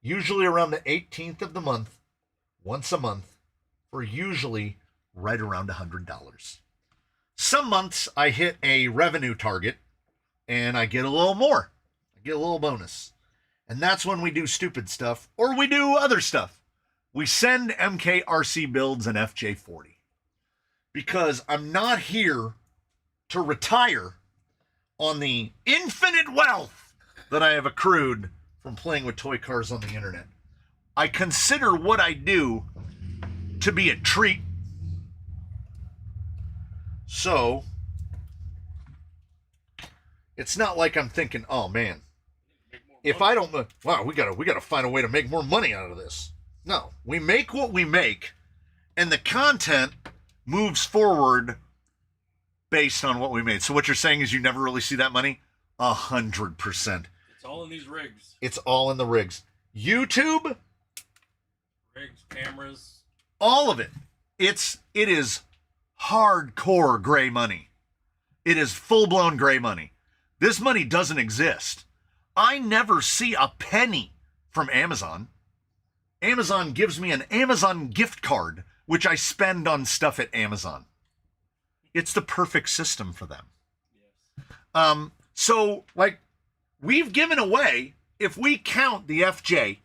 usually around the 18th of the month, once a month, for usually right around $100. Some months I hit a revenue target and I get a little more. I get a little bonus. And that's when we do stupid stuff or we do other stuff. We send MKRC builds an FJ40 because I'm not here to retire on the infinite wealth that I have accrued from playing with toy cars on the internet. I consider what I do to be a treat. So it's not like I'm thinking, oh man, if I don't, wow, we gotta find a way to make more money out of this. No, we make what we make, and the content moves forward based on what we made. So what you're saying is you never really see that money? 100%. It's all in these rigs. It's all in the rigs. YouTube, Rigs, cameras. all of it. It is hardcore gray money. It is full-blown gray money. This money doesn't exist. I never see a penny from Amazon. Amazon gives me an Amazon gift card, which I spend on stuff at Amazon. It's the perfect system for them. Yes. So, like, we've given away, if we count the FJ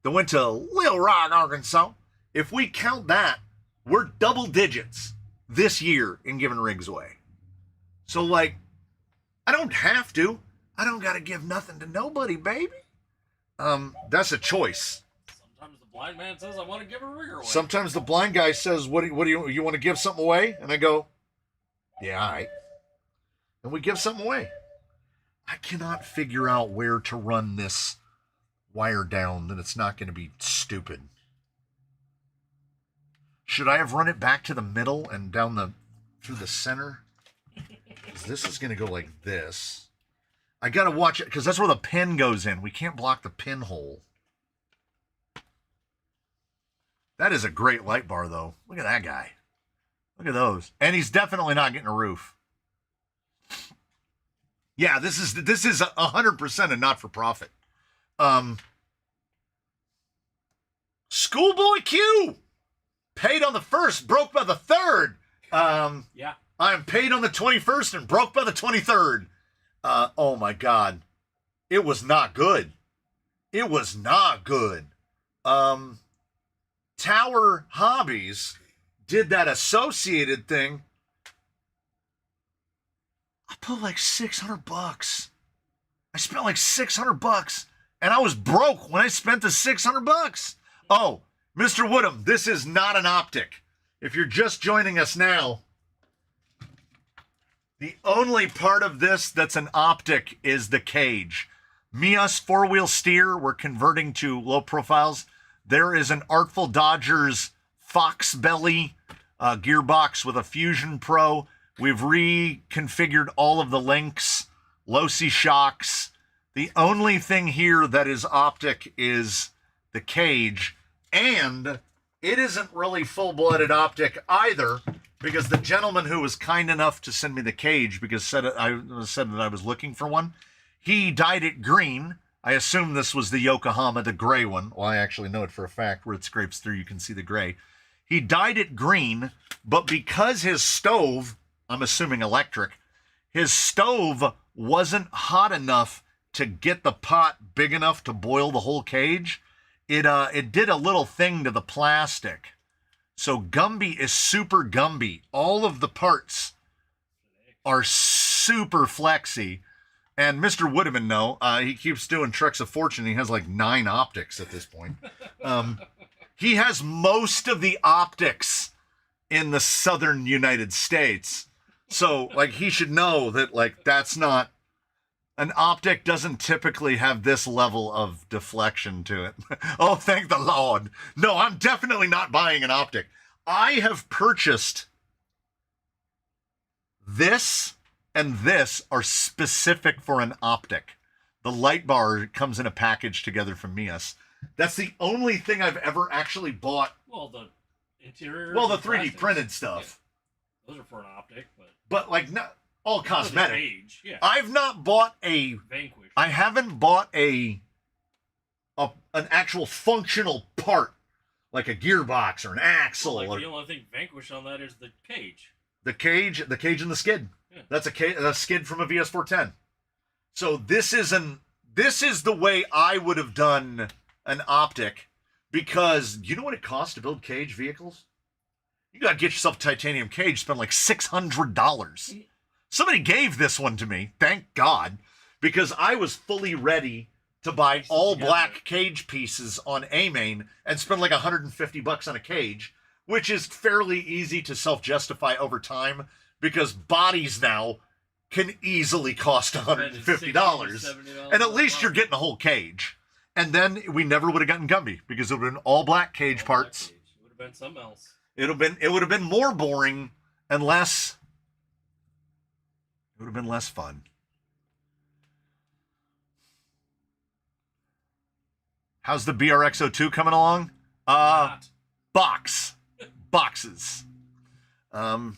that went to Little Rock, Arkansas, if we count that, we're double digits this year in giving rigs away. So, like, I don't have to. I don't got to give nothing to nobody, baby. That's a choice. Sometimes the blind man says, I want to give a rig away. Sometimes the blind guy says, what do you want to give something away? And I go, yeah, all right. And we give something away. I cannot figure out where to run this wire down that it's not going to be stupid. Should I have run it back to the middle and down through the center? Because this is going to go like this. I got to watch it because that's where the pin goes in. We can't block the pinhole. That is a great light bar, though. Look at that guy. Look at those. And he's definitely not getting a roof. Yeah, this is 100% a not-for-profit. Schoolboy Q paid on the 1st, broke by the 3rd. Yeah. I am paid on the 21st and broke by the 23rd. Oh my God. It was not good. It was not good. Tower Hobbies did that associated thing. I put like $600. I spent like $600 and I was broke when I spent the $600. Oh, Mr. Woodham, this is not an optic. If you're just joining us now, the only part of this that's an optic is the cage. Mia's four-wheel steer, we're converting to low profiles. There is an Artful Dodgers Fox Belly gearbox with a Fusion Pro. We've reconfigured all of the links, low-C shocks, The only thing here that is optic is the cage, and it isn't really full-blooded optic either, because the gentleman who was kind enough to send me the cage, because said that I was looking for one, he dyed it green. I assume this was the Yokohama, the gray one. Well, I actually know it for a fact. Where it scrapes through, you can see the gray. He dyed it green, but because his stove, I'm assuming electric, his stove wasn't hot enough to get the pot big enough to boil the whole cage, it did a little thing to the plastic. So Gumby is super Gumby. All of the parts are super flexy. And Mr. Woodman, he keeps doing tricks of fortune. He has like 9 optics at this point. He has most of the optics in the southern United States. So, like, he should know that, like, that's not... An optic doesn't typically have this level of deflection to it. Oh, thank the Lord. No, I'm definitely not buying an optic. I have purchased this and this are specific for an optic. The light bar comes in a package together from Mias. That's the only thing I've ever actually bought. Well, the interior. Well, the 3D printed stuff. Yeah. Those are for an optic, but like not all cosmetic. Age, yeah. I've not bought a Vanquish. I haven't bought an actual functional part like a gearbox or an axle. Well, or the only thing Vanquish on that is the cage. The cage and the skid. Yeah. That's a skid from a VS410. So this is the way I would have done an optic, because you know what it costs to build cage vehicles? You gotta get yourself a titanium cage, spend like $600. Somebody gave this one to me, thank God, because I was fully ready to buy all black cage pieces on A-Main and spend like $150 on a cage, which is fairly easy to self-justify over time, because bodies now can easily cost $150. And at least you're getting a whole cage. And then we never would have gotten Gumby, because it would have been all black cage parts. It would have been something else. It would have been more boring and less. It would have been less fun. How's the BRX02 coming along? Boxes. I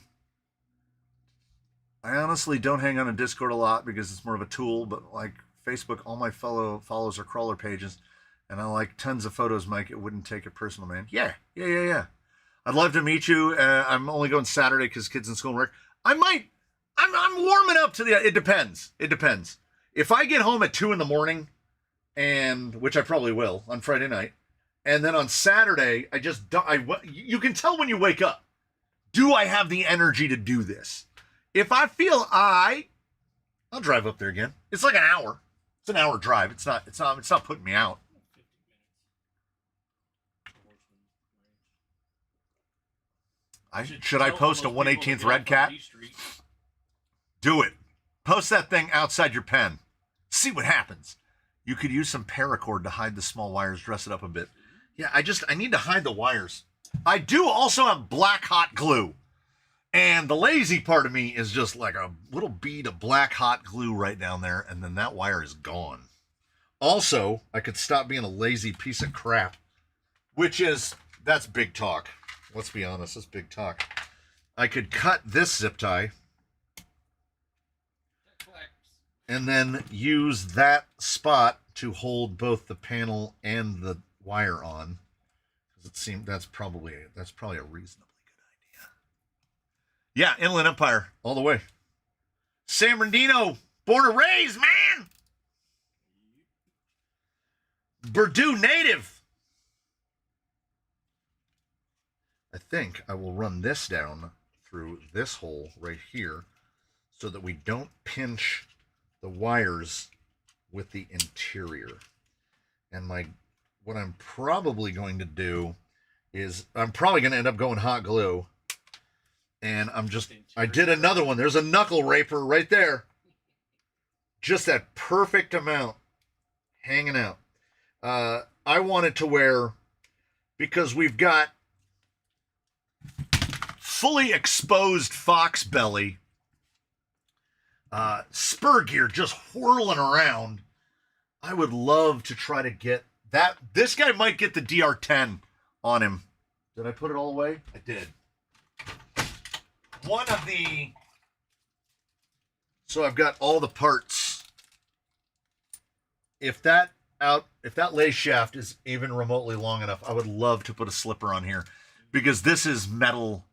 honestly don't hang on a Discord a lot because it's more of a tool, but like Facebook, all my follows are crawler pages, and I like tons of photos, Mike. It wouldn't take it personal, man. Yeah. I'd love to meet you. I'm only going Saturday because kids in school and work. I'm warming up to it depends. If I get home at 2 a.m, and which I probably will on Friday night, and then on Saturday, you can tell when you wake up. Do I have the energy to do this? If I feel I'll drive up there again. It's like an hour. It's an hour drive. It's not putting me out. Should I post a 1/18th red cat? Do it. Post that thing outside your pen. See what happens. You could use some paracord to hide the small wires, dress it up a bit. Yeah, I need to hide the wires. I do also have black hot glue. And the lazy part of me is just like a little bead of black hot glue right down there, and then that wire is gone. Also, I could stop being a lazy piece of crap, that's big talk. Let's be honest, that's big talk. I could cut this zip tie and then use that spot to hold both the panel and the wire on. Because it seemed that's probably a reasonably good idea. Yeah, Inland Empire all the way. San Bernardino, born and raised, man. Purdue native. I think I will run this down through this hole right here so that we don't pinch the wires with the interior. And what I'm probably going to do is I'm probably going to end up going hot glue. And I did another one. There's a knuckle raper right there. Just that perfect amount hanging out. I want it to where, because we've got fully exposed fox belly, spur gear just whirling around, I would love to try to get that. This guy might get the DR10 on him. Did I put it all away? I did. One of the... So I've got all the parts. If that lay shaft is even remotely long enough, I would love to put a slipper on here because this is metal.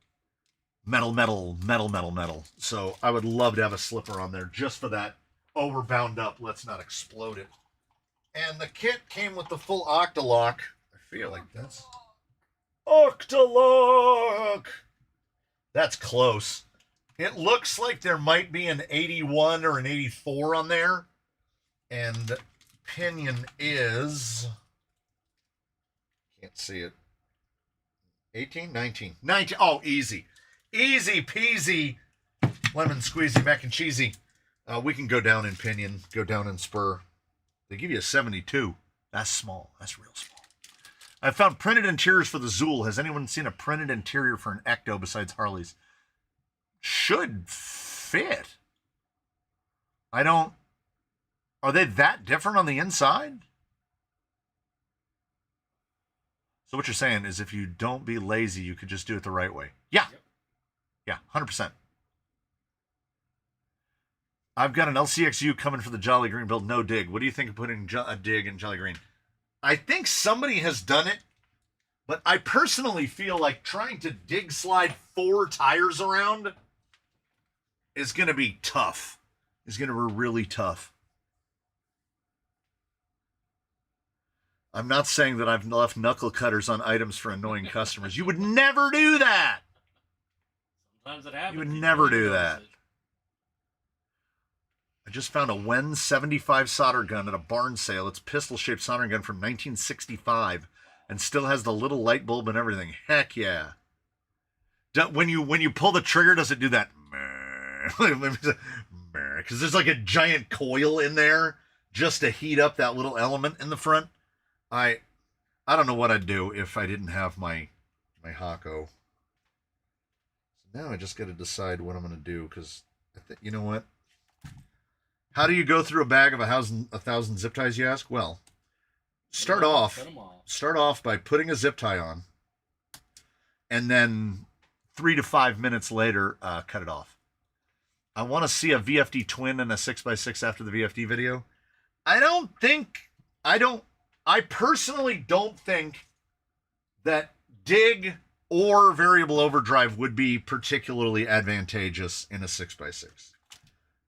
So I would love to have a slipper on there just for that. Oh, we're bound up. Let's not explode it. And the kit came with the full Octalock. I feel like that's... Octalock! That's close. It looks like there might be an 81 or an 84 on there. And pinion is... Can't see it. 18? 19. 19. Oh, easy. Easy peasy. Lemon squeezy mac and cheesy. We can go down in pinion, go down in spur. They give you a 72. That's small. That's real small. I found printed interiors for the Zool. Has anyone seen a printed interior for an Ecto besides Harley's? Should fit. I don't... Are they that different on the inside? So what you're saying is if you don't be lazy, you could just do it the right way. Yeah. Yep. Yeah, 100%. I've got an LCXU coming for the Jolly Green build, no dig. What do you think of putting a dig in Jolly Green? I think somebody has done it, but I personally feel like trying to dig slide 4 tires around is going to be tough. It's going to be really tough. I'm not saying that I've left knuckle cutters on items for annoying customers. You would never do that. Sometimes it happens. You would never do that. I just found a Wen 75 solder gun at a barn sale. It's pistol-shaped soldering gun from 1965 and still has the little light bulb and everything. Heck yeah. When you pull the trigger, does it do that? Because there's like a giant coil in there just to heat up that little element in the front. I don't know what I'd do if I didn't have my Hako. So now I just got to decide what I'm going to do because you know what? How do you go through a bag of a thousand zip ties, you ask? Well, start off by putting a zip tie on, and then 3 to 5 minutes later, cut it off. I want to see a VFD twin and a 6x6 after the VFD video. I personally don't think that dig or variable overdrive would be particularly advantageous in a 6x6.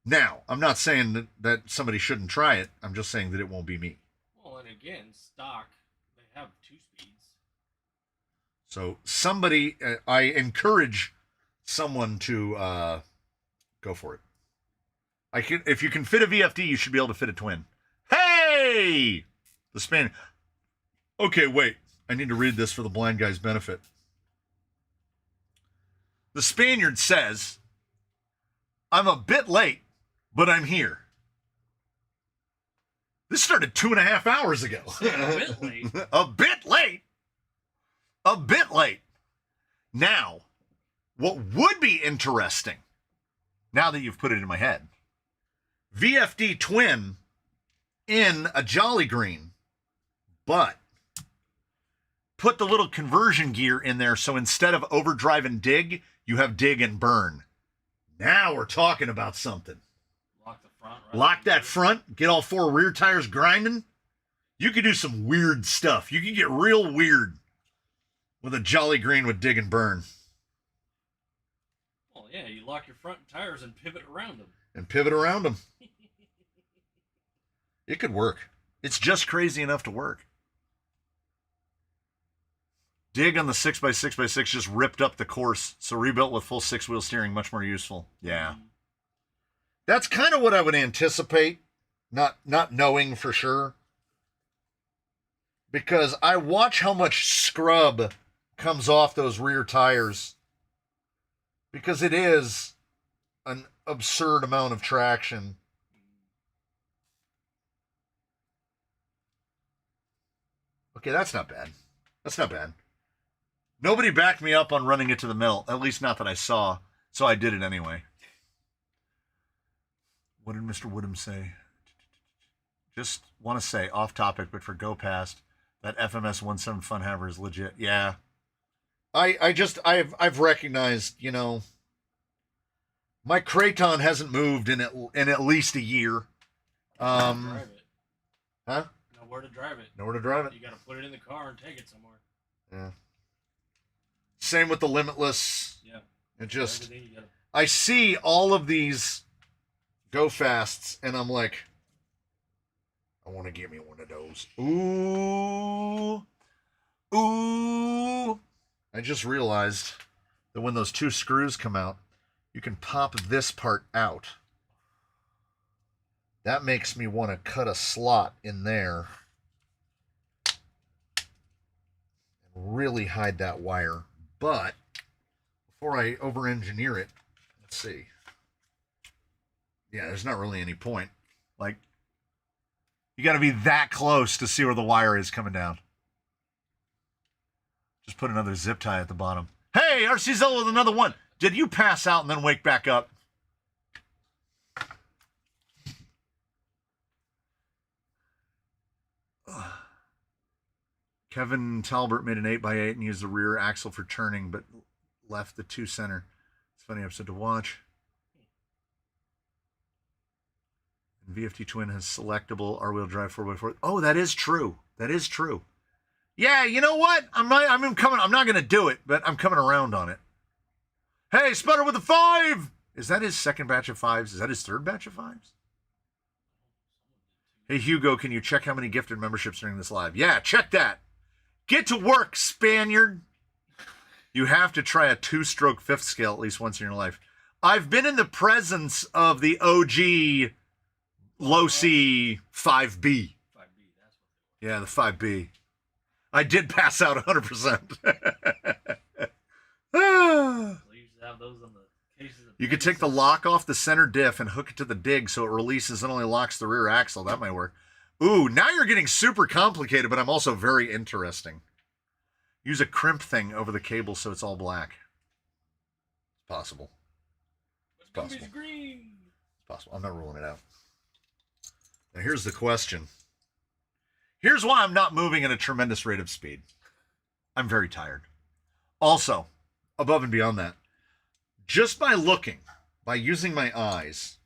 Now, I'm not saying that somebody shouldn't try it. I'm just saying that it won't be me. Well, and again, stock, they have 2 speeds. So somebody, I encourage someone to go for it. If you can fit a VFD, you should be able to fit a twin. Hey! The Spaniard. Okay, wait. I need to read this for the blind guy's benefit. The Spaniard says, I'm a bit late, but I'm here. This started 2.5 hours ago. A bit late. A bit late. A bit late. Now, what would be interesting, now that you've put it in my head, VFD twin in a Jolly Green, but put the little conversion gear in there so instead of overdrive and dig, you have dig and burn. Now we're talking about something. Lock the front. Right? Lock that front, get all 4 rear tires grinding. You could do some weird stuff. You can get real weird with a Jolly Green with dig and burn. Well, yeah, you lock your front tires and pivot around them. It could work. It's just crazy enough to work. Dig on the 6x6x6 just ripped up the course, so rebuilt with full 6-wheel steering, much more useful. Yeah. That's kind of what I would anticipate, not knowing for sure. Because I watch how much scrub comes off those rear tires. Because it is an absurd amount of traction. Okay, that's not bad. That's not bad. Nobody backed me up on running it to the mill, at least not that I saw, so I did it anyway. What did Mr. Woodham say? Just want to say, off topic, but for Go Past, that FMS 17 Fun Haver is legit. Yeah. I've recognized, you know, my Kraton hasn't moved in at least a year. Drive it. Huh? Nowhere to drive it. Nowhere to drive it. You gotta put it in the car and take it somewhere. Yeah. Same with the Limitless. Yeah. It just, gotta... I see all of these Go Fasts, and I'm like, I want to give me one of those. Ooh. Ooh. I just realized that when those two screws come out, you can pop this part out. That makes me want to cut a slot in there and really hide that wire. But before I over-engineer it, let's see. Yeah, there's not really any point. Like, you got to be that close to see where the wire is coming down. Just put another zip tie at the bottom. Hey, RC Zilla with another one. Did you pass out and then wake back up? Kevin Talbert made an 8x8 and used the rear axle for turning, but left the 2 center. It's a funny episode to watch. And VFT Twin has selectable R-wheel drive 4x4. Oh, that is true. That is true. Yeah, you know what? I'm not going to do it, but I'm coming around on it. Hey, Sputter with a 5! Is that his second batch of 5s? Is that his third batch of 5s? Hey, Hugo, can you check how many gifted memberships during this live? Yeah, check that. Get to work, Spaniard. You have to try a 2-stroke 5th scale at least once in your life. I've been in the presence of the OG low C 5B. 5B, that's what. Yeah, the 5B. I did pass out 100%. You could take the lock off the center diff and hook it to the dig so it releases and only locks the rear axle. That might work. Ooh, now you're getting super complicated, but I'm also very interesting. Use a crimp thing over the cable so it's all black. It's possible. It's possible. Green. It's possible. I'm not ruling it out. Now here's the question. Here's why I'm not moving at a tremendous rate of speed. I'm very tired. Also, above and beyond that, just by looking, by using my eyes,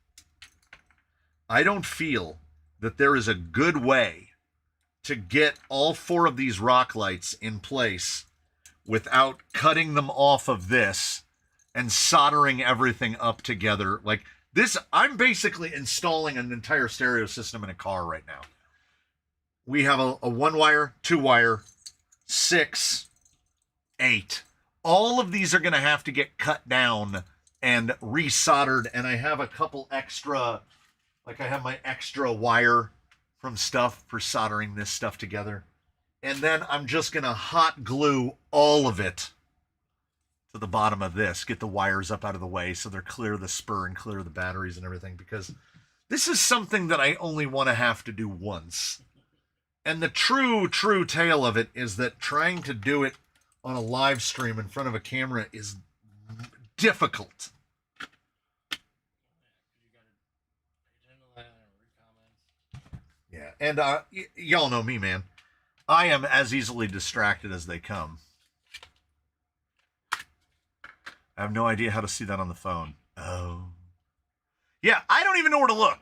I don't feel that there is a good way to get all 4 of these rock lights in place without cutting them off of this and soldering everything up together. Like this, I'm basically installing an entire stereo system in a car right now. We have a 1-wire, 2-wire, 6, 8. All of these are going to have to get cut down and resoldered. And I have a couple extra, like I have my extra wire from stuff for soldering this stuff together. And then I'm just going to hot glue all of it to the bottom of this. Get the wires up out of the way so they're clear of the spur and clear of the batteries and everything. Because this is something that I only want to have to do once. And the true tale of it is that trying to do it on a live stream in front of a camera is difficult. Yeah, and y'all know me, man. I am as easily distracted as they come. I have no idea how to see that on the phone. Oh. Yeah, I don't even know where to look.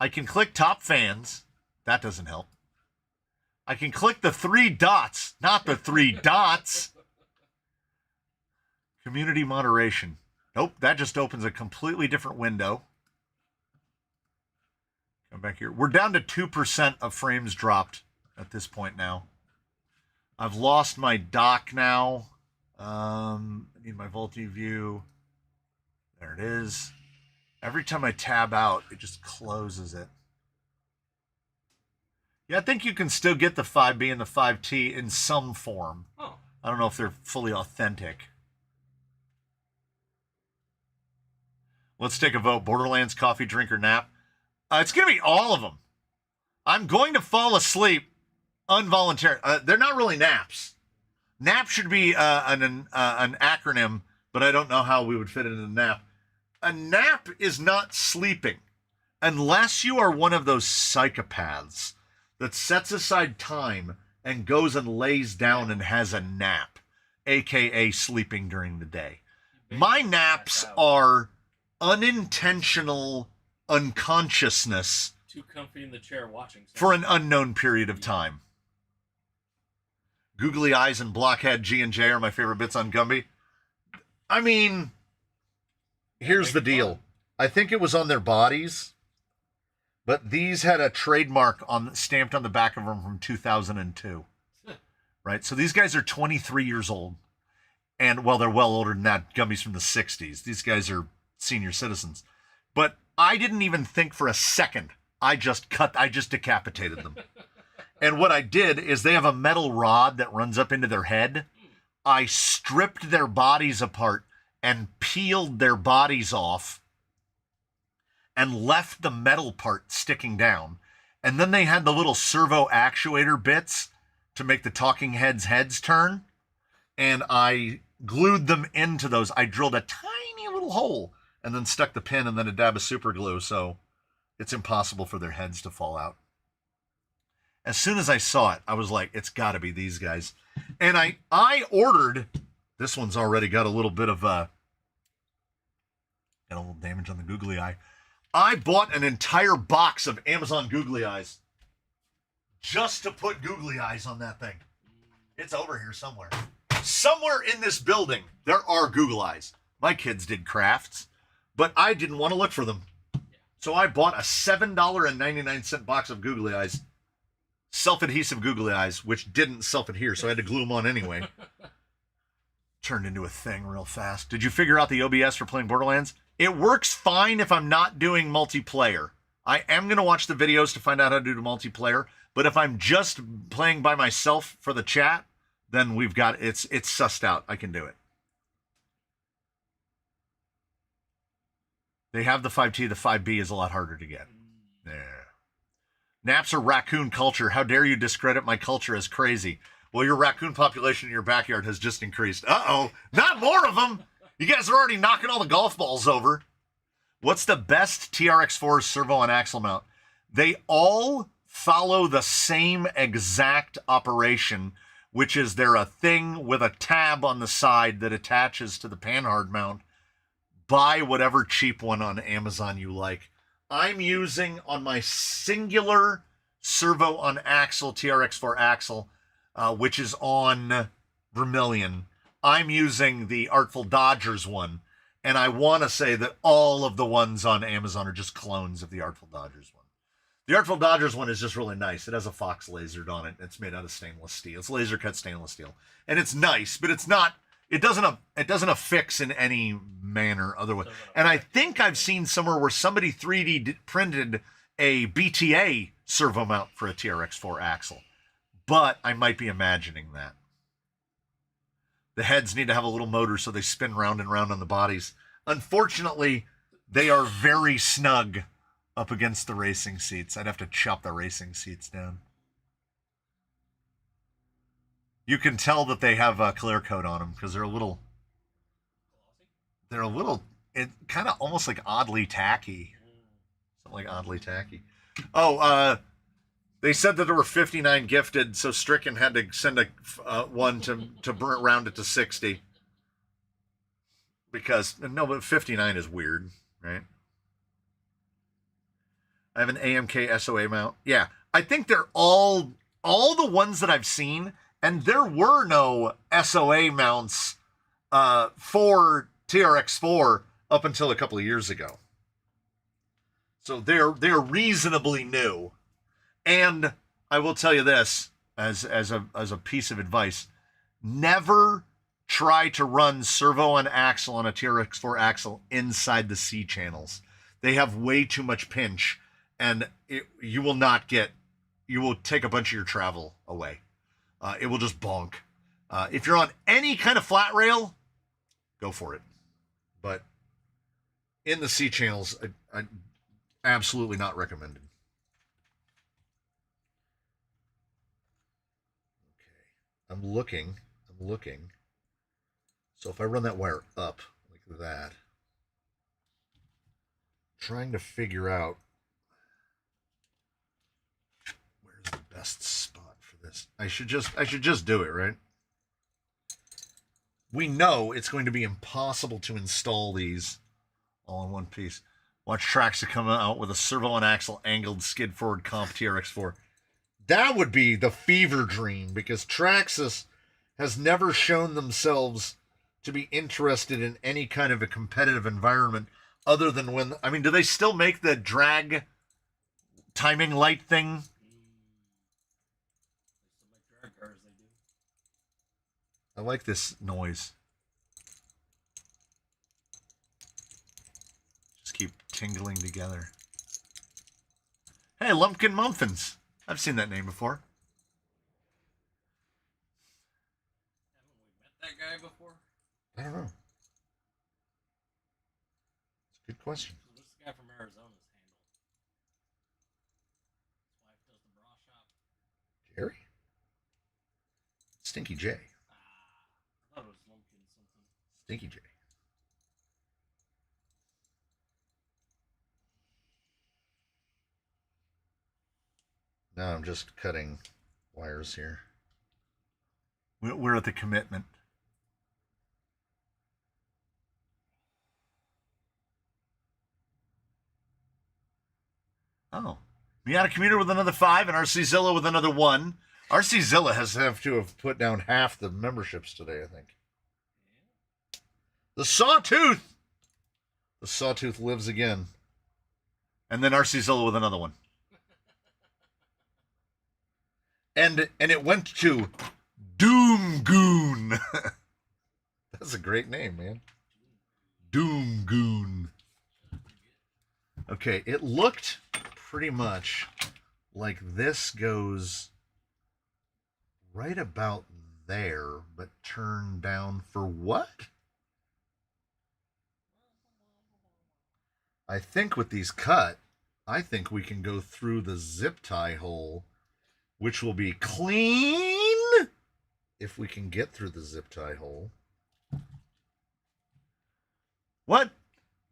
I can click top fans. That doesn't help. I can click the 3 dots, not the 3 dots. Community moderation. Nope, that just opens a completely different window. Come back here. We're down to 2% of frames dropped at this point now. I've lost my dock now. I need my multi-view. There it is. Every time I tab out, it just closes it. Yeah, I think you can still get the 5B and the 5T in some form. Oh. I don't know if they're fully authentic. Let's take a vote. Borderlands, coffee, drink, or nap. It's going to be all of them. I'm going to fall asleep involuntarily. They're not really naps. Nap should be an acronym, but I don't know how we would fit it in a nap. A nap is not sleeping. unless you are one of those psychopaths that sets aside time and goes and lays down and has a nap, aka sleeping during the day. My naps are unintentional unconsciousness Too comfy in the chair watching something. for an unknown period of time. Googly eyes and blockhead G&J are my favorite bits on Gumby. I mean, here's the deal. I think it was on their bodies, but these had a trademark stamped on the back of them from 2002. Right? So these guys are 23 years old. And, well, they're well older than that. Gumby's from the 60s. These guys are senior citizens. But I didn't even think for a second. I just decapitated them. And what I did is they have a metal rod that runs up into their head. I stripped their bodies apart and peeled their bodies off and left the metal part sticking down. And then they had the little servo actuator bits to make the talking heads turn. And I glued them into those. I drilled a tiny little hole and then stuck the pin and then a dab of super glue, so it's impossible for their heads to fall out. As soon as I saw it, I was like, it's got to be these guys. And I ordered, this one's already got a little bit of got a little damage on the googly eye. I bought an entire box of Amazon googly eyes just to put googly eyes on that thing. It's over here somewhere. Somewhere in this building, there are Google eyes. My kids did crafts, but I didn't want to look for them. So I bought a $7.99 box of googly eyes, self-adhesive googly eyes, which didn't self-adhere, so I had to glue them on anyway. Turned into a thing real fast. Did you figure out the OBS for playing Borderlands? It works fine if I'm not doing multiplayer. I am going to watch the videos to find out how to do the multiplayer, but if I'm just playing by myself for the chat, then we've got, it's sussed out. I can do it. They have the 5T. The 5B is a lot harder to get. There. Naps are raccoon culture. How dare you discredit my culture as crazy? Well, your raccoon population in your backyard has just increased. Uh-oh. Not more of them. You guys are already knocking all the golf balls over. What's the best TRX4 servo and axle mount? They all follow the same exact operation, which is they're a thing with a tab on the side that attaches to the panhard mount. Buy whatever cheap one on Amazon you like. I'm using on my singular servo on axle, TRX4 axle, which is on Vermilion. I'm using the Artful Dodgers one. And I want to say that all of the ones on Amazon are just clones of the Artful Dodgers one. The Artful Dodgers one is just really nice. It has a fox lasered on it. It's made out of stainless steel. It's laser cut stainless steel. And it's nice, but it's not, it doesn't affix in any manner otherwise. And I think I've seen somewhere where somebody 3D printed a BTA servo mount for a TRX4 axle. But I might be imagining that. The heads need to have a little motor so they spin round and round on the bodies. Unfortunately, they are very snug up against the racing seats. I'd have to chop the racing seats down. You can tell that they have a clear coat on them because they're a little, it kind of almost like oddly tacky. Something like oddly tacky. Oh, they said that there were 59 gifted, so Stricken had to send one to round it to 60. Because, no, but 59 is weird, right? I have an AMK SOA mount. Yeah, I think they're all the ones that I've seen, and there were no SOA mounts for TRX4 up until a couple of years ago. So they're reasonably new. And I will tell you this as a piece of advice: never try to run servo and axle on a TRX4 axle inside the C channels. They have way too much pinch, and you will take a bunch of your travel away. It will just bonk. If you're on any kind of flat rail, go for it. But in the C channels, I absolutely not recommended. Okay, I'm looking. So if I run that wire up like that, trying to figure out best spot for this? I should just do it, right? We know it's going to be impossible to install these all in one piece. Watch Traxxas come out with a servo and axle angled skid forward comp TRX4. That would be the fever dream, because Traxxas has never shown themselves to be interested in any kind of a competitive environment other than when, I mean, do they still make the drag timing light thing? I like this noise. Just keep tingling together. Hey, Lumpkin Muffins. I've seen that name before. Haven't we met that guy before? I don't know. It's a good question. What's the guy from Arizona's handle? His wife does the bra shop. Jerry? Stinky J. I thought it was Lumpkin something. Stinky J. Now I'm just cutting wires here. We're at the commitment. Oh. Miata Commuter with another 5 and RC Zilla with another 1. RC Zilla has to have put down half the memberships today, I think. The Sawtooth! The Sawtooth lives again. And then RC Zilla with another one. And it went to Doom Goon. That's a great name, man. Doom Goon. Okay, it looked pretty much like this goes right about there, but turned down for what? I think with these cut, I think we can go through the zip tie hole, which will be clean if we can get through the zip tie hole. What?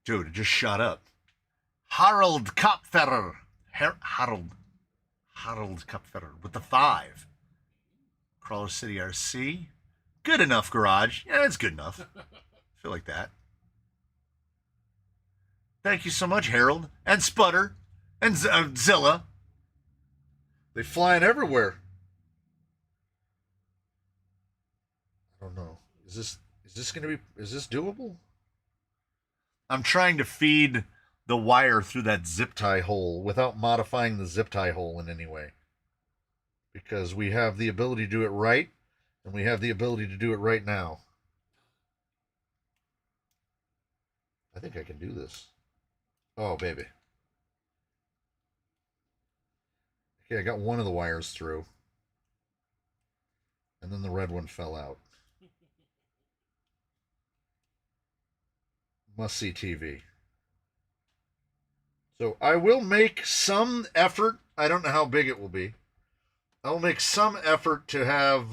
Dude, it just shot up. Harold Kopferer. Harold Kopferer with the 5. Crawler City RC. Good enough garage. Yeah, it's good enough. I feel like that. Thank you so much, Harold. And Sputter. And Zilla. They flying everywhere. I don't know. Is this doable? I'm trying to feed the wire through that zip tie hole without modifying the zip tie hole in any way. Because we have the ability to do it right, and we have the ability to do it right now. I think I can do this. Oh, baby. Okay, I got one of the wires through. And then the red one fell out. Must see TV. So I will make some effort. I don't know how big it will be. I'll make some effort to have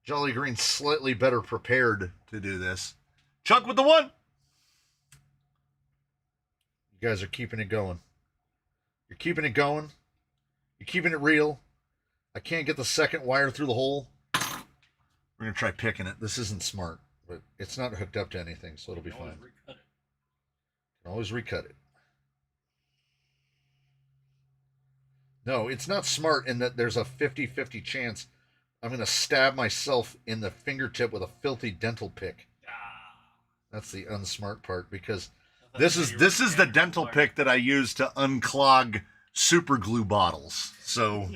Jolly Green slightly better prepared to do this. Chuck with the 1. You guys are keeping it going. You're keeping it going. You're keeping it real. I can't get the second wire through the hole. We're going to try picking it. This isn't smart, but it's not hooked up to anything, so it'll be fine. Recut it. Can always recut it. No, it's not smart in that there's a 50-50 chance I'm going to stab myself in the fingertip with a filthy dental pick. That's the unsmart part, because this is the dental pick that I use to unclog super glue bottles. So,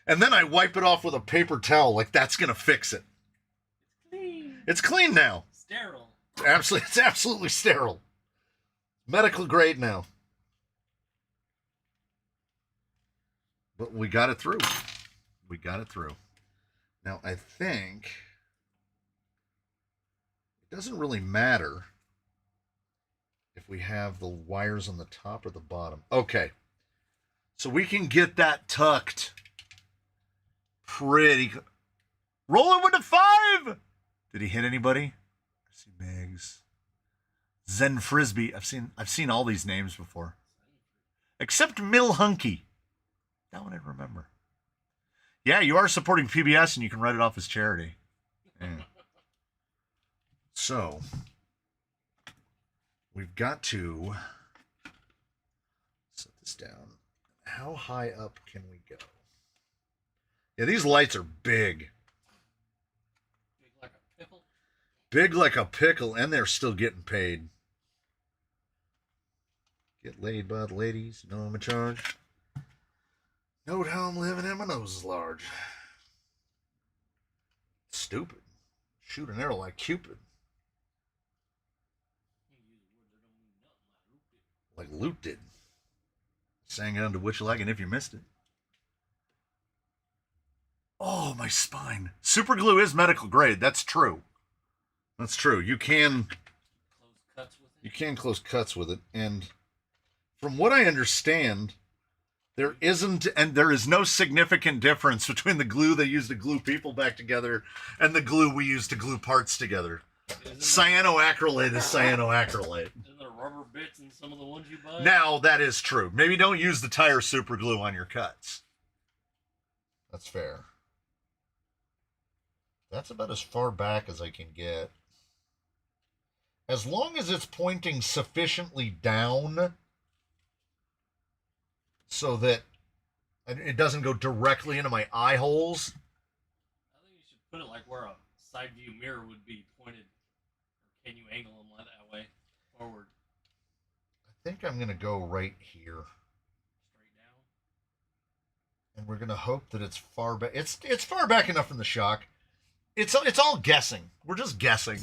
and then I wipe it off with a paper towel, like that's going to fix it. It's clean now. Sterile. Absolutely, it's absolutely sterile. Medical grade now. But we got it through. We got it through. Now, I think it doesn't really matter if we have the wires on the top or the bottom. Okay. So we can get that tucked pretty. Rolling with a 5. Did he hit anybody? I see Megs. Zen Frisbee. I've seen all these names before. Except Mill Hunky. That one I remember. Yeah, you are supporting PBS, and you can write it off as charity. Yeah. So, we've got to set this down. How high up can we go? Yeah, these lights are big. Big like a pickle. Big like a pickle, and they're still getting paid. Get laid by the ladies, no I'm in charge. Note how I'm living and my nose is large. Stupid. Shoot an arrow like Cupid. Like Luke did. Sang it unto which like, and if you missed it. Oh, my spine. Super glue is medical grade. That's true. That's true. You can close cuts with it. And from what I understand, there is no significant difference between the glue they use to glue people back together and the glue we use to glue parts together. Cyanoacrylate is cyanoacrylate. Isn't there rubber bits in some of the ones you buy? Now, that is true. Maybe don't use the tire super glue on your cuts. That's fair. That's about as far back as I can get. As long as it's pointing sufficiently down so that it doesn't go directly into my eye holes. I think you should put it like where a side view mirror would be pointed. Or can you angle them that way? Forward. I think I'm going to go right here. Straight down. And we're going to hope that it's far back. It's far back enough from the shock. It's all guessing. We're just guessing.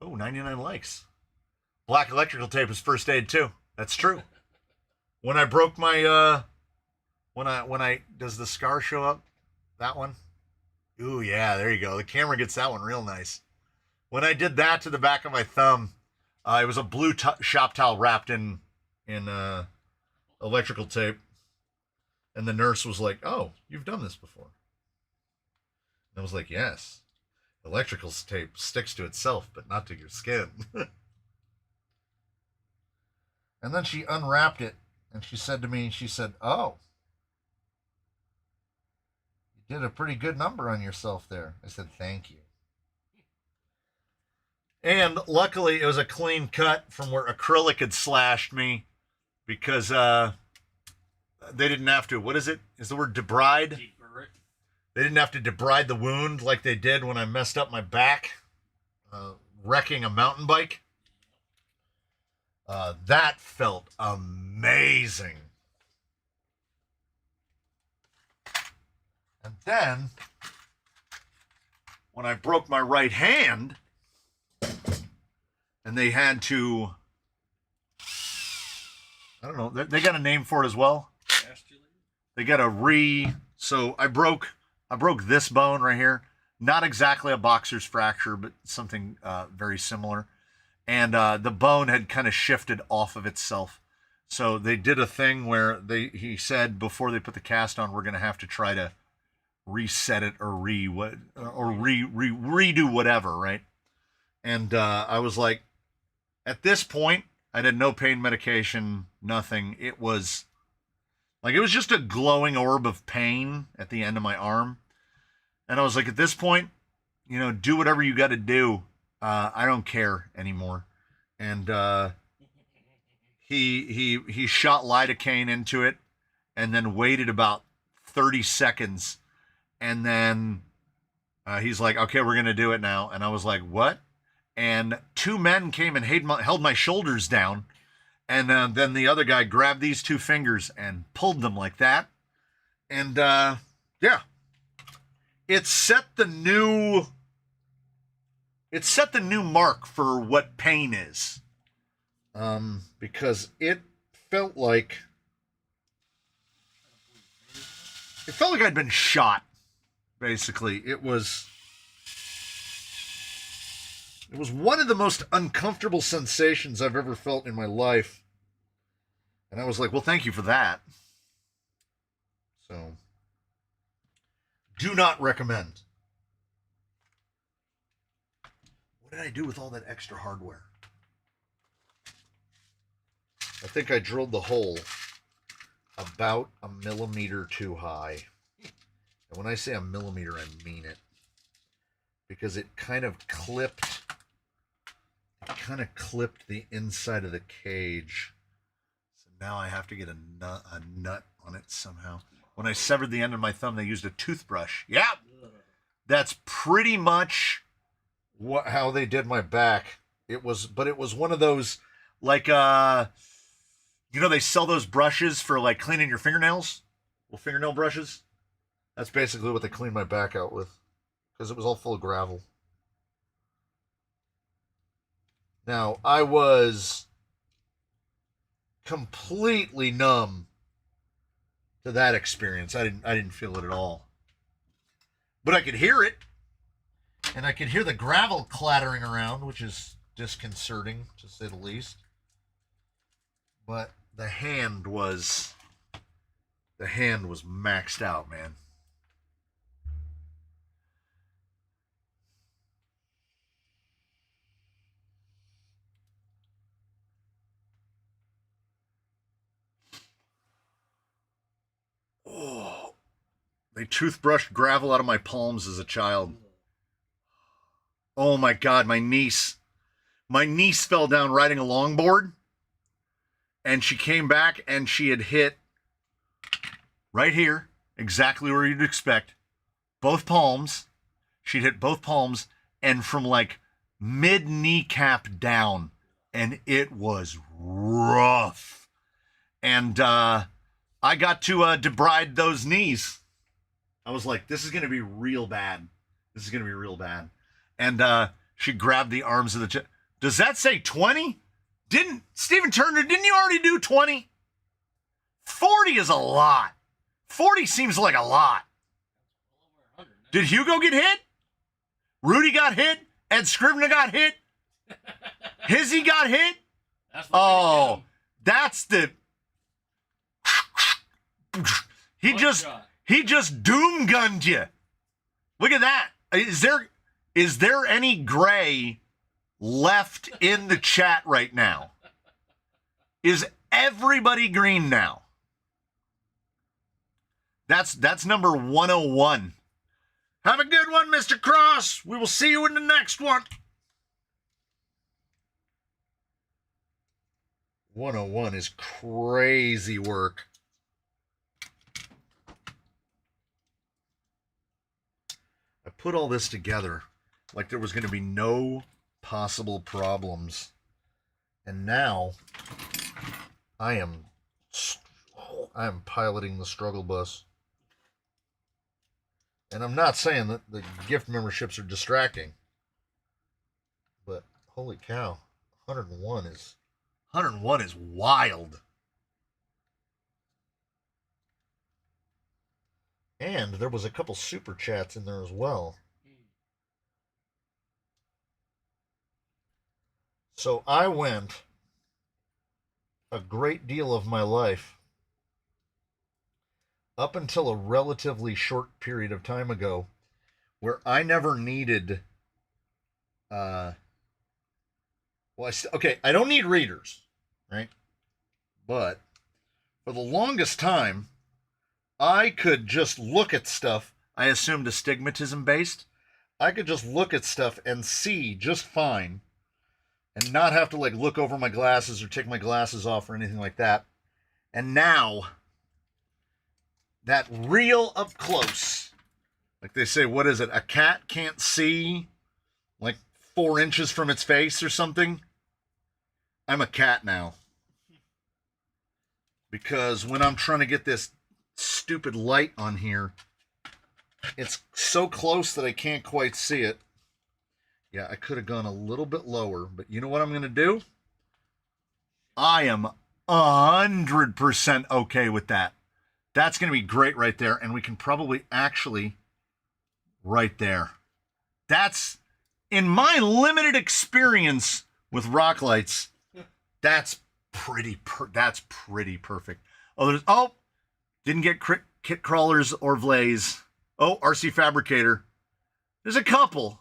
Oh, 99 likes. Black electrical tape is first aid too. That's true. When I broke my when I does the scar show up? That one? Ooh, yeah, there you go. The camera gets that one real nice. When I did that to the back of my thumb, it was a blue shop towel wrapped in electrical tape. And the nurse was like, "Oh, you've done this before." And I was like, "Yes. Electrical tape sticks to itself, but not to your skin." And then she unwrapped it, and she said to me, "Oh, you did a pretty good number on yourself there." I said, "Thank you." And luckily, it was a clean cut from where acrylic had slashed me, because they didn't have to. What is it? Is the word debride? They didn't have to debride the wound like they did when I messed up my back, wrecking a mountain bike. That felt amazing. And then, when I broke my right hand, and they had to, I don't know, they got a name for it as well. They got so I broke this bone right here. Not exactly a boxer's fracture, but something very similar. And the bone had kind of shifted off of itself. So they did a thing where he said before they put the cast on, we're going to have to try to reset it or redo whatever, right? And I was like, at this point, I did no pain medication, nothing. It was just a glowing orb of pain at the end of my arm. And I was like, at this point, do whatever you got to do. I don't care anymore. And he shot lidocaine into it and then waited about 30 seconds. And then he's like, "Okay, we're going to do it now." And I was like, "What?" And two men came and held my shoulders down. And then the other guy grabbed these two fingers and pulled them like that. And yeah, it set the new mark for what pain is. Because it felt like I'd been shot. Basically, it was one of the most uncomfortable sensations I've ever felt in my life. And I was like, well, thank you for that. So, do not recommend. What did I do with all that extra hardware? I think I drilled the hole about a millimeter too high. And when I say a millimeter, I mean it. Because it kind of clipped the inside of the cage. So now I have to get a nut on it somehow. When I severed the end of my thumb, they used a toothbrush. Yeah, that's pretty much how they did my back. But it was one of those, like, they sell those brushes for, like, cleaning your fingernails? Well, fingernail brushes? That's basically what they cleaned my back out with. Because it was all full of gravel. Now, I was completely numb to that experience. I didn't feel it at all. But I could hear it. And I could hear the gravel clattering around, which is disconcerting, to say the least. But the hand was maxed out, man. Oh, they toothbrushed gravel out of my palms as a child. Oh my God, my niece fell down riding a longboard, and she came back and she had hit right here, exactly where you'd expect, both palms. She'd hit both palms, and from like mid kneecap down, and it was rough. And I got to debride those knees. I was like, this is going to be real bad. This is going to be real bad. And she grabbed the arms of the... Does that say 20? Stephen Turner, didn't you already do 20? 40 is a lot. 40 seems like a lot. Did Hugo get hit? Rudy got hit? Ed Scrivener got hit? Hizzy got hit? That's the... He just doom gunned you. Look at that. Is there any gray left in the chat right now? Is everybody green now? That's number 101. Have a good one, Mr. Cross. We will see you in the next one. 101 is crazy work. I put all this together like there was going to be no possible problems. And now I am piloting the struggle bus. And I'm not saying that the gift memberships are distracting. But holy cow, 101 is wild. And there was a couple super chats in there as well. So I went a great deal of my life up until a relatively short period of time ago where I never needed I don't need readers, right? But for the longest time, I could just look at stuff. I assumed astigmatism based. I could just look at stuff and see just fine and not have to like look over my glasses or take my glasses off or anything like that. And now, that real up close, like they say, what is it? A cat can't see like 4 inches from its face or something. I'm a cat now. Because when I'm trying to get this stupid light on here, it's so close that I can't quite see it. Yeah, I could have gone a little bit lower, but you know what I'm going to do? I am 100% okay with that. That's going to be great right there, and we can probably actually right there. That's, in my limited experience with rock lights, that's pretty perfect. Didn't get kit crawlers or Vlaze. Oh, RC Fabricator. There's a couple.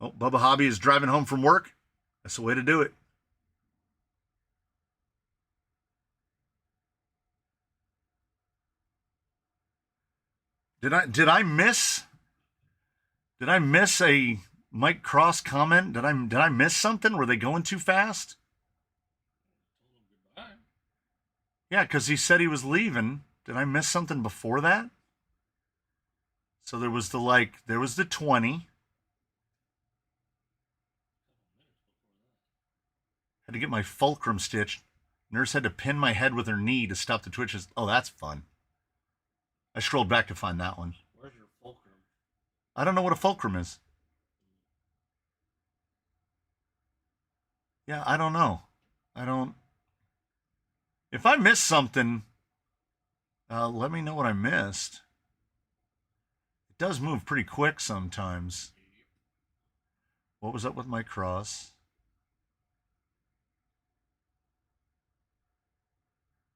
Oh, Bubba Hobby is driving home from work. That's the way to do it. Did I miss a Mike Cross comment? Did I miss something? Were they going too fast? Yeah, because he said he was leaving. Did I miss something before that? So there was the 20. Had to get my fulcrum stitched. Nurse had to pin my head with her knee to stop the twitches. Oh, that's fun. I scrolled back to find that one. Where's your fulcrum? I don't know what a fulcrum is. Yeah, I don't know. If I missed something, let me know what I missed. It does move pretty quick sometimes. What was up with my cross?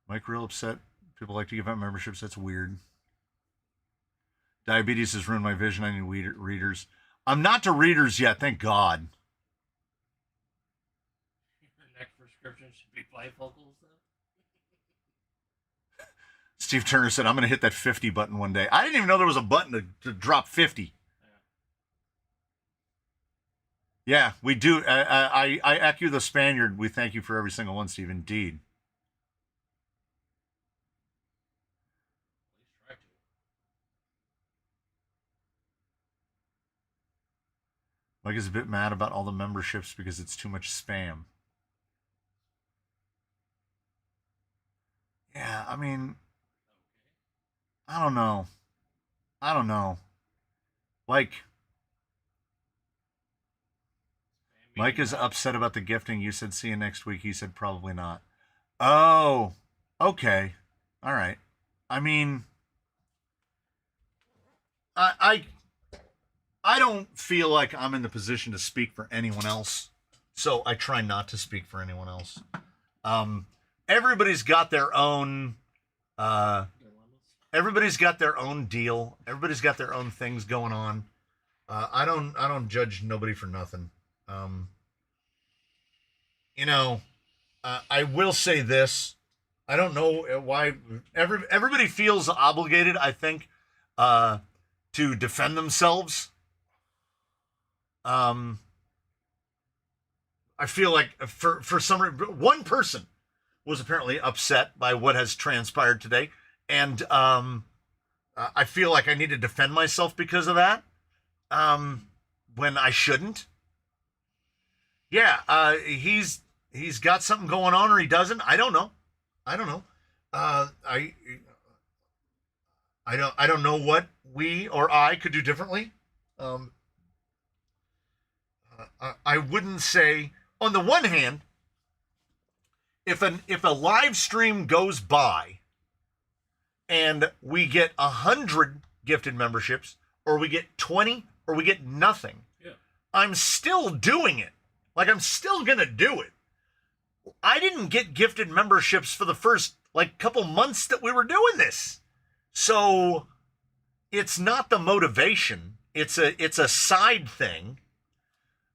Mike real upset. People like to give out memberships. That's weird. Diabetes has ruined my vision. I need readers. I'm not to readers yet, thank God. Your next prescription should be bifocals, though. Steve Turner said, I'm going to hit that 50 button one day. I didn't even know there was a button to drop 50. Yeah, we do. I echo the Spaniard. We thank you for every single one, Steve. Indeed. Mike is a bit mad about all the memberships because it's too much spam. Yeah, I mean, I don't know. Like, Mike is upset about the gifting. You said see you next week. He said probably not. Oh, okay. All right. I mean, I don't feel like I'm in the position to speak for anyone else, so I try not to speak for anyone else. Everybody's got their own. Everybody's got their own deal. Everybody's got their own things going on. I don't judge nobody for nothing. I will say this. I don't know why everybody feels obligated, I think, to defend themselves. I feel like for some reason, one person was apparently upset by what has transpired today, and I feel like I need to defend myself because of that, when I shouldn't. Yeah, he's got something going on, or he doesn't. I don't know. I don't know what we or I could do differently. I wouldn't say, on the one hand, if a live stream goes by and we get 100 gifted memberships, or we get 20, or we get nothing, yeah, I'm still doing it. Like, I'm still gonna do it. I didn't get gifted memberships for the first couple months that we were doing this, so it's not the motivation. It's a side thing.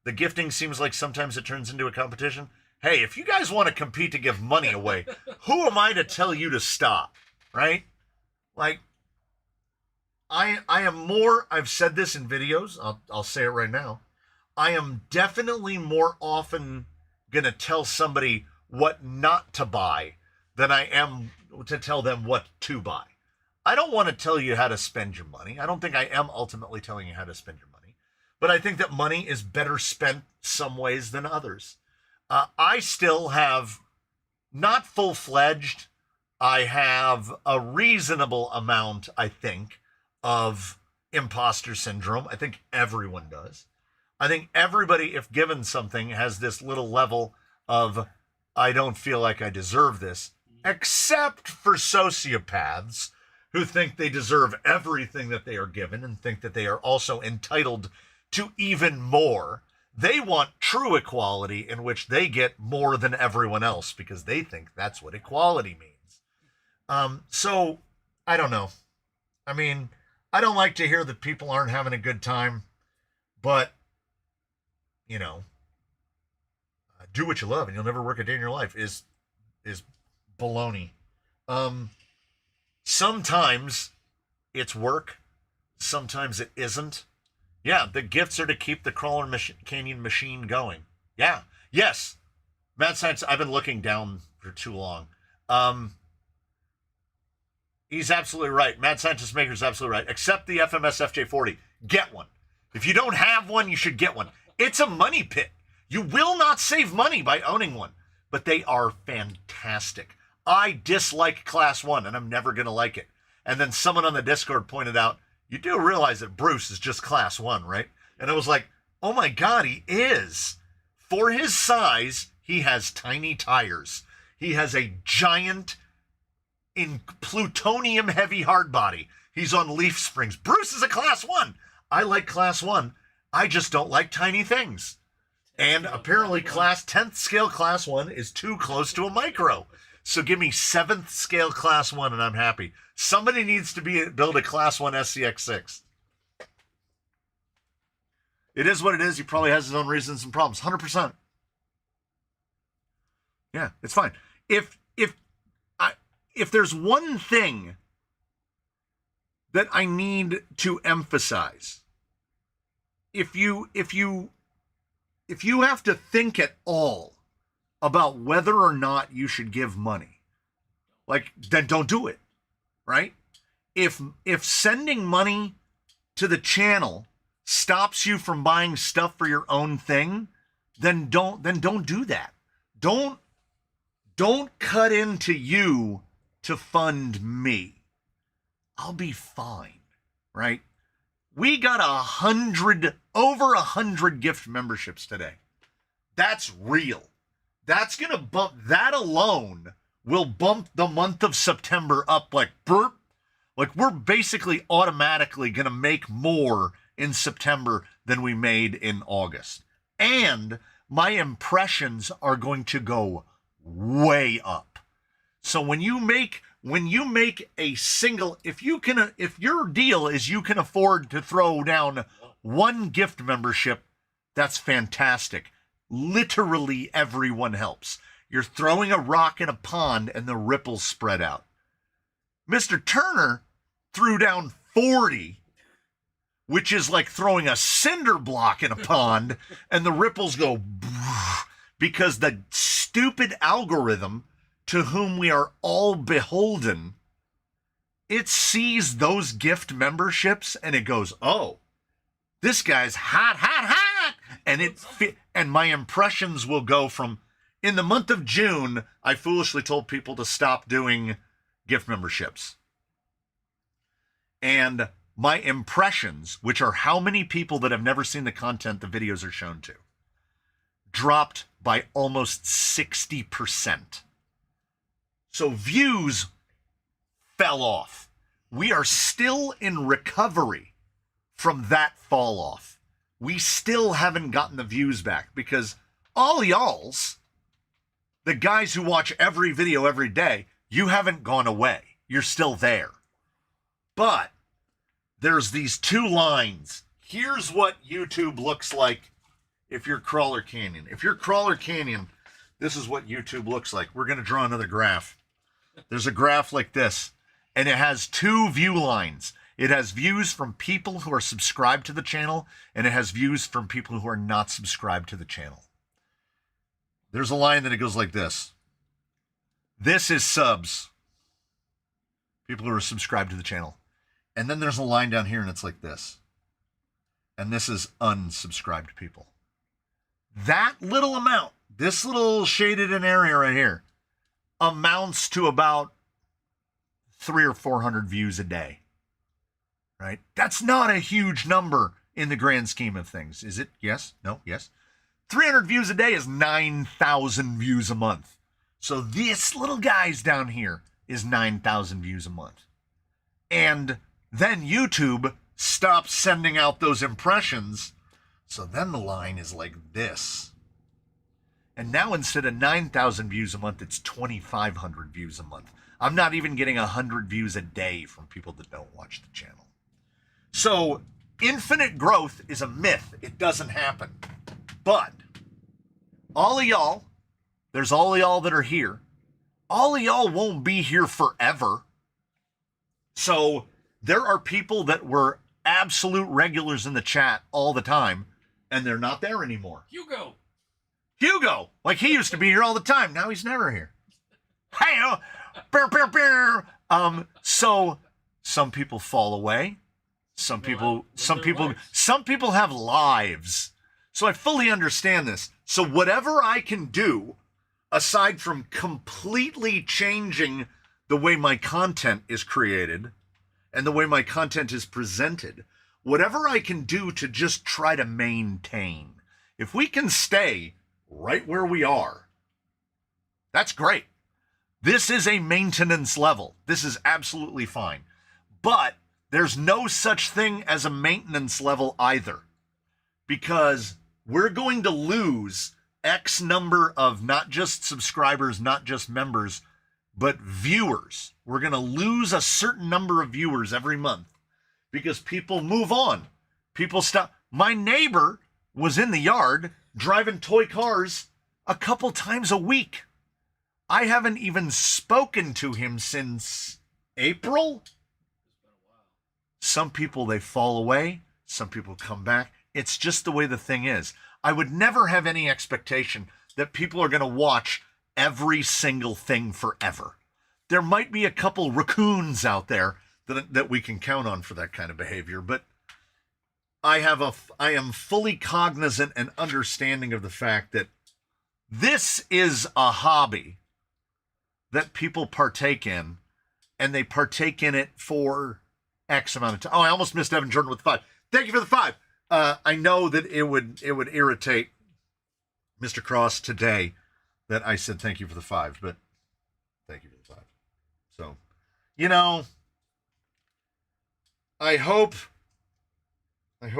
The gifting seems like sometimes it turns into a competition. Hey, if you guys want to compete to give money away, who am I to tell you to stop, right? Like, I am more, I've said this in videos, I'll say it right now, I am definitely more often going to tell somebody what not to buy than I am to tell them what to buy. I don't want to tell you how to spend your money. I don't think I am ultimately telling you how to spend your money. But I think that money is better spent some ways than others. I still have, not full-fledged, I have a reasonable amount, I think, of imposter syndrome. I think everyone does. I think everybody, if given something, has this little level of, I don't feel like I deserve this, except for sociopaths who think they deserve everything that they are given and think that they are also entitled to even more. They want true equality, in which they get more than everyone else because they think that's what equality means. So I don't know. I mean, I don't like to hear that people aren't having a good time, but you know, do what you love and you'll never work a day in your life is baloney. Sometimes it's work, sometimes it isn't. Yeah, the gifts are to keep the canyon machine going. Yeah, yes. Mad Science, I've been looking down for too long. He's absolutely right. Mad Scientist Maker's absolutely right. Accept the FMS FJ40. Get one. If you don't have one, you should get one. It's a money pit. You will not save money by owning one, but they are fantastic. I dislike Class 1, and I'm never going to like it. And then someone on the Discord pointed out, you do realize that Bruce is just Class 1, right? And I was like, oh my God, he is. For his size, he has tiny tires. He has a giant, in plutonium heavy hard body. He's on leaf springs. Bruce is a Class 1. I like Class 1. I just don't like tiny things. And apparently 10th scale Class 1 is too close to a micro. So give me 7th scale Class 1 and I'm happy. Somebody needs to build a Class 1 SCX6. It is what it is. He probably has his own reasons and problems. 100%. Yeah, it's fine. If there's one thing that I need to emphasize, if you have to think at all about whether or not you should give money, then don't do it, right? If sending money to the channel stops you from buying stuff for your own thing, then don't do that. Don't cut into you to fund me. I'll be fine, right? We got over 100 gift memberships today. That's real. That's going to bump, that alone will bump the month of September up like burp. Like we're basically automatically going to make more in September than we made in August. And my impressions are going to go way up. So when you make a single, if your deal is you can afford to throw down one gift membership, that's fantastic. Literally everyone helps. You're throwing a rock in a pond and the ripples spread out. Mr. Turner threw down 40, which is like throwing a cinder block in a pond and the ripples go because the stupid algorithm to whom we are all beholden, it sees those gift memberships and it goes, oh, this guy's hot. And my impressions will go from, in the month of June, I foolishly told people to stop doing gift memberships. And my impressions, which are how many people that have never seen the content the videos are shown to, dropped by almost 60%. So views fell off. We are still in recovery from that fall off. We still haven't gotten the views back because all y'alls, the guys who watch every video every day, you haven't gone away. You're still there. But there's these two lines. Here's what YouTube looks like if you're Crawler Canyon. If you're Crawler Canyon, this is what YouTube looks like. We're going to draw another graph. There's a graph like this, and it has two view lines. It has views from people who are subscribed to the channel, and it has views from people who are not subscribed to the channel. There's a line that it goes like this. This is subs. People who are subscribed to the channel. And then there's a line down here, and it's like this. And this is unsubscribed people. That little amount, this little shaded in area right here, amounts to about 300 or 400 views a day, right? That's not a huge number in the grand scheme of things. Is it? Yes? No? Yes? 300 views a day is 9,000 views a month. So this little guy's down here is 9,000 views a month. And then YouTube stops sending out those impressions. So then the line is like this. And now instead of 9,000 views a month, it's 2,500 views a month. I'm not even getting 100 views a day from people that don't watch the channel. So infinite growth is a myth. It doesn't happen. But all of y'all, there's all of y'all that are here. All of y'all won't be here forever. So there are people that were absolute regulars in the chat all the time, and they're not there anymore. Hugo, like he used to be here all the time. Now he's never here. Hey, so some people fall away. Some people have lives. So I fully understand this. So whatever I can do, aside from completely changing the way my content is created and the way my content is presented, whatever I can do to just try to maintain. If we can stay right where we are, that's great. This is a maintenance level. This is absolutely fine. But there's no such thing as a maintenance level either, because we're going to lose X number of not just subscribers, not just members, but viewers. We're going to lose a certain number of viewers every month because people move on. People stop. My neighbor was in the yard driving toy cars a couple times a week. I haven't even spoken to him since April. Some people, they fall away. Some people come back. It's just the way the thing is. I would never have any expectation that people are going to watch every single thing forever. There might be a couple raccoons out there that we can count on for that kind of behavior, but I am fully cognizant and understanding of the fact that this is a hobby that people partake in, and they partake in it for X amount of time. Oh, I almost missed Evan Jordan with the 5. Thank you for the 5. I know that it would irritate Mr. Cross today that I said thank you for the 5, but thank you for the 5. So, you know, I hope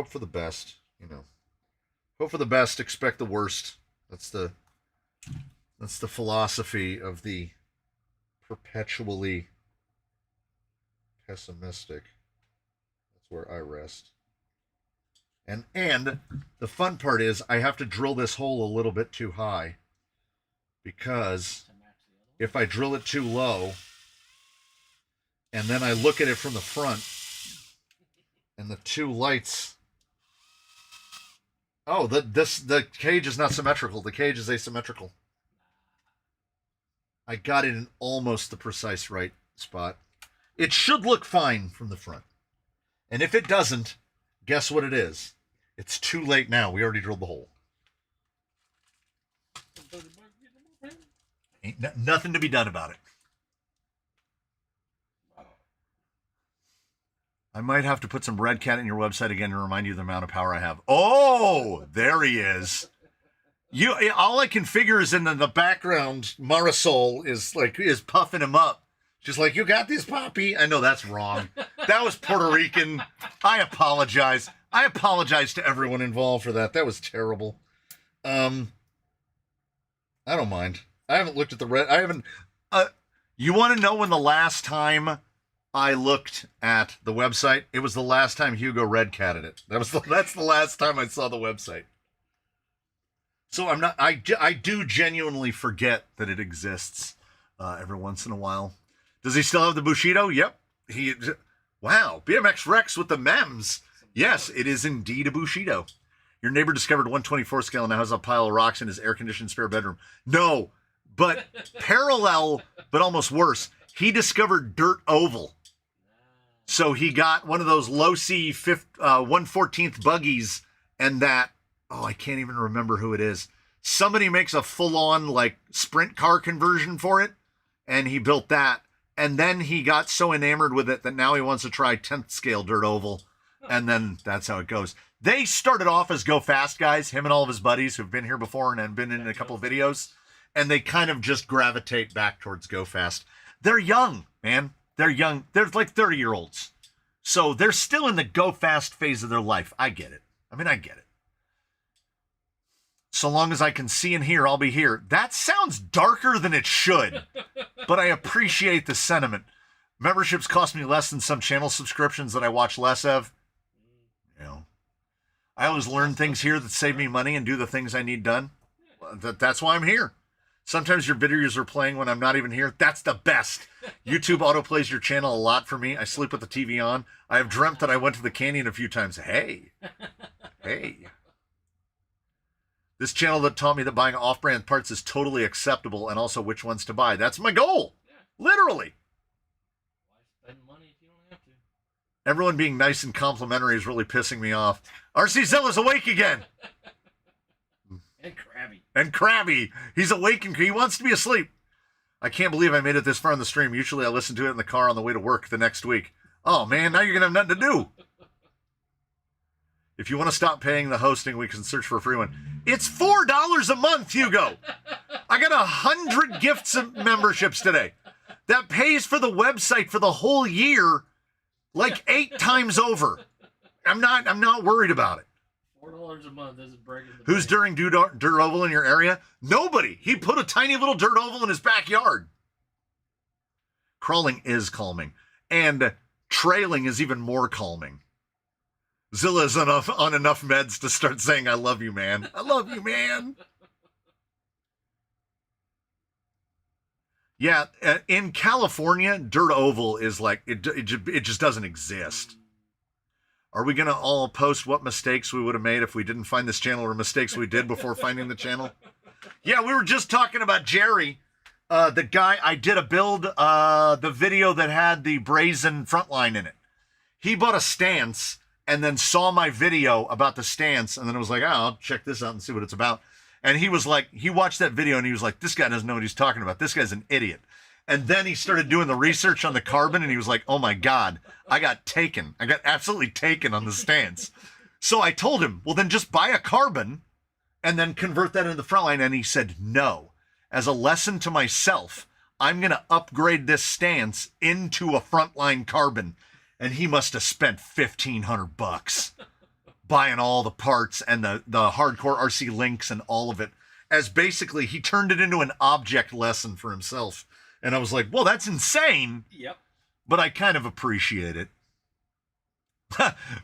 for the best, you know. Hope for the best, expect the worst. That's the philosophy of the perpetually pessimistic. That's where I rest. And the fun part is I have to drill this hole a little bit too high, because if I drill it too low and then I look at it from the front and the two lights, oh, the cage is not symmetrical. The cage is asymmetrical. I got it in almost the precise right spot. It should look fine from the front. And if it doesn't, guess what it is? It's too late now. We already drilled the hole. Ain't nothing to be done about it. I might have to put some red cat in your website again to remind you the amount of power I have. Oh, there he is. All I can figure is in the background, Marisol is puffing him up. She's like, "You got this, Poppy." I know that's wrong. That was Puerto Rican. I apologize. I apologize to everyone involved for that. That was terrible. I don't mind. I haven't looked at the red. I haven't. You want to know when the last time I looked at the website? It was the last time Hugo red catted it. That's the last time I saw the website. So I'm not. I do genuinely forget that it exists every once in a while. Does he still have the Bushido? Yep. Wow. BMX Rex with the mems. Yes, it is indeed a Bushido. Your neighbor discovered 1/24 scale and now has a pile of rocks in his air-conditioned spare bedroom. No, but parallel, but almost worse. He discovered dirt oval. So he got one of those low-C 1/14th buggies, and that, I can't even remember who it is. Somebody makes a full-on, sprint car conversion for it, and he built that. And then he got so enamored with it that now he wants to try 10th scale dirt oval. And then that's how it goes. They started off as Go Fast guys, him and all of his buddies who've been here before and have been in a couple of videos. And they kind of just gravitate back towards Go Fast. They're young, man. They're young. They're like 30-year-olds. So they're still in the Go Fast phase of their life. I get it. I get it. So long as I can see and hear, I'll be here. That sounds darker than it should, but I appreciate the sentiment. Memberships cost me less than some channel subscriptions that I watch less of. I always learn things here that save me money and do the things I need done. That's why I'm here. Sometimes your videos are playing when I'm not even here. That's the best. YouTube autoplays your channel a lot for me. I sleep with the TV on. I have dreamt that I went to the canyon a few times. Hey. This channel that taught me that buying off-brand parts is totally acceptable and also which ones to buy. That's my goal. Literally. Why spend money if you don't have to? Everyone being nice and complimentary is really pissing me off. RC Zilla's awake again. And crabby. He's awake and he wants to be asleep. I can't believe I made it this far in the stream. Usually I listen to it in the car on the way to work the next week. Oh, man, now you're going to have nothing to do. If you want to stop paying the hosting, we can search for a free one. It's $4 a month, Hugo. I got 100 gifts of memberships today. That pays for the website for the whole year like 8 times over. I'm not worried about it. $4 a month isn't breaking the Who's bank. during dirt oval in your area? Nobody. He put a tiny little dirt oval in his backyard. Crawling is calming. And trailing is even more calming. Zilla is on enough meds to start saying, I love you, man. I love you, man. Yeah, in California, dirt oval is like, it just doesn't exist. Are we going to all post what mistakes we would have made if we didn't find this channel or mistakes we did before finding the channel? Yeah, we were just talking about Jerry, the guy. I did a build, the video that had the brazen frontline in it. He bought a stance and then saw my video about the stance and then was like, oh, I'll check this out and see what it's about. And he was like, he watched that video and he was like, this guy doesn't know what he's talking about. This guy's an idiot. And then he started doing the research on the carbon and he was like, oh my God, I got taken. I got absolutely taken on the stance. So I told him, well, then just buy a carbon and then convert that into the front line. And he said, no, as a lesson to myself, I'm going to upgrade this stance into a frontline carbon. And he must have spent $1,500 buying all the parts and the hardcore RC links and all of it, as basically he turned it into an object lesson for himself. And I was like, well, that's insane. Yep. But I kind of appreciate it.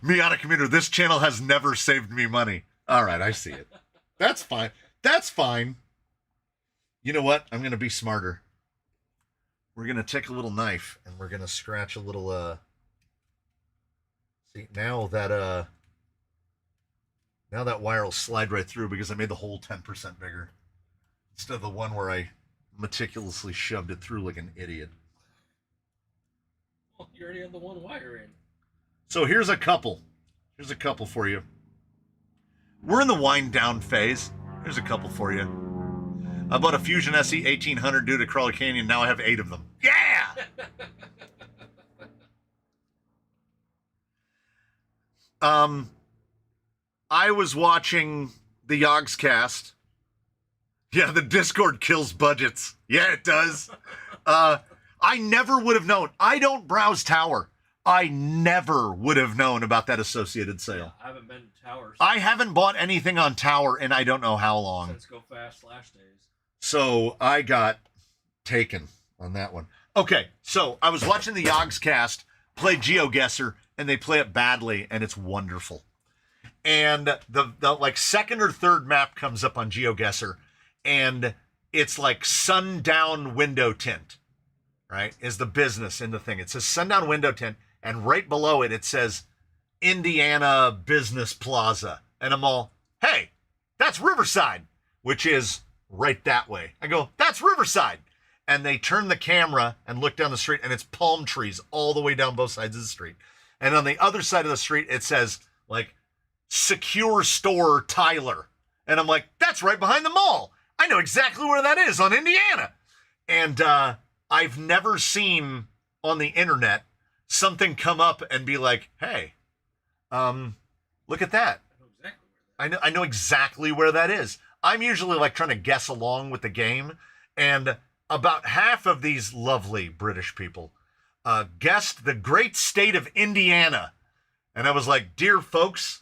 Miata Commuter, this channel has never saved me money. All right, I see it. That's fine. That's fine. You know what? I'm going to be smarter. We're going to take a little knife and we're going to scratch a little, see, now that wire will slide right through because I made the hole 10% bigger instead of the one where I meticulously shoved it through like an idiot. Well, you already have the one wire in. So here's a couple. Here's a couple for you. We're in the wind down phase. Here's a couple for you. I bought a Fusion SE 1800 due to Crawler Canyon. Now I have 8 of them. Yeah! I was watching the Yogscast. Yeah, the Discord kills budgets. Yeah, it does. I never would have known. I don't browse Tower. I never would have known about that associated sale. Yeah, I haven't been to Tower. I haven't bought anything on Tower in I don't know how long. Since Go Fast Slash days. So I got taken on that one. Okay, so I was watching the Yogscast play GeoGuessr, and they play it badly, and it's wonderful. And the like second or third map comes up on GeoGuessr, and it's like sundown window tint, right? Is the business in the thing. It says sundown window tint, and right below it, it says Indiana Business Plaza. And I'm all, hey, that's Riverside, which is right that way. I go, that's Riverside. And they turn the camera and look down the street, and it's palm trees all the way down both sides of the street. And on the other side of the street, it says, like, Secure Store Tyler. And I'm like, that's right behind the mall. I know exactly where that is on Indiana. And I've never seen on the internet something come up and be like, hey, look at that. I know exactly where that is. I'm usually like trying to guess along with the game. And about half of these lovely British people guessed the great state of Indiana. And I was like, dear folks,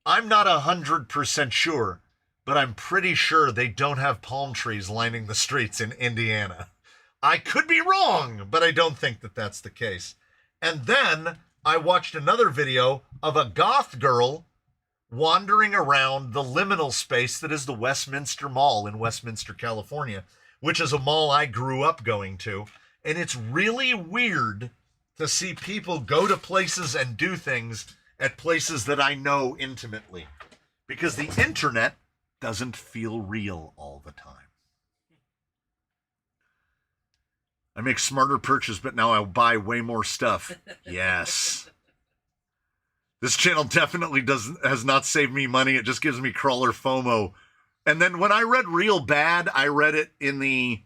I'm not 100% sure, but I'm pretty sure they don't have palm trees lining the streets in Indiana. I could be wrong, but I don't think that that's the case. And then I watched another video of a goth girl wandering around the liminal space that is the Westminster Mall in Westminster, California, which is a mall I grew up going to. And it's really weird to see people go to places and do things at places that I know intimately, because the internet doesn't feel real all the time. I make smarter purchases, but now I buy way more stuff. Yes. This channel definitely has not saved me money. It just gives me crawler FOMO. And then when I read Real Bad, I read it in the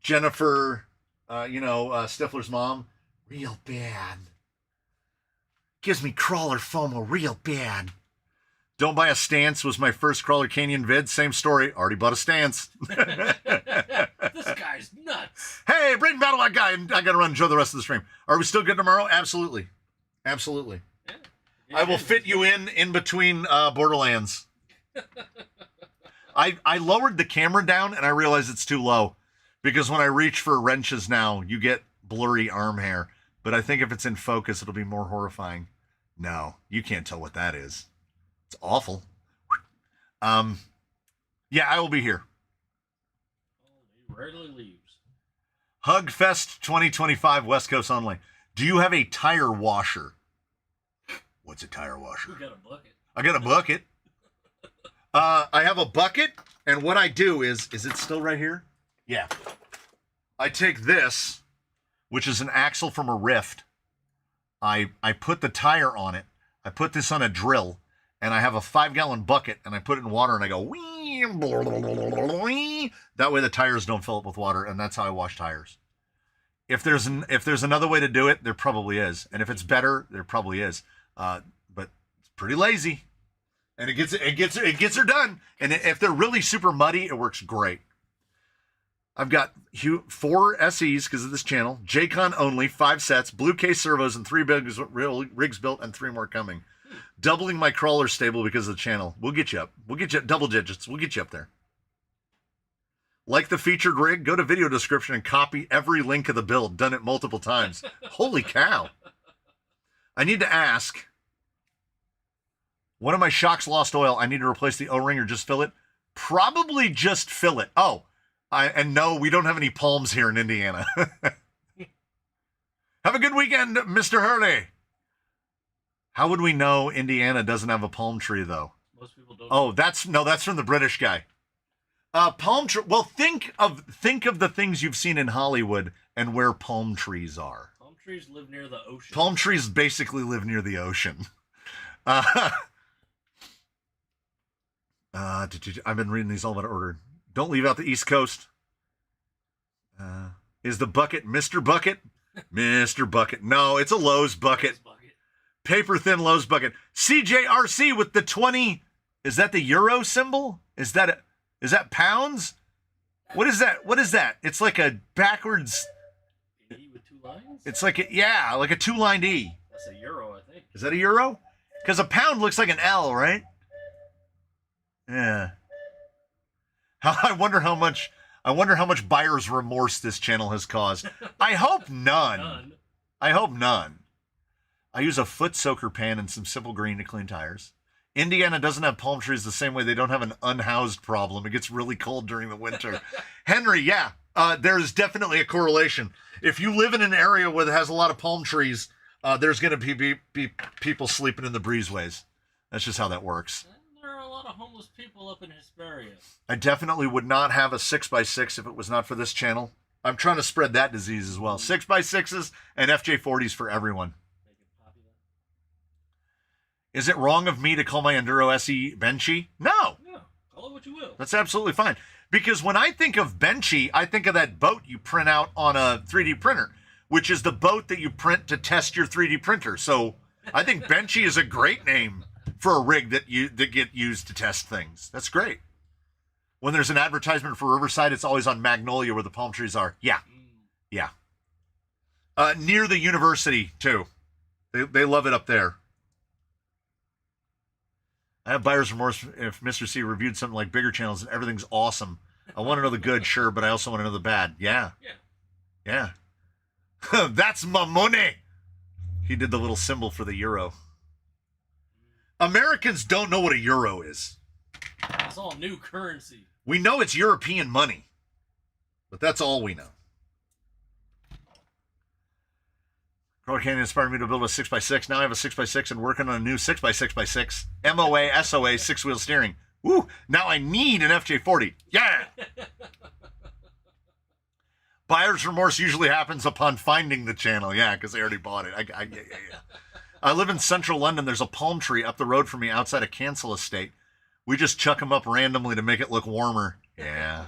Jennifer, Stifler's mom. Real bad. Gives me crawler FOMO real bad. Don't Buy a Stance was my first Crawler Canyon vid. Same story. Already bought a stance. This guy's nuts. Hey, bring battle that guy. I got to run and enjoy the rest of the stream. Are we still good tomorrow? Absolutely. Absolutely. Yeah. I will fit you in between Borderlands. I lowered the camera down and I realized it's too low, because when I reach for wrenches now, you get blurry arm hair. But I think if it's in focus, it'll be more horrifying. No, you can't tell what that is. It's awful. Yeah, I will be here. He rarely leaves. Hugfest 2025 West Coast only. Do you have a tire washer? What's a tire washer? We got a bucket. I got a bucket. I have a bucket, and what I do is it still right here? Yeah. I take this, which is an axle from a Rift. I put the tire on it. I put this on a drill, and I have a 5-gallon bucket, and I put it in water, and I go, wee, blah, blah, blah, blah, blah. That way the tires don't fill up with water, and that's how I wash tires. If there's another way to do it, there probably is. And if it's better, there probably is. But it's pretty lazy. And it gets her done. And if they're really super muddy, it works great. I've got 4 SEs because of this channel. JCon only, 5 sets, blue case servos, and 3 rigs built, and 3 more coming. Doubling my crawler stable because of the channel. We'll get you up. We'll get you up double digits. We'll get you up there. Like the featured rig, go to video description and copy every link of the build. Done it multiple times. Holy cow. I need to ask, one of my shocks lost oil. I need to replace the O-ring or just fill it? Probably just fill it. Oh, and no, we don't have any palms here in Indiana. Have a good weekend, Mr. Hurley. How would we know Indiana doesn't have a palm tree, though? Most people don't. Oh, that's from the British guy. Palm tree. Well, think of the things you've seen in Hollywood and where palm trees are. Palm trees live near the ocean. Palm trees basically live near the ocean. I've been reading these all out of order. Don't leave out the East Coast. Is the bucket Mr. Bucket? Mr. Bucket. No, it's a Lowe's bucket. Paper thin Lowe's bucket. CJRC with the 20. Is that the euro symbol? Is that pounds? What is that? What is that? It's like a backwards. E with 2 lines? It's like a 2-lined E. That's a euro, I think. Is that a euro? Because a pound looks like an L, right? Yeah. I wonder how much buyer's remorse this channel has caused. I hope none. I hope none. I use a foot soaker pan and some simple green to clean tires. Indiana doesn't have palm trees the same way they don't have an unhoused problem. It gets really cold during the winter. Henry, yeah, there's definitely a correlation. If you live in an area where it has a lot of palm trees, there's going to be people sleeping in the breezeways. That's just how that works. There are a lot of homeless people up in Hesperia. I definitely would not have a 6x6 if it was not for this channel. I'm trying to spread that disease as well. 6x6s and FJ40s for everyone. Is it wrong of me to call my Enduro SE Benchy? No. No, call it what you will. That's absolutely fine. Because when I think of Benchy, I think of that boat you print out on a 3D printer, which is the boat that you print to test your 3D printer. So I think Benchy is a great name for a rig that get used to test things. That's great. When there's an advertisement for Riverside, it's always on Magnolia where the palm trees are. Yeah. Yeah. Near the university, too. They love it up there. I have buyer's remorse if Mr. C reviewed something like bigger channels and everything's awesome. I want to know the good, sure, but I also want to know the bad. Yeah. Yeah. That's my money. He did the little symbol for the euro. Americans don't know what a euro is. It's all new currency. We know it's European money, but that's all we know. Carl Canyon inspired me to build a 6x6. Now I have a 6x6 and working on a new 6x6x6. MOA, SOA, 6-wheel steering. Woo! Now I need an FJ40. Yeah! Buyer's remorse usually happens upon finding the channel. Yeah, because they already bought it. Yeah. I live in central London. There's a palm tree up the road from me outside a Cancel estate. We just chuck them up randomly to make it look warmer. Yeah.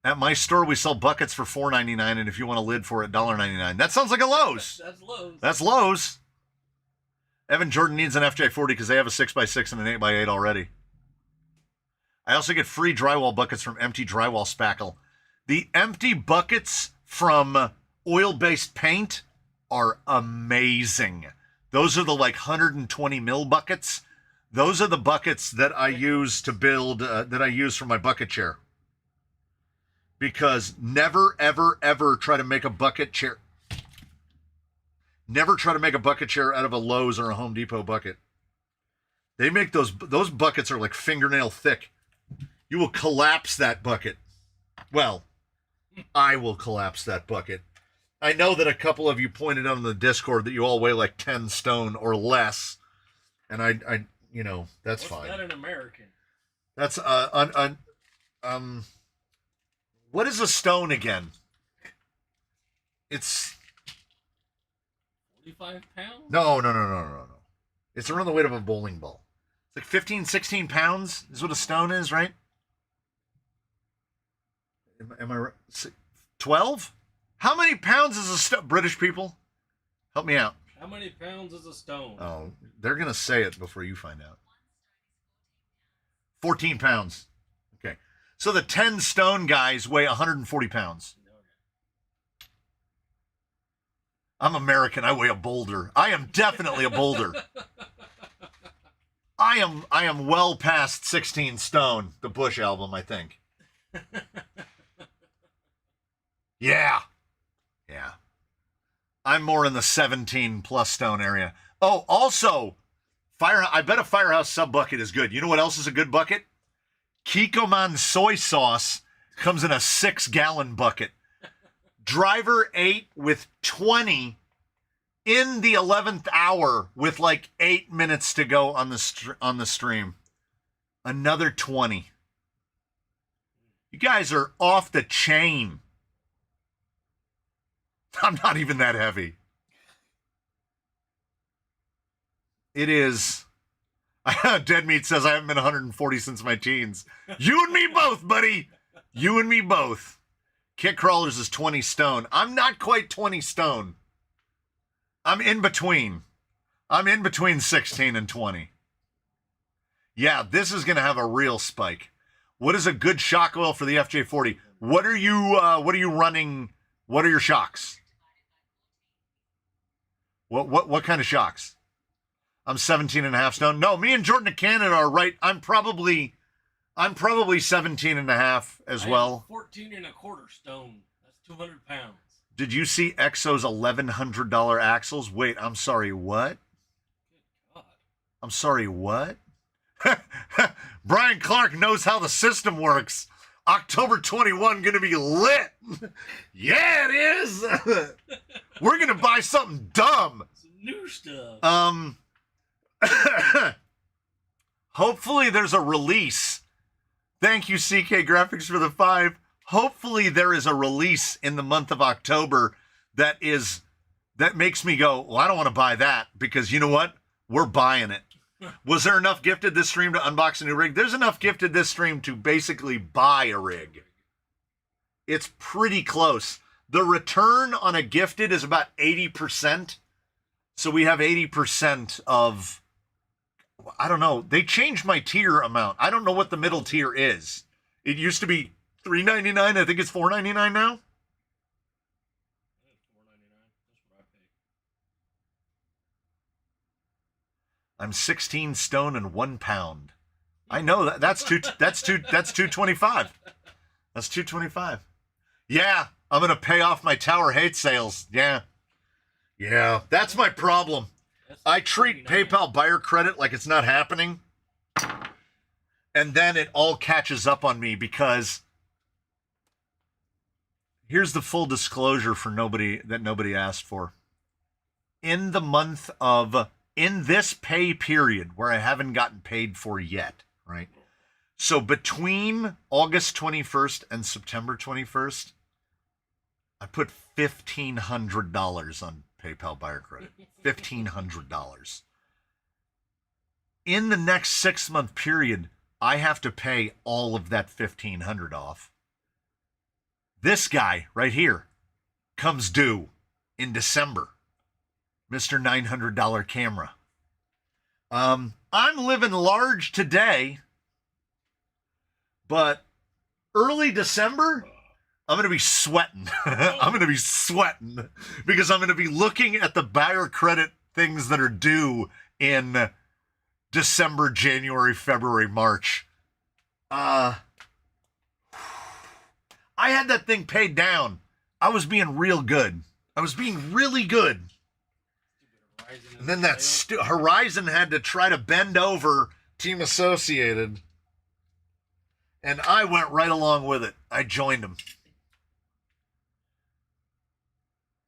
At my store, we sell buckets for $4.99, and if you want a lid for it, $1.99. That sounds like a Lowe's. That's Lowe's. That's Lowe's. Evan Jordan needs an FJ40 because they have a 6x6 and an 8x8 already. I also get free drywall buckets from Empty Drywall Spackle. The empty buckets from oil-based paint are amazing. Those are the like 120 mil buckets. Those are the buckets that I use to build, that I use for my bucket chair. Because never, ever, ever try to make a bucket chair. Never try to make a bucket chair out of a Lowe's or a Home Depot bucket. They make those buckets are like fingernail thick. You will collapse that bucket. Well, I will collapse that bucket. I know that a couple of you pointed out on the Discord that you all weigh like 10 stone or less. And I you know, that's fine. What's that in American? That's what is a stone again? It's 45 pounds? No. It's around the weight of a bowling ball. It's like 15, 16 pounds is what a stone is, right? Am I right? 12? How many pounds is a stone? British people, help me out. How many pounds is a stone? Oh, they're going to say it before you find out. 14 pounds. Okay. So the 10 stone guys weigh 140 pounds. I'm American. I weigh a boulder. I am definitely a boulder. I am well past 16 stone, the Bush album, I think. Yeah. I'm more in the 17 plus stone area. Oh, also, I bet a Firehouse sub bucket is good. You know what else is a good bucket? Kikkoman soy sauce comes in a 6-gallon bucket. Driver 8 with 20 in the 11th hour with like 8 minutes to go on the stream. Another 20. You guys are off the chain. I'm not even that heavy. It is. Dead Meat says I haven't been 140 since my teens. You and me both, buddy. You and me both. Kit Crawlers is 20 stone. I'm not quite 20 stone. I'm in between. I'm in between 16 and 20. Yeah, this is going to have a real spike. What is a good shock oil for the FJ40? What are you running? What are your shocks? What kind of shocks? I'm 17 and a half stone. No, me and Jordan of Canada are right. I'm probably 17 and a half as well. 14 and a quarter stone. That's 200 pounds. Did you see EXO's $1,100 axles? Wait, I'm sorry, what? Good God. I'm sorry, what? Brian Clark knows how the system works. October 21 gonna be lit. Yeah, it is. We're gonna buy something dumb. Some new stuff. Hopefully there's a release. Thank you, CK Graphics, for the 5. Hopefully there is a release in the month of October that makes me go, well, I don't want to buy that, because you know what? We're buying it. Was there enough gifted this stream to unbox a new rig? There's enough gifted this stream to basically buy a rig. It's pretty close. The return on a gifted is about 80%. So we have 80% of, I don't know. They changed my tier amount. I don't know what the middle tier is. It used to be $3.99. I think it's $4.99 now. $4.99. That's what I paid. I'm 16 stone and 1 pound. I know that's 225. That's 225. Yeah, I'm gonna pay off my Tower Hate sales. Yeah, that's my problem. I treat 49. PayPal buyer credit like it's not happening. And then it all catches up on me because here's the full disclosure for nobody asked for. In this pay period where I haven't gotten paid for yet, right? So between August 21st and September 21st, I put $1,500 on PayPal buyer credit. $1,500. In the next 6-month period, I have to pay all of that $1,500 off. This guy right here comes due in December. Mr. $900 camera. I'm living large today, but early December, I'm going to be sweating. I'm going to be sweating because I'm going to be looking at the buyer credit things that are due in December, January, February, March. I had that thing paid down. I was being real good. I was being really good. And then that Horizon had to try to bend over Team Associated. And I went right along with it. I joined them.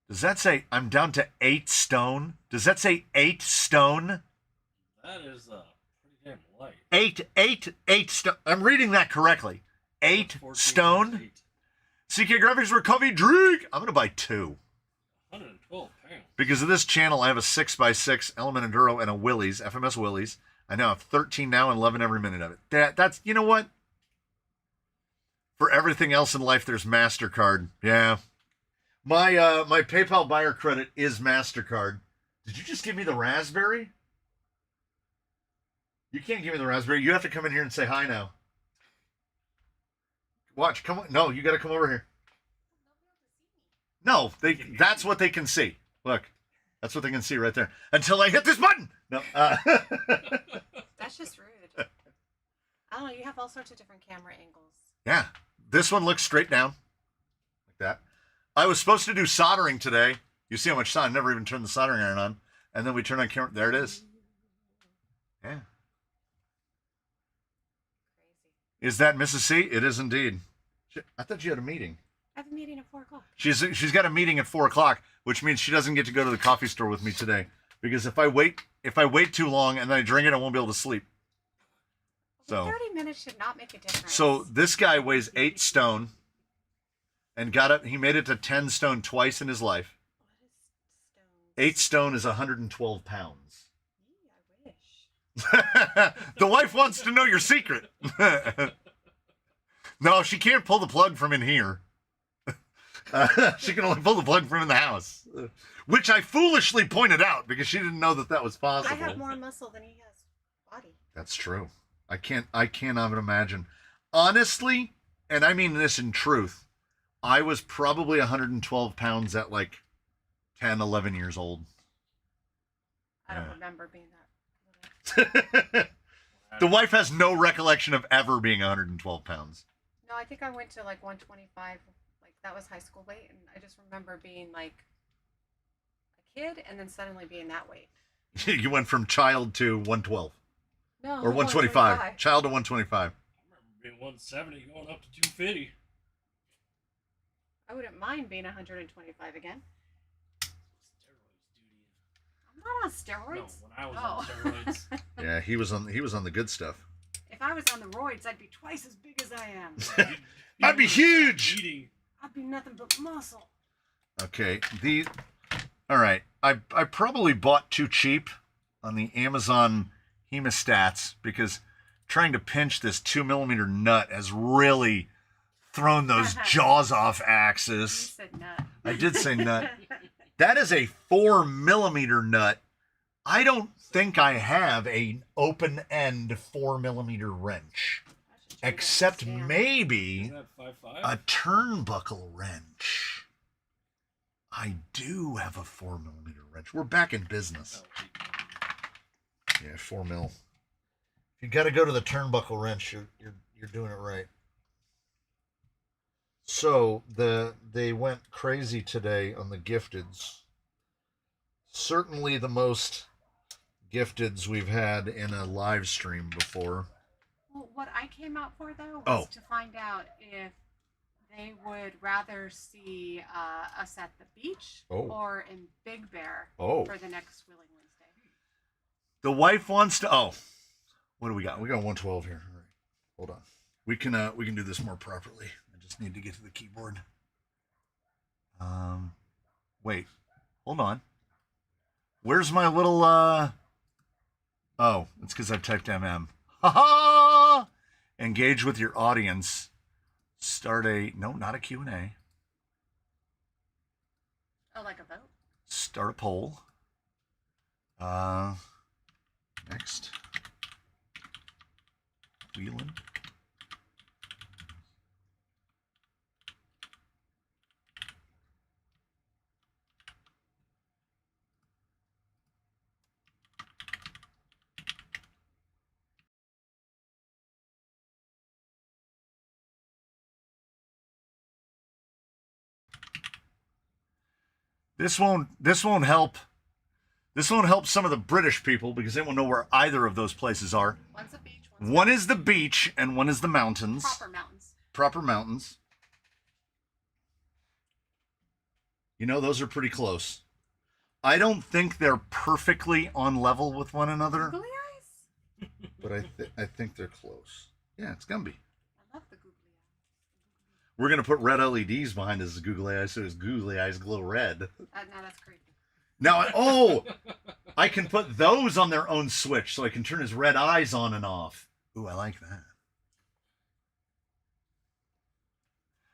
Does that say I'm down to 8 stone? Does that say 8 stone? That is pretty damn light. 8 stone. I'm reading that correctly. 8 stone. 8. CK Graphics Recovery Drink. I'm going to buy 2. 112 pounds. Because of this channel, I have a 6x6 Element Enduro and a Willys, FMS Willys. I now have 13 now and 11 every minute of it. That's, you know what? For everything else in life, there's MasterCard. Yeah. My PayPal buyer credit is MasterCard. Did you just give me the raspberry? You can't give me the raspberry. You have to come in here and say hi now. Watch, come on. No, you got to come over here. No, that's what they can see. Look, that's what they can see right there. Until I hit this button. No. That's just rude. I don't know. You have all sorts of different camera angles. Yeah. This one looks straight down. Like that. I was supposed to do soldering today. You see how much soldering. Never even turned the soldering iron on. And then we turn on camera. There it is. Yeah. Crazy. Is that Mrs. C? It is indeed. I thought you had a meeting. I have a meeting at 4 o'clock. She's got a meeting at 4 o'clock, which means she doesn't get to go to the coffee store with me today. Because if I wait too long and then I drink it, I won't be able to sleep. Well, 30 minutes should not make a difference. So this guy weighs 8 stone and got up. He made it to 10 stone twice in his life. What is stone? 8 stone is 112 pounds. I wish. The wife wants to know your secret. No, she can't pull the plug from in here. She can only pull the plug from in the house, which I foolishly pointed out because she didn't know that was possible. I have more muscle than he has body. That's true. I cannot even imagine. Honestly, and I mean this in truth, I was probably 112 pounds at like 10, 11 years old. I don't remember being that little. The wife has no recollection of ever being 112 pounds. No, I think I went to like 125. Like that was high school weight, and I just remember being like a kid, and then suddenly being that weight. You went from child to 112. No, Or 125. Child to 125. I remember being 170 going up to 250. I wouldn't mind being 125 again. Steroids, dude. I'm not on steroids. No, when I was on steroids. Yeah, he was on the good stuff. If I was on the roids, I'd be twice as big as I am. I'd be huge. Eating. I'd be nothing but muscle. Okay, all right. I probably bought too cheap on the Amazon hemostats because trying to pinch this 2mm nut has really thrown those jaws off You axis. said nut. I did say nut. That is a 4mm nut. I don't think I have an open end 4mm wrench, except maybe Is that 5.5? a turnbuckle wrench. I do have a 4mm wrench. We're back in business. Yeah, 4 mil. If you got to go to the turnbuckle wrench, you're doing it right. So they went crazy today on the gifteds. Certainly the most gifteds we've had in a live stream before. Well, what I came out for though was Oh. to find out if they would rather see us at the beach or in Big Bear for the next Wheeling Wednesday. The wife wants to. Oh, what do we got? We got 112 here. All right, hold on. We can do this more properly. I just need to get to the keyboard. Wait, hold on. Where's my little Oh, it's because I've typed MM. Ha ha! Engage with your audience. Start a no, not a Q&A. Oh, like a vote? Start a poll. Next. Wheeling. This won't help. This won't help some of the British people because they won't know where either of those places are. One's a beach. One is the beach and one is the mountains. Proper mountains. Proper mountains. You know, those are pretty close. I don't think they're perfectly on level with one another. Googly eyes? But I think they're close. Yeah, it's Gumby. I love the googly eyes. We're going to put red LEDs behind his googly eyes so his googly eyes glow red. Now that's creepy. Now, I can put those on their own switch so I can turn his red eyes on and off. Ooh, I like that.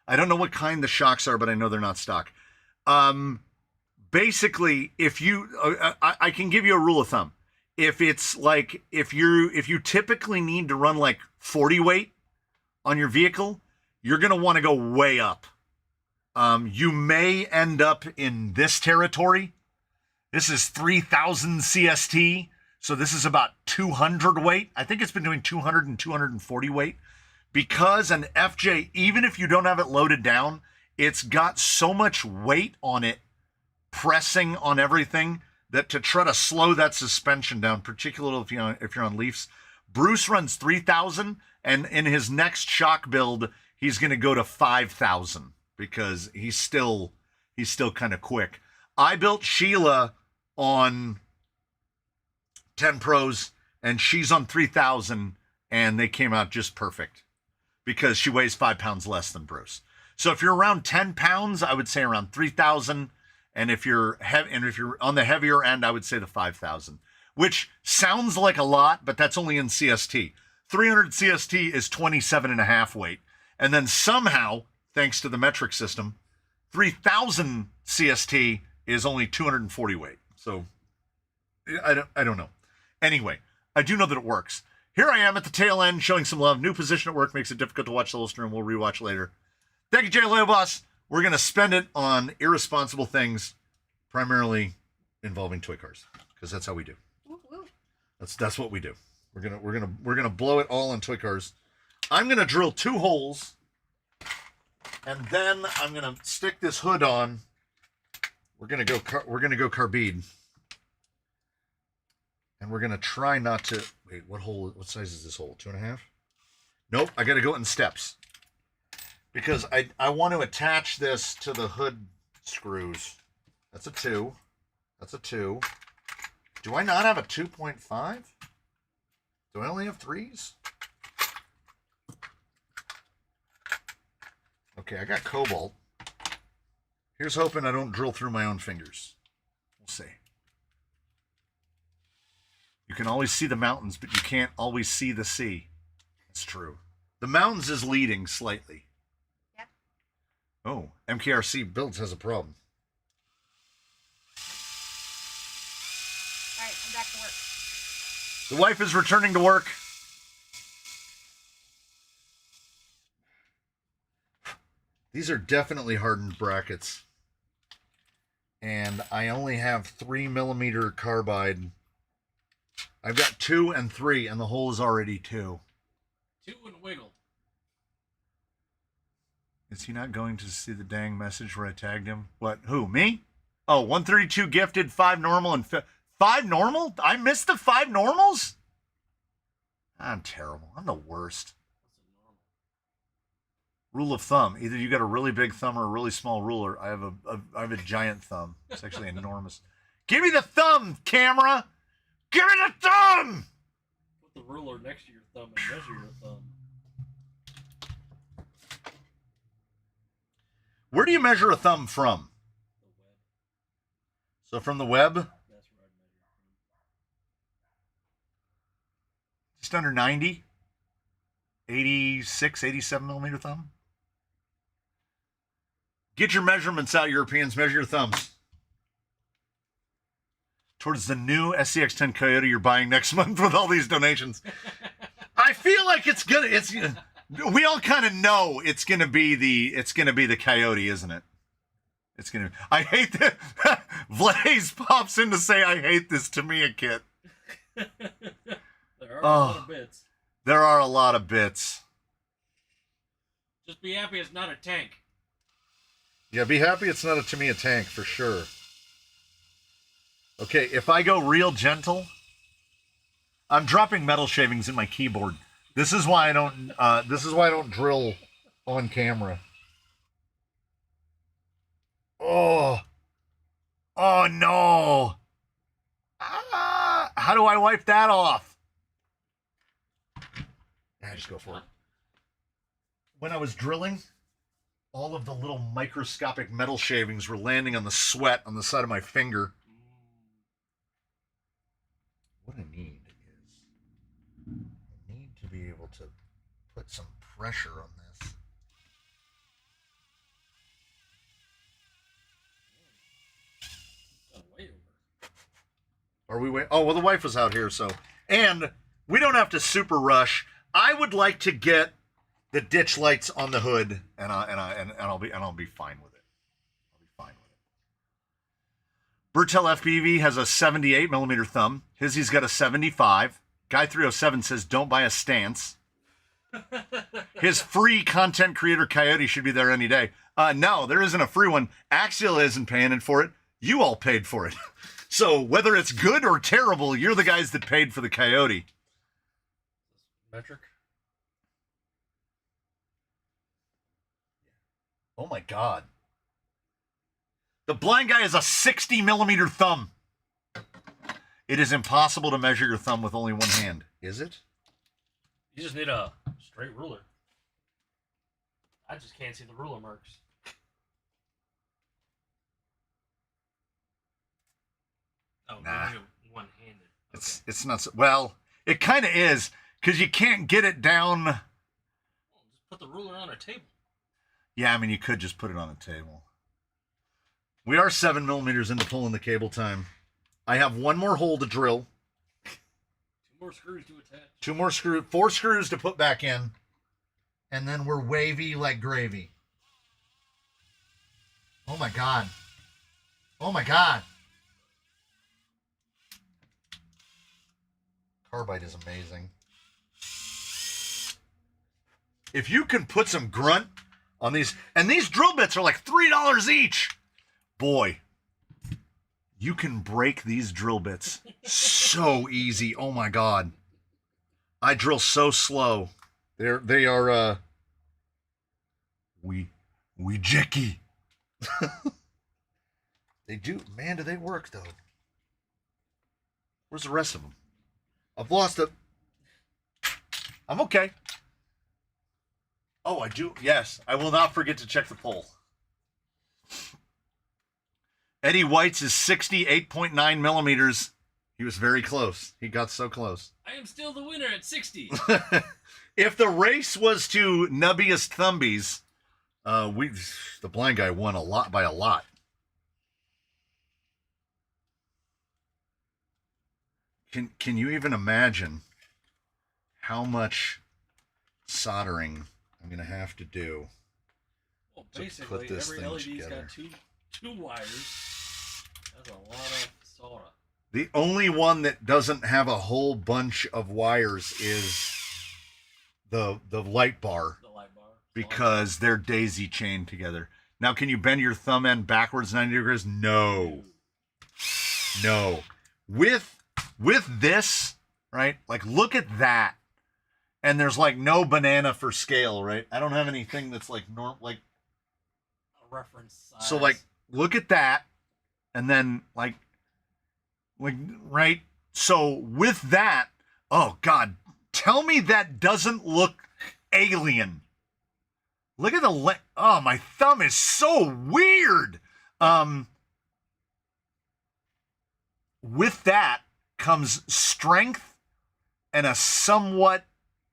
I don't know what kind the shocks are, but I know they're not stock. Basically, if you, I can give you a rule of thumb. If it's like, if you typically need to run like 40 weight on your vehicle, you're going to want to go way up. You may end up in this territory. This is 3000 CST. So this is about 200 weight. I think it's been doing 200 and 240 weight because an FJ, even if you don't have it loaded down, it's got so much weight on it pressing on everything that to try to slow that suspension down, particularly if you're on Leafs. Bruce runs 3000 and in his next shock build, he's going to go to 5000 because he's still kind of quick. I built Sheila on 10 Pros and she's on 3000 and they came out just perfect because she weighs 5 pounds less than Bruce. So if you're around 10 pounds, I would say around 3000. And if you're on the heavier end, I would say the 5000, which sounds like a lot, but that's only in CST. 300 CST is 27.5 weight. And then somehow, thanks to the metric system, 3000 CST is only 240 weight. So I don't know. Anyway, I do know that it works. Here I am at the tail end showing some love. New position at work makes it difficult to watch the whole stream. We'll rewatch later. Thank you, Jay Leo Boss. We're going to spend it on irresponsible things, primarily involving toy cars, because that's how we do. Woo-woo. That's what we do. We're gonna blow it all on toy cars. I'm gonna drill 2 holes, and then I'm gonna stick this hood on. We're gonna go carbide, and we're gonna try not to wait. What size is this hole? 2.5? Nope. I got to go in steps because I want to attach this to the hood screws. That's a 2. That's a 2. Do I not have a 2.5? Do I only have 3s? Okay, I got cobalt. Here's hoping I don't drill through my own fingers. We'll see. You can always see the mountains, but you can't always see the sea. That's true. The mountains is leading slightly. Yep. Oh, MKRC Builds has a problem. All right, I'm back to work. The wife is returning to work. These are definitely hardened brackets. And I only have 3mm carbide. I've got 2 and 3, and the hole is already 2. 2 and wiggle. Is he not going to see the dang message where I tagged him? What? Who? Me? Oh, 132 gifted, 5 normal, and 5 normal? I missed the 5 normals? I'm terrible. I'm the worst. Rule of thumb. Either you got a really big thumb or a really small ruler. I have a giant thumb. It's actually enormous. Give me the thumb, camera! Give me the thumb! Put the ruler next to your thumb and measure your thumb. Where do you measure a thumb from? The web. So from the web? That's where I measure from. Just under 90? 86, 87 millimeter thumb? Get your measurements out, Europeans. Measure your thumbs. Towards the new SCX-10 Coyote you're buying next month with all these donations. I feel like it's gonna. We all kind of know it's gonna be the Coyote, isn't it? It's gonna. I hate that. Blaze pops in to say, "I hate this Tamiya kit." There are a lot of bits. There are a lot of bits. Just be happy it's not a tank. Yeah, be happy it's not a Tamiya tank for sure. Okay, if I go real gentle, I'm dropping metal shavings in my keyboard. This is why I don't. This is why I don't drill on camera. Oh no! How do I wipe that off? I just go for it. When I was drilling, all of the little microscopic metal shavings were landing on the sweat on the side of my finger. What I need to be able to put some pressure on this. Are we waiting? Oh, well, the wife was out here, so. And we don't have to super rush. I would like to get the ditch lights on the hood, and I'll be fine with it. I'll be fine with it. Bertel FPV has a 78 millimeter thumb. He's got a 75. Guy 307 says, "Don't buy a stance." His free content creator Coyote should be there any day. No, there isn't a free one. Axial isn't paying for it. You all paid for it. So whether it's good or terrible, you're the guys that paid for the Coyote. Metric. Oh my God. The blind guy has a 60 millimeter thumb. It is impossible to measure your thumb with only one hand. Is it? You just need a straight ruler. I just can't see the ruler marks. Oh, nah. One-handed. Okay. It's not so, well, it kind of is, because you can't get it down. Well, just put the ruler on a table. Yeah, I mean, you could just put it on a table. We are 7 millimeters into pulling the cable time. I have one more hole to drill. 2 more screws to attach. 2 more screws, 4 screws to put back in. And then we're wavy like gravy. Oh my God. Oh my God. Carbide is amazing. If you can put some grunt on these, and these drill bits are like $3 each. Boy, you can break these drill bits so easy. Oh my God. I drill so slow. They are we jicky. They do, man, do they work though. Where's the rest of them? I've lost it. I'm okay. Oh, I do. Yes, I will not forget to check the poll. Eddie White's is 68.9 millimeters. He was very close. He got so close. I am still the winner at 60. If the race was to nubbiest thumbies, the blind guy won a lot by a lot. Can you even imagine how much soldering I'm gonna have to do Well, to basically, put this every thing LED's together? got two wires. That's a lot of solder. The only one that doesn't have a whole bunch of wires is the light bar, because they're daisy chained together. Now, can you bend your thumb end backwards 90 degrees? No. with this, right? Like, look at that. And there's like no banana for scale, right? I don't have anything that's like like A reference size. so like look at that, and then like right. So with that, oh God, tell me that doesn't look alien. Look at the oh, my thumb is so weird. With that comes strength and a somewhat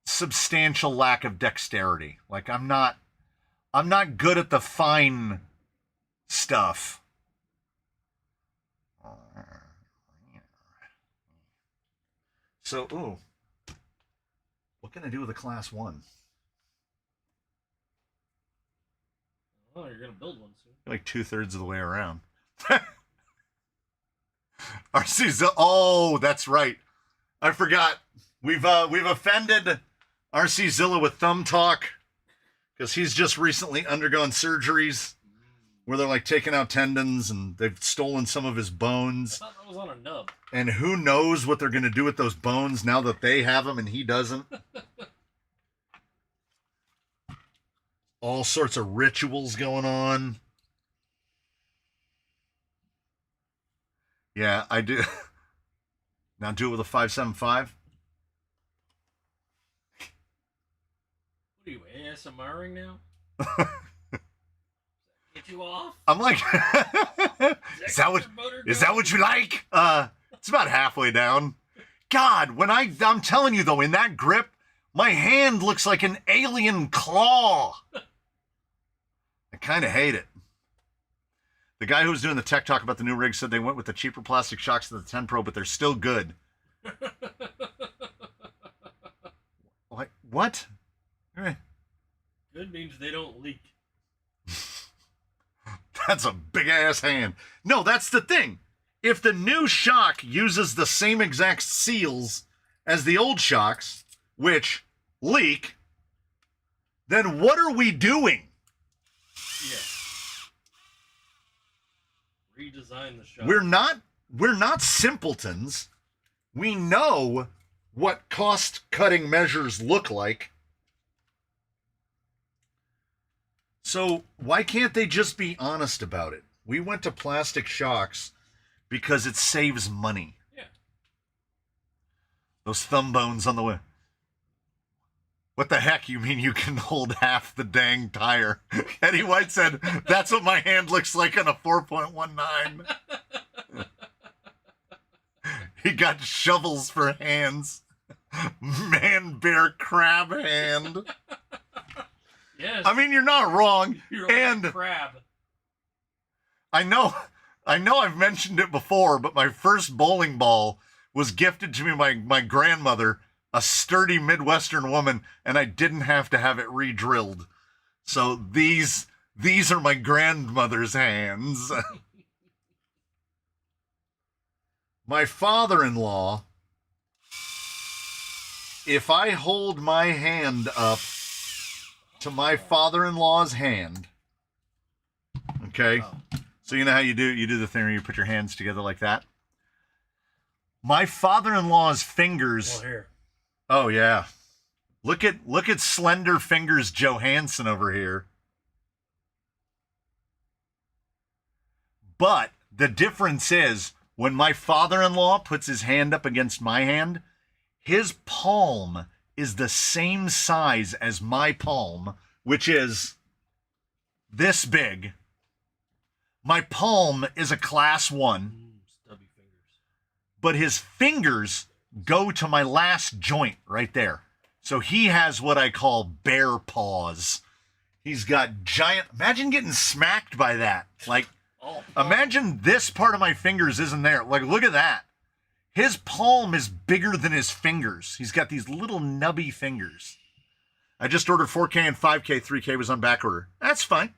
substantial lack of dexterity. Like I'm not good at the fine stuff. So, ooh, what can I do with a class 1? Oh, you're gonna build one soon. Like 2/3 of the way around. RC, oh, that's right. I forgot. We've offended RC Zilla with thumb talk because he's just recently undergone surgeries where they're like taking out tendons and they've stolen some of his bones. I thought that was on a nub. And who knows what they're going to do with those bones now that they have them and he doesn't. All sorts of rituals going on. Yeah, I do. Now do it with a 5.75. What are you, ASMRing now? Get you off? I'm like, is that what you like? It's about halfway down. God, when I'm telling you though, in that grip, my hand looks like an alien claw. I kind of hate it. The guy who was doing the tech talk about the new rig said they went with the cheaper plastic shocks to the 10 Pro, but they're still good. What? Good means they don't leak. That's a big ass hand. No, that's the thing. If the new shock uses the same exact seals as the old shocks, which leak, then what are we doing? Yeah. Redesign the shock. We're not simpletons. We know what cost-cutting measures look like. So why can't they just be honest about it? We went to plastic shocks because it saves money. Yeah. Those thumb bones on the way. What the heck? You mean you can hold half the dang tire? Eddie White said, that's what my hand looks like on a 4.19. He got shovels for hands. Man, bear, crab hand. Yes. I mean, you're not wrong. You're and like a crab. I know I've mentioned it before, but my first bowling ball was gifted to me by my grandmother, a sturdy Midwestern woman, and I didn't have to have it re-drilled. So these are my grandmother's hands. My father-in-law, if I hold my hand up to my father-in-law's hand, okay? Oh. So you know how you do the thing where you put your hands together like that? My father-in-law's fingers. Well, here. Oh yeah. Look at slender fingers Johansson over here. But the difference is when my father-in-law puts his hand up against my hand, his palm is the same size as my palm, which is this big. My palm is a class 1. Stubby fingers. But his fingers go to my last joint right there. So he has what I call bear paws. He's got giant... Imagine getting smacked by that. Like, imagine this part of my fingers isn't there. Like, look at that. His palm is bigger than his fingers. He's got these little nubby fingers. I just ordered 4K and 5K. 3K was on back order. That's fine.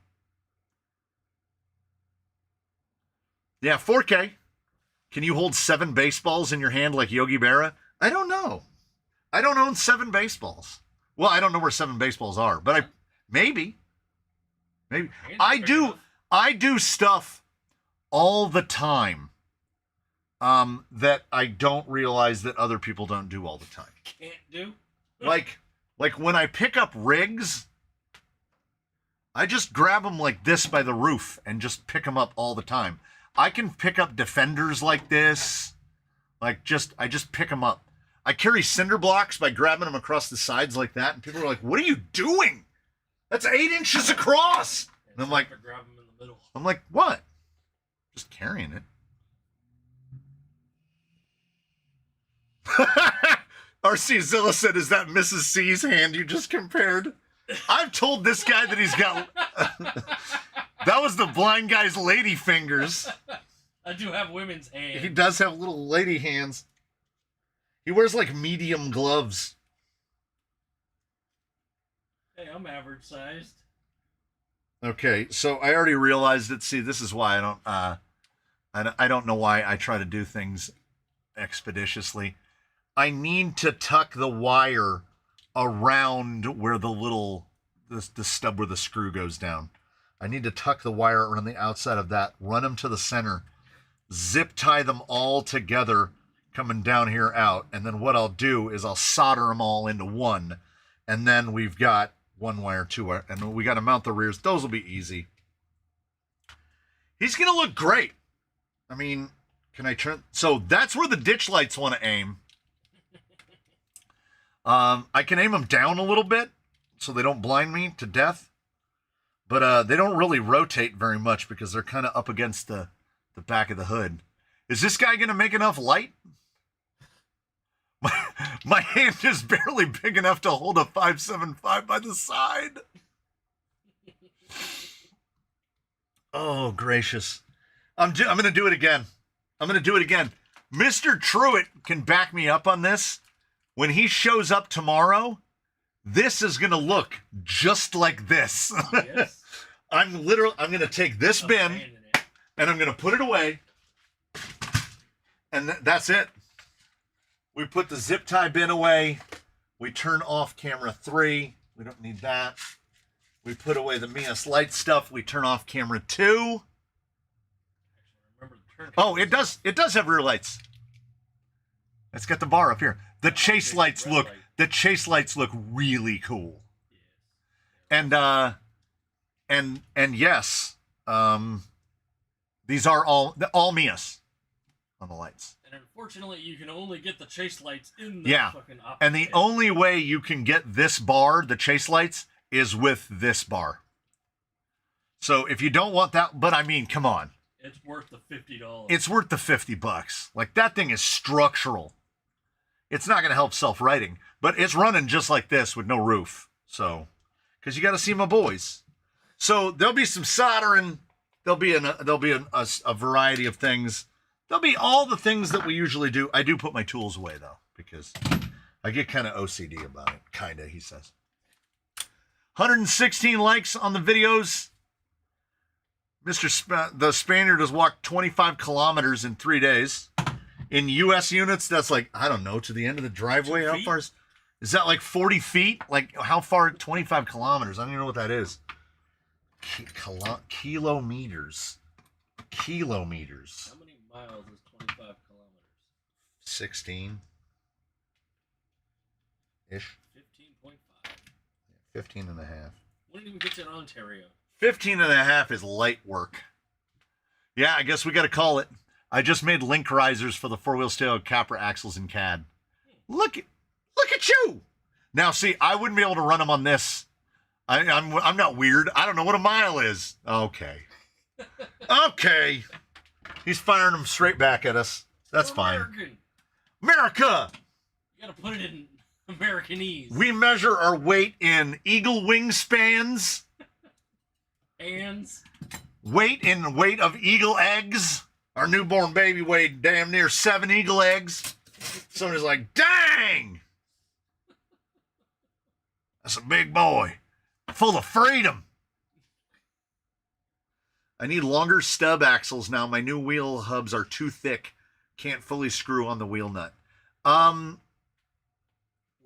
Yeah, 4K. Can you hold 7 baseballs in your hand like Yogi Berra? I don't know. I don't own 7 baseballs. Well, I don't know where 7 baseballs are, but maybe. I do stuff all the time that I don't realize that other people don't do all the time. Can't do. Like when I pick up rigs, I just grab them like this by the roof and just pick them up all the time. I can pick up defenders like this. I just pick them up. I carry cinder blocks by grabbing them across the sides like that, and people are like, "What are you doing? That's 8 inches across." And I'm like, grab them in the middle. I'm like, what? Just carrying it. RC Zilla said, "Is that Mrs. C's hand you just compared?" I've told this guy that he's got. That was the blind guy's lady fingers. I do have women's hands. He does have little lady hands. He wears like medium gloves. Hey, I'm average sized. Okay, so I already realized it. See, this is why I don't know why I try to do things expeditiously. I need to tuck the wire around where the stub where the screw goes down. I need to tuck the wire around the outside of that, run them to the center, zip tie them all together coming down here out, and then what I'll do is I'll solder them all into one, and then we've got one wire, two wire, and we got to mount the rears. Those will be easy. He's gonna look great. I mean, can I turn? So that's where the ditch lights want to aim. I can aim them down a little bit so they don't blind me to death, but they don't really rotate very much because they're kind of up against the back of the hood. Is this guy gonna make enough light? My hand is barely big enough to hold a 575 by the side. Oh, gracious. I'm going to do it again. Mr. Truitt can back me up on this. When he shows up tomorrow, this is going to look just like this. Yes. I'm going to take this bin and I'm going to put it away. And that's it. We put the zip tie bin away. We turn off camera 3. We don't need that. We put away the Mias light stuff. We turn off camera 2. Oh, it does have rear lights. It's got the bar up here. The chase lights look really cool. And yes, these are all Mias on the lights. And unfortunately, you can only get the chase lights in the fucking opposite. And the only way you can get this bar, the chase lights, is with this bar. So if you don't want that, but I mean, come on. It's worth the $50. It's worth the $50. Like, that thing is structural. It's not going to help self-righting, but it's running just like this with no roof. So, because you got to see my boys. So there'll be some soldering. There'll be a variety of things. There'll be all the things that we usually do. I do put my tools away, though, because I get kind of OCD about it. Kind of, he says. 116 likes on the videos. The Spaniard has walked 25 kilometers in 3 days. In U.S. units, that's like, I don't know, to the end of the driveway. How far is that, like 40 feet? Like, how far? 25 kilometers. I don't even know what that is. Kilometers. Kilometers. How many miles is 25 kilometers? 16. Ish. 15.5. 15 and a half. When did even get to Ontario? 15 and a half is light work. Yeah, I guess we got to call it. I just made link risers for the four-wheel steel Capra axles in CAD. Look at you. Now, see, I wouldn't be able to run them on this. I'm not weird. I don't know what a mile is. Okay. Okay. He's firing them straight back at us. That's fine. America. You got to put it in Americanese. We measure our weight in eagle wingspans. Hands. Weight of eagle eggs. Our newborn baby weighed damn near 7 eagle eggs. Somebody's like, dang! That's a big boy. Full of freedom. I need longer stub axles now. My new wheel hubs are too thick. Can't fully screw on the wheel nut. What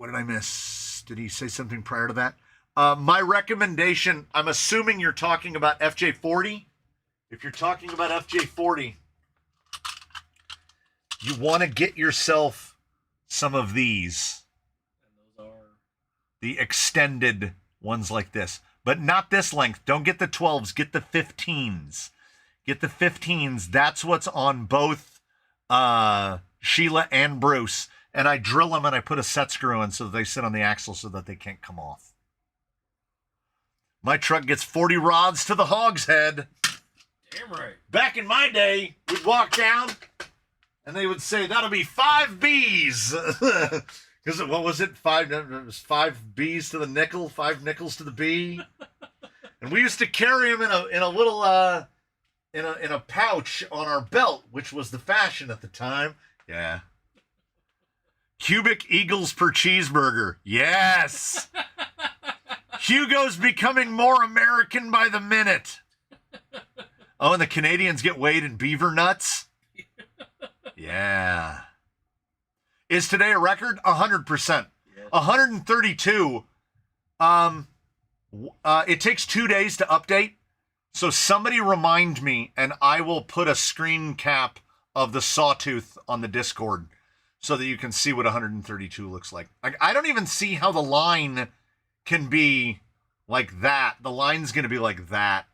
did I miss? Did he say something prior to that? My recommendation, I'm assuming you're talking about FJ40. If you're talking about FJ40, you want to get yourself some of these. And those are. The extended ones like this. But not this length. Don't get the 12s. Get the 15s. Get the 15s. That's what's on both Sheila and Bruce. And I drill them and I put a set screw in so that they sit on the axle so that they can't come off. My truck gets 40 rods to the hogshead. Damn right. Back in my day, we'd walk down and they would say, that'll be 5 Bs. Because what was it? It was 5 Bs to the nickel, 5 nickels to the B. And we used to carry them in a little in a pouch on our belt, which was the fashion at the time. Yeah. Cubic eagles per cheeseburger. Yes. Hugo's becoming more American by the minute. Oh, and the Canadians get weighed in beaver nuts? Yeah. Is today a record? 100%. 132. It takes 2 days to update. So somebody remind me, and I will put a screen cap of the sawtooth on the Discord so that you can see what 132 looks like. I don't even see how the line can be like that. The line's going to be like that.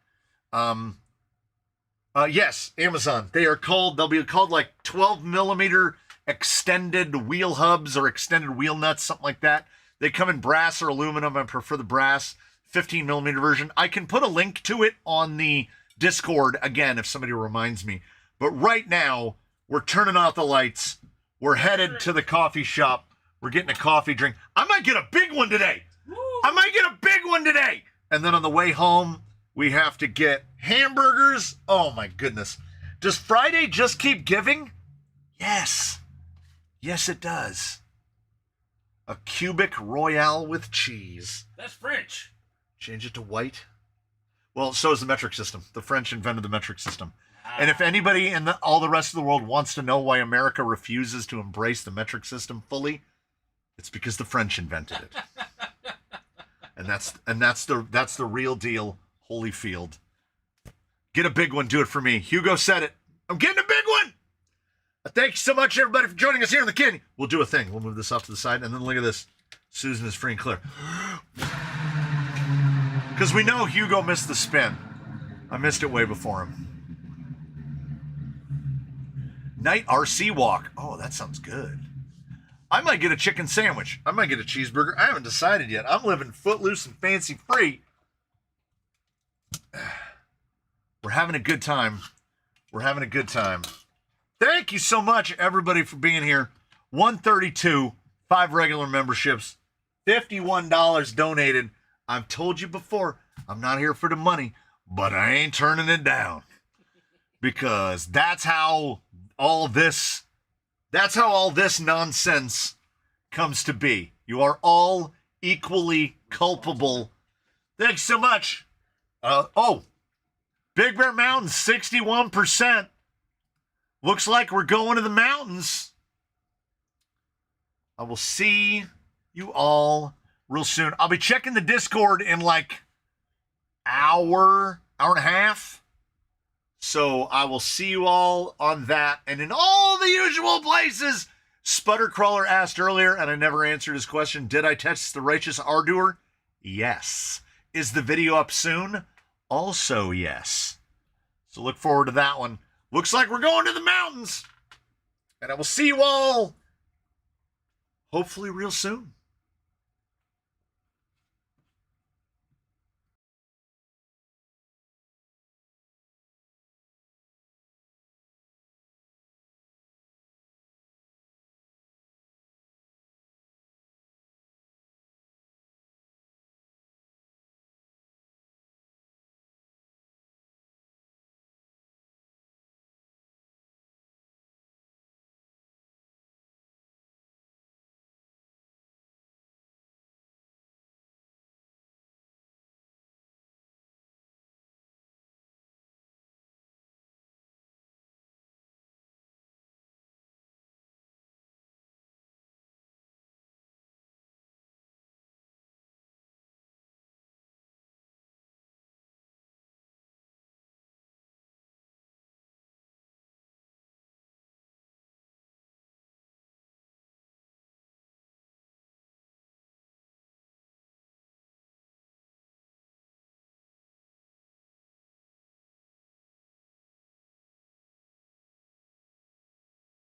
Yes, Amazon. They'll be called like 12 millimeter extended wheel hubs or extended wheel nuts, something like that. They come in brass or aluminum. I prefer the brass 15 millimeter version. I can put a link to it on the Discord again if somebody reminds me. But right now, we're turning off the lights. We're headed to the coffee shop. We're getting a coffee drink. I might get a big one today. And then on the way home, we have to get hamburgers. Oh my goodness. Does Friday just keep giving? Yes. Yes, it does. A cubic royale with cheese. That's French. Change it to white. Well, so is the metric system. The French invented the metric system. And if anybody in all the rest of the world wants to know why America refuses to embrace the metric system fully, it's because the French invented it. and that's the real deal, Holyfield. Get a big one, do it for me. Hugo said it. I'm getting a big one. Thank you so much, everybody, for joining us here on the Kidney. We'll do a thing. We'll move this off to the side, and then look at this. Susan is free and clear. Because we know Hugo missed the spin. I missed it way before him. Night RC walk. Oh, that sounds good. I might get a chicken sandwich. I might get a cheeseburger. I haven't decided yet. I'm living footloose and fancy free. We're having a good time. Thank you so much, everybody, for being here. 132, 5 regular memberships, $51 donated. I've told you before, I'm not here for the money, but I ain't turning it down. Because that's how all this nonsense comes to be. You are all equally culpable. Thanks so much. Big Bear Mountain, 61%. Looks like we're going to the mountains. I will see you all real soon. I'll be checking the Discord in like hour and a half. So I will see you all on that. And in all the usual places, Sputtercrawler asked earlier, and I never answered his question, did I test the Righteous Ardour? Yes. Is the video up soon? Also yes. So look forward to that one. Looks like we're going to the mountains. And I will see you all hopefully real soon.